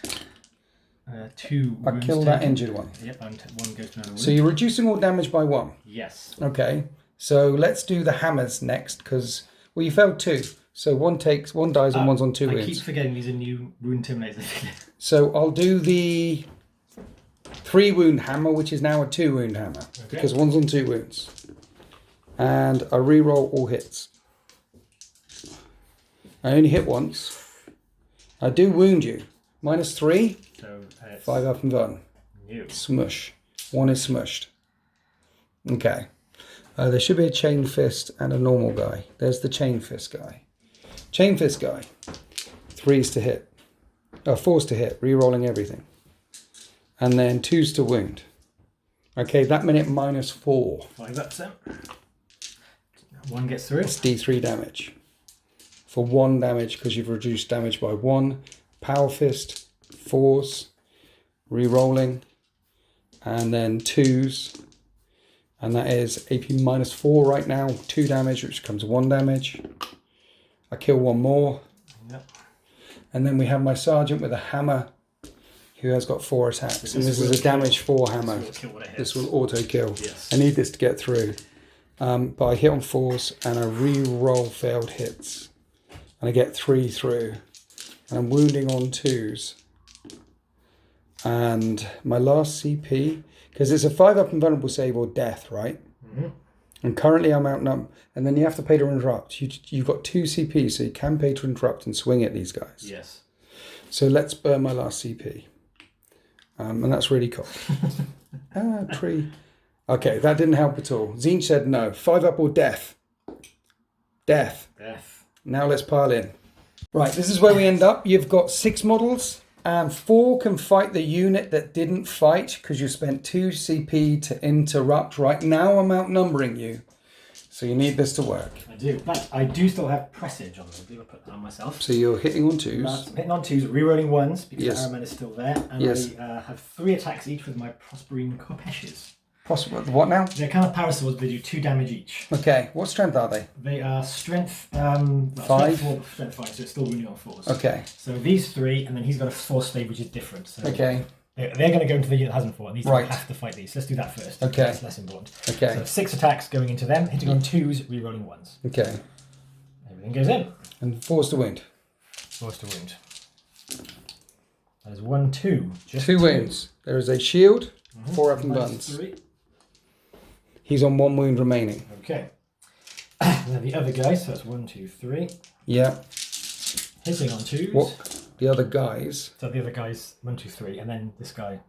2 I wounds kill that taken. injured one. Yep, and 1 goes to another wound. So you're reducing all damage by 1? Yes. Okay. So let's do the hammers next, because, well, you failed 2. So one dies and one's on 2 I wounds. keep forgetting these are new wound terminators. So I'll do the 3 wound hammer, which is now a 2 wound hammer, because one's on 2 wounds. And I re-roll all hits. I only hit once. I do wound you. Minus 3. So 5 up and done. Smush. 1 is smushed. Okay. There should be a chain fist and a normal guy. There's the chain fist guy. Chain fist guy. 3s to hit. 4s to hit. Re-rolling everything. And then 2s to wound. Okay, that minute minus 4. 5 up then. 1 gets through. It's D3 damage. For 1 damage, because you've reduced damage by 1. Power fist. 4s. Re-rolling. And then 2s. And that is AP minus 4 right now. 2 damage, which becomes 1 damage. I kill 1 more. Yep. And then we have my sergeant with a hammer, who has got 4 attacks. And this is a damage 4 hammer. This will auto kill. Yes. I need this to get through. But I hit on 4s and I re-roll failed hits. And I get 3 through. And I'm wounding on 2s. And my last CP, because it's a 5 up and vulnerable save or death, right? Mm-hmm. And currently I'm outnumbered. And then you have to pay to interrupt. You've got 2 CP, so you can pay to interrupt and swing at these guys. Yes. So let's burn my last CP. And that's really cool. Tree. Okay, that didn't help at all. Zinch said no. 5 up or death? Death. Death. Now let's pile in. Right, this is where we end up. You've got 6 models. And 4 can fight the unit that didn't fight because you spent 2 CP to interrupt. Right now I'm outnumbering you. So you need this to work. I do. But I do still have presage on them. I believe I put that on myself. So you're hitting on 2s. Hitting on 2s, rerolling 1s because Yes. Araman is still there. And Yes. I have 3 attacks each with my Prosperine Corpeshes. Possible. What now? They're kind of paraswords, but they do 2 damage each. Okay, what strength are they? They are strength 5? Strength 5, so it's still wounding on 4s. Okay. So these 3, and then he's got a force save, which is different. So Okay. they're going to go into the unit that hasn't fought, and these Right. have to fight these. Let's do that first. Okay. That's less important. Okay. So 6 attacks going into them, hitting on 2s, rerolling 1s. Okay. Everything goes in. And 4's to wound. Force to wound. That is 1, 2. Just 2 wounds. There is a shield, 4 up and Minus guns. 3. He's on 1 wound remaining. Okay. And then the other guy, so that's 1, 2, 3. Yeah. Hitting on 2s. What? The other guys. So the other guy's 1, 2, 3, and then this guy.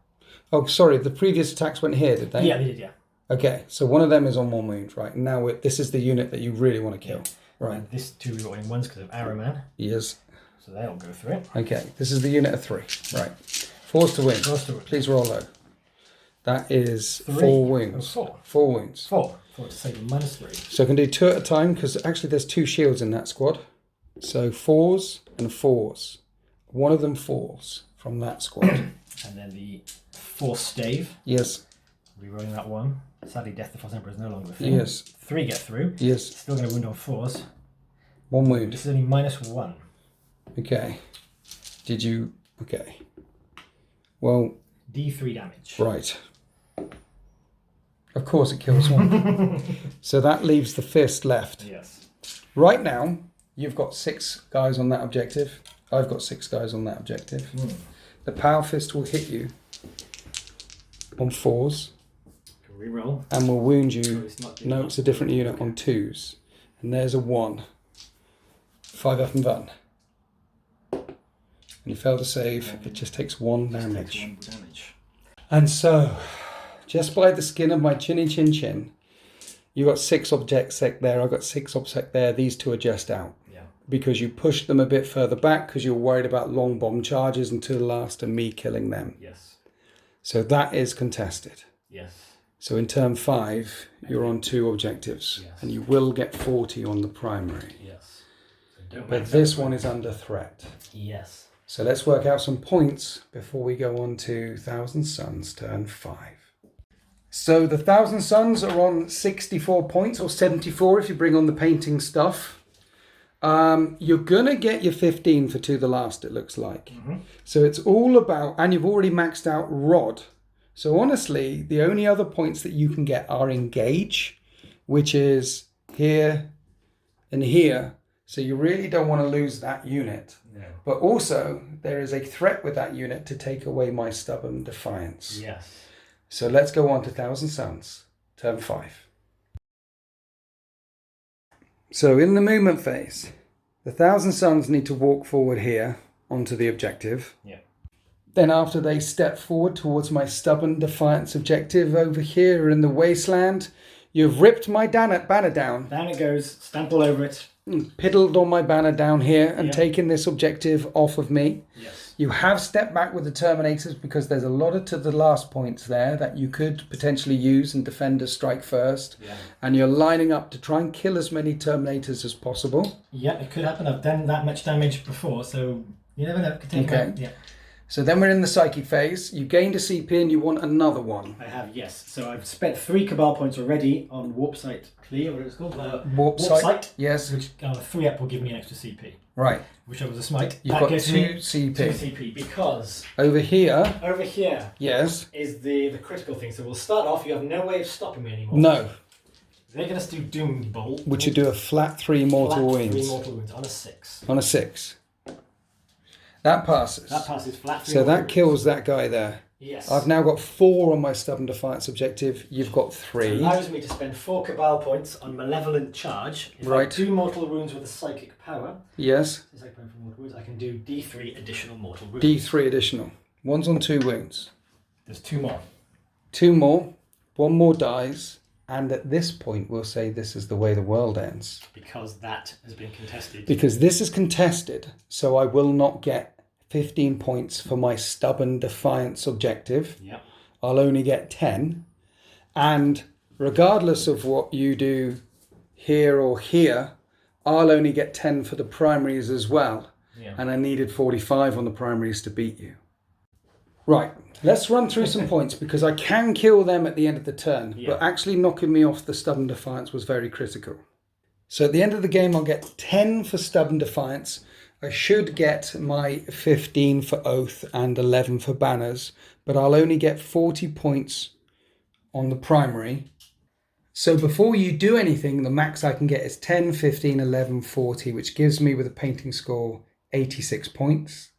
Oh, sorry. The previous attacks went here, did they? Yeah, they did, yeah. Okay. So one of them is on 1 wound, right? And now this is the unit that you really want to kill. Right. And this 2 rerolling 1s because of Araman. Yes. So they'll go through it. Okay. This is the unit of 3. Right. 4's to win. 4's to win. Please roll low. That is 3. 4 wounds. Oh, 4. 4 wounds. 4. 4 to save a minus 3. So I can do 2 at a time because actually there's 2 shields in that squad. So 4s and 4s. One of them falls from that squad. And then the force stave. Yes. Rerolling that 1. Sadly, Death the Force Emperor is no longer a thing. Yes. 3 get through. Yes. Still going to wound on 4s. 1 wound. This is only minus 1. Okay. Did you... Okay. Well, D3 damage. Right. Of course it kills one. So that leaves the fist left. Yes. Right now, you've got 6 guys on that objective. I've got 6 guys on that objective. The power fist will hit you on 4s. Reroll. And will wound you. No, It's a different unit on 2s. And there's a 1. 5 up and run. And you fail to save, it just takes 1 damage. And so, just by the skin of my chinny chin chin, you got 6 objects there, I got 6 objects there, these 2 are just out. Yeah. Because you pushed them a bit further back because you're worried about long bomb charges until the last and me killing them. Yes. So that is contested. Yes. So in turn 5, you're on 2 objectives. Yes. And you will get 40 on the primary. Yes. So But this one is under threat. Yes. So let's work out some points before we go on to Thousand Suns turn 5. So the Thousand Suns are on 64 points, or 74 if you bring on the painting stuff. You're going to get your 15 for To the Last, it looks like. So it's all about, and you've already maxed out Rod. So honestly, the only other points that you can get are Engage, which is here and here. So you really don't want to lose that unit. No. But also, there is a threat with that unit to take away my Stubborn Defiance. Yes. So let's go on to Thousand Suns, turn 5. So in the movement phase, the Thousand Suns need to walk forward here onto the objective. Yeah. Then after they step forward towards my Stubborn Defiance objective over here in the wasteland, you've ripped my banner down. Down it goes, stamp all over it. Piddled on my banner down here and Yeah. taken this objective off of me. Yes. You have stepped back with the Terminators because there's a lot of To the Last points there that you could potentially use and Defenders strike first. Yeah. And you're lining up to try and kill as many Terminators as possible. Yeah, it could happen. I've done that much damage before, so you never know. It could take Okay. a yeah. So then we're in the Psychic phase. You gained a CP and you want another one. I have, yes. So I've spent 3 Cabal points already on Warp Sight Clear, what it's called. Warp Sight. Yes. Which 3 up will give me an extra CP. Right. Which was a smite. You've That got gives 2 me CP. 2 CP because Over here, over here yes. is the critical thing. So we'll start off, you have no way of stopping me anymore. No. They're going to do Doom Bolt. Which would do a flat 3 mortal flat wounds. 3 mortal wounds on a 6. On a 6. That passes. That passes flat 3 So mortal that kills that guy there. wounds. Yes. I've now got 4 on my Stubborn Defiance objective. You've got 3. Allows me to spend 4 Cabal points on Malevolent Charge. If Right. I do mortal wounds with a psychic power, Yes. psychic power for mortal wounds, I can do D3 additional mortal wounds. D3 additional. One's on 2 wounds. There's 2 more. 2 more. 1 more dies. And at this point, we'll say this is the way the world ends. Because that has been contested. Because this is contested, so I will not get 15 points for my Stubborn Defiance objective. Yep. I'll only get 10. And regardless of what you do here or here, I'll only get 10 for the primaries as well. Yeah. And I needed 45 on the primaries to beat you. Right, let's run through some points because I can kill them at the end of the turn, Yeah. but actually knocking me off the Stubborn Defiance was very critical. So at the end of the game, I'll get 10 for Stubborn Defiance. I should get my 15 for Oath and 11 for Banners, but I'll only get 40 points on the primary. So before you do anything, the max I can get is 10, 15, 11, 40, which gives me, with a painting score, 86 points.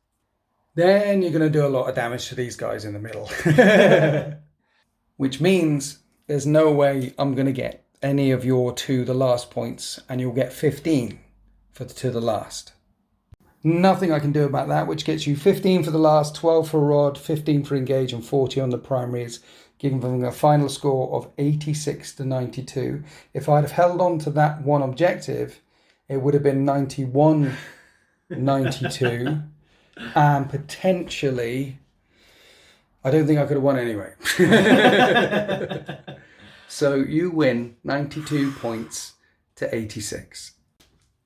Then you're going to do a lot of damage to these guys in the middle. Which means there's no way I'm going to get any of your To the Last points, and you'll get 15 for the To the Last. Nothing I can do about that, which gets you 15 for the last, 12 for Rod, 15 for Engage, and 40 on the primaries, giving them a final score of 86 to 92. If I'd have held on to that one objective, it would have been 91, 92, and potentially, I don't think I could have won anyway. So you win 92 points to 86.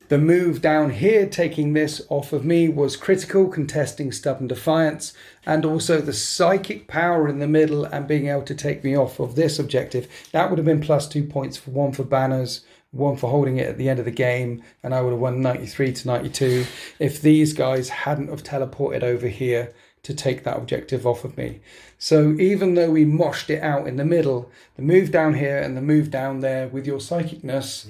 The move down here, taking this off of me, was critical, contesting Stubborn Defiance, and also the psychic power in the middle and being able to take me off of this objective. That would have been plus 2 points, for 1 for Banners, 1 for holding it at the end of the game, and I would have won 93 to 92 if these guys hadn't have teleported over here to take that objective off of me. So even though we moshed it out in the middle, the move down here and the move down there with your psychicness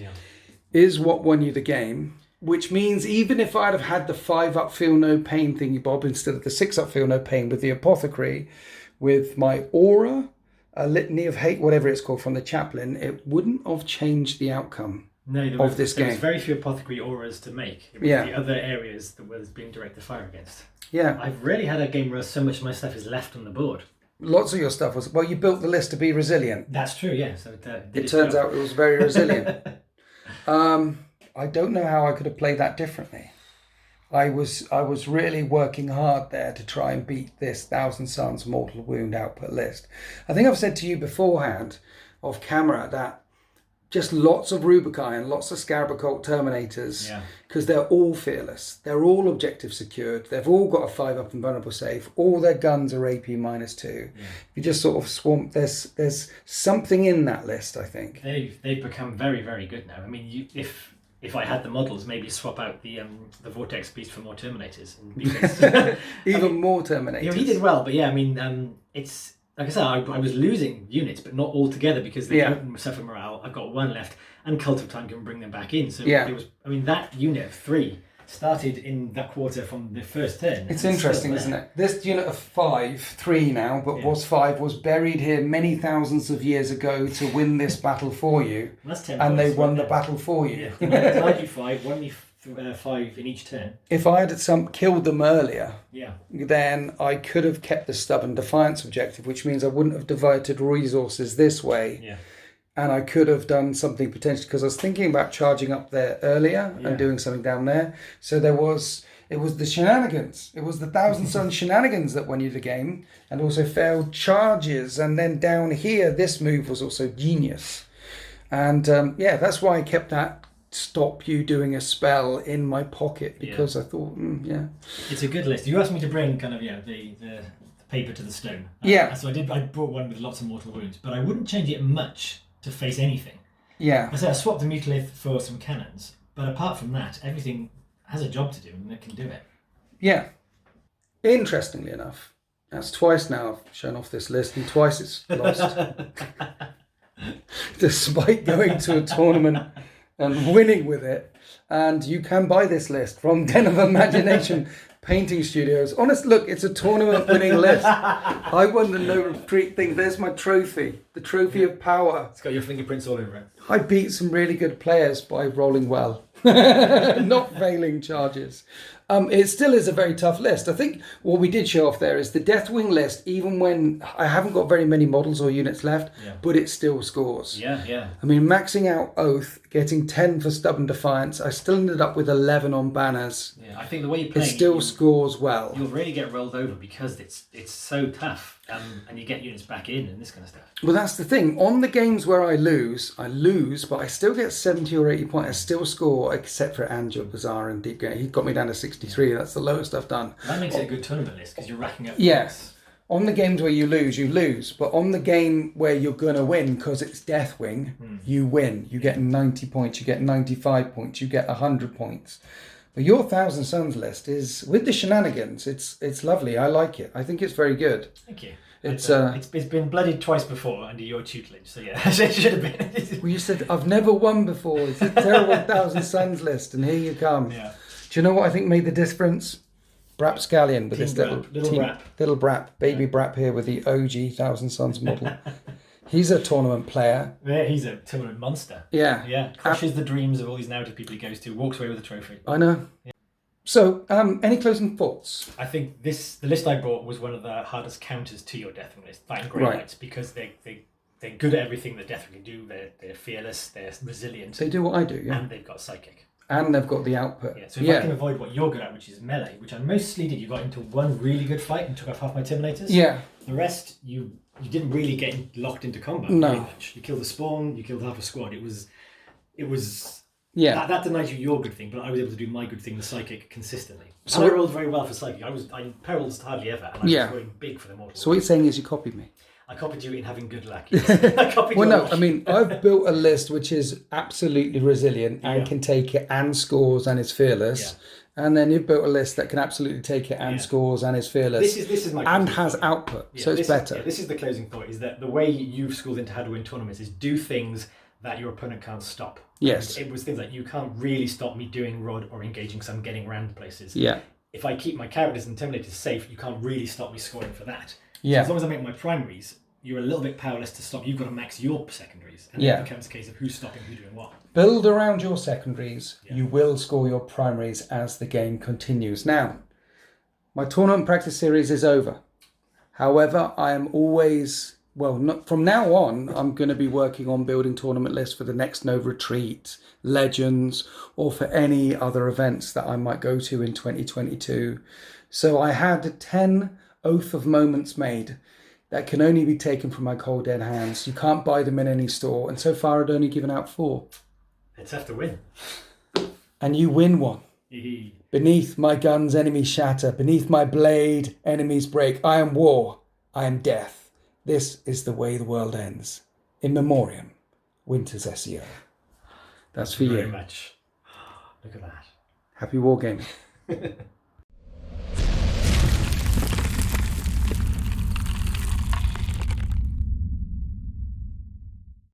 is what won you the game. Which means even if I'd have had the 5 up feel no pain thingy bob instead of the 6 up feel no pain with the apothecary, with my aura, a litany of hate, whatever it's called from the chaplain, it wouldn't have changed the outcome of this game. There's very few apothecary auras to make. It was the other areas that was being directed fire against. Yeah. I've rarely had a game where so much of my stuff is left on the board. Lots of your stuff was, well, you built the list to be resilient. That's true, yeah. So it turns out it was very resilient. I don't know how I could have played that differently. I was really working hard there to try and beat this Thousand Suns Mortal Wound output list. I think I've said to you beforehand, off camera, that just lots of Rubicon, lots of Scarab Occult Terminators, because they're all fearless. They're all objective secured. They've all got a 5 up and vulnerable save. All their guns are AP -2. You just sort of swamp. There's something in that list, I think. They've become very, very good now. I mean, if I had the models, maybe swap out the Vortex Beast for more Terminators. Even more Terminators. Yeah, he did well, but yeah, I mean, it's like I said, I was losing units, but not all together because they don't suffer morale. I've got 1 left, and Cult of Time can bring them back in. So it was. I mean, that unit of 3 started in that quarter from the first turn. It's interesting, isn't it? This unit of 5, 3 now, but was 5, was buried here many thousands of years ago to win this battle for you. That's 10 and points, they won the battle for you. Yeah. 95, won me 5 in each turn. If I had killed them earlier, then I could have kept the Stubborn Defiance objective, which means I wouldn't have diverted resources this way. Yeah. And I could have done something potentially, because I was thinking about charging up there earlier and doing something down there. So it was the shenanigans. It was the Thousand Suns shenanigans that won you the game, and also failed charges. And then down here, this move was also genius. And that's why I kept that stop you doing a spell in my pocket, because I thought, It's a good list. You asked me to bring kind of, the paper to the stone. So I brought one with lots of mortal wounds, but I wouldn't change it much to face anything. I said I swapped the Mutilith for some cannons, but apart from that, everything has a job to do and it can do it. Yeah. Interestingly enough, that's twice now I've shown off this list, and twice it's lost. Despite going to a tournament and winning with it. And you can buy this list from Den of Imagination Painting Studios. Honest, look, it's a tournament winning list. I won the No Retreat thing. There's my trophy, the trophy of power. It's got your fingerprints all over it. I beat some really good players by rolling well, not failing charges. It still is a very tough list. I think what we did show off there is the Deathwing list, even when I haven't got very many models or units left, but it still scores. Yeah. I mean, maxing out Oath, getting 10 for Stubborn Defiance, I still ended up with 11 on banners. Yeah, I think the way you play it still scores well. You'll really get rolled over because it's so tough, and you get units back in and this kind of stuff. Well, that's the thing. On the games where I lose, but I still get 70 or 80 points. I still score, except for Angel, Bazaar and Deep Game. He got me down to 63. That's the lowest I've done. That makes it a good tournament list because you're racking up points. Yes. On the games where you lose. But on the game where you're going to win, because it's Deathwing, you win. You get 90 points, you get 95 points, you get 100 points. But your Thousand Suns list is, with the shenanigans, it's lovely. I like it. I think it's very good. Thank you. It's been bloodied twice before under your tutelage, so yeah, it should have been. Well, you said, I've never won before. It's a terrible Thousand Suns list, and here you come. Yeah. Do you know what I think made the difference? Brap Scallion with Team this Brap. little Brap, baby Brap here with the OG Thousand Suns model. He's a tournament player. Yeah, he's a tournament monster. Yeah. Crushes the dreams of all these narrative people he goes to, walks away with a trophy. I know. Yeah. So, any closing thoughts? I think the list I brought was one of the hardest counters to your Deathwing list, Fighting Grey Knights, because they're good at everything that Deathwing can do. They're fearless, they're resilient. They do what I do, yeah. And they've got Psychic. And they've got the output. Yeah, so if I can avoid what you're good at, which is melee, which I mostly did, you got into one really good fight and took off half my Terminators. Yeah. The rest, you didn't really get locked into combat very much. You killed the spawn, you killed half a squad. It was that denied you your good thing, but I was able to do my good thing, the Psychic, consistently. So I rolled very well for Psychic. I perilled hardly ever, and I was going big for the mortal. So what you're saying is you copied me? I copied you in having good luck. I copied Well, your no, luck. I mean, I've built a list which is absolutely resilient and Yeah. can take it and scores and is fearless. And then you've built a list that can absolutely take it and scores and is fearless. This is my and closing has thought. output, Yeah, so it's better. This is the closing thought: is that the way you've schooled into how to win tournaments is do things that your opponent can't stop. Yes. And it was things like, you can't really stop me doing Rod or engaging because I'm getting around places. Yeah. If I keep my characters and Terminators safe, you can't really stop me scoring for that. Yeah. So as long as I make my primaries, you're a little bit powerless to stop. You've got to max your secondaries. And then it becomes a case of who's stopping who doing what. Build around your secondaries. You will score your primaries as the game continues. Now, my tournament practice series is over. However, I am always, from now on, I'm going to be working on building tournament lists for the next Nova Retreat, Legends, or for any other events that I might go to in 2022. So I had 10 Oath of Moments made that can only be taken from my cold dead hands. You can't buy them in any store. And so far I'd only given out 4. It's have to win. And you win one. Beneath my guns, enemies shatter. Beneath my blade, enemies break. I am war. I am death. This is the way the world ends. In memoriam, Winter's SEO. That's for you. Very much. Look at that. Happy wargaming.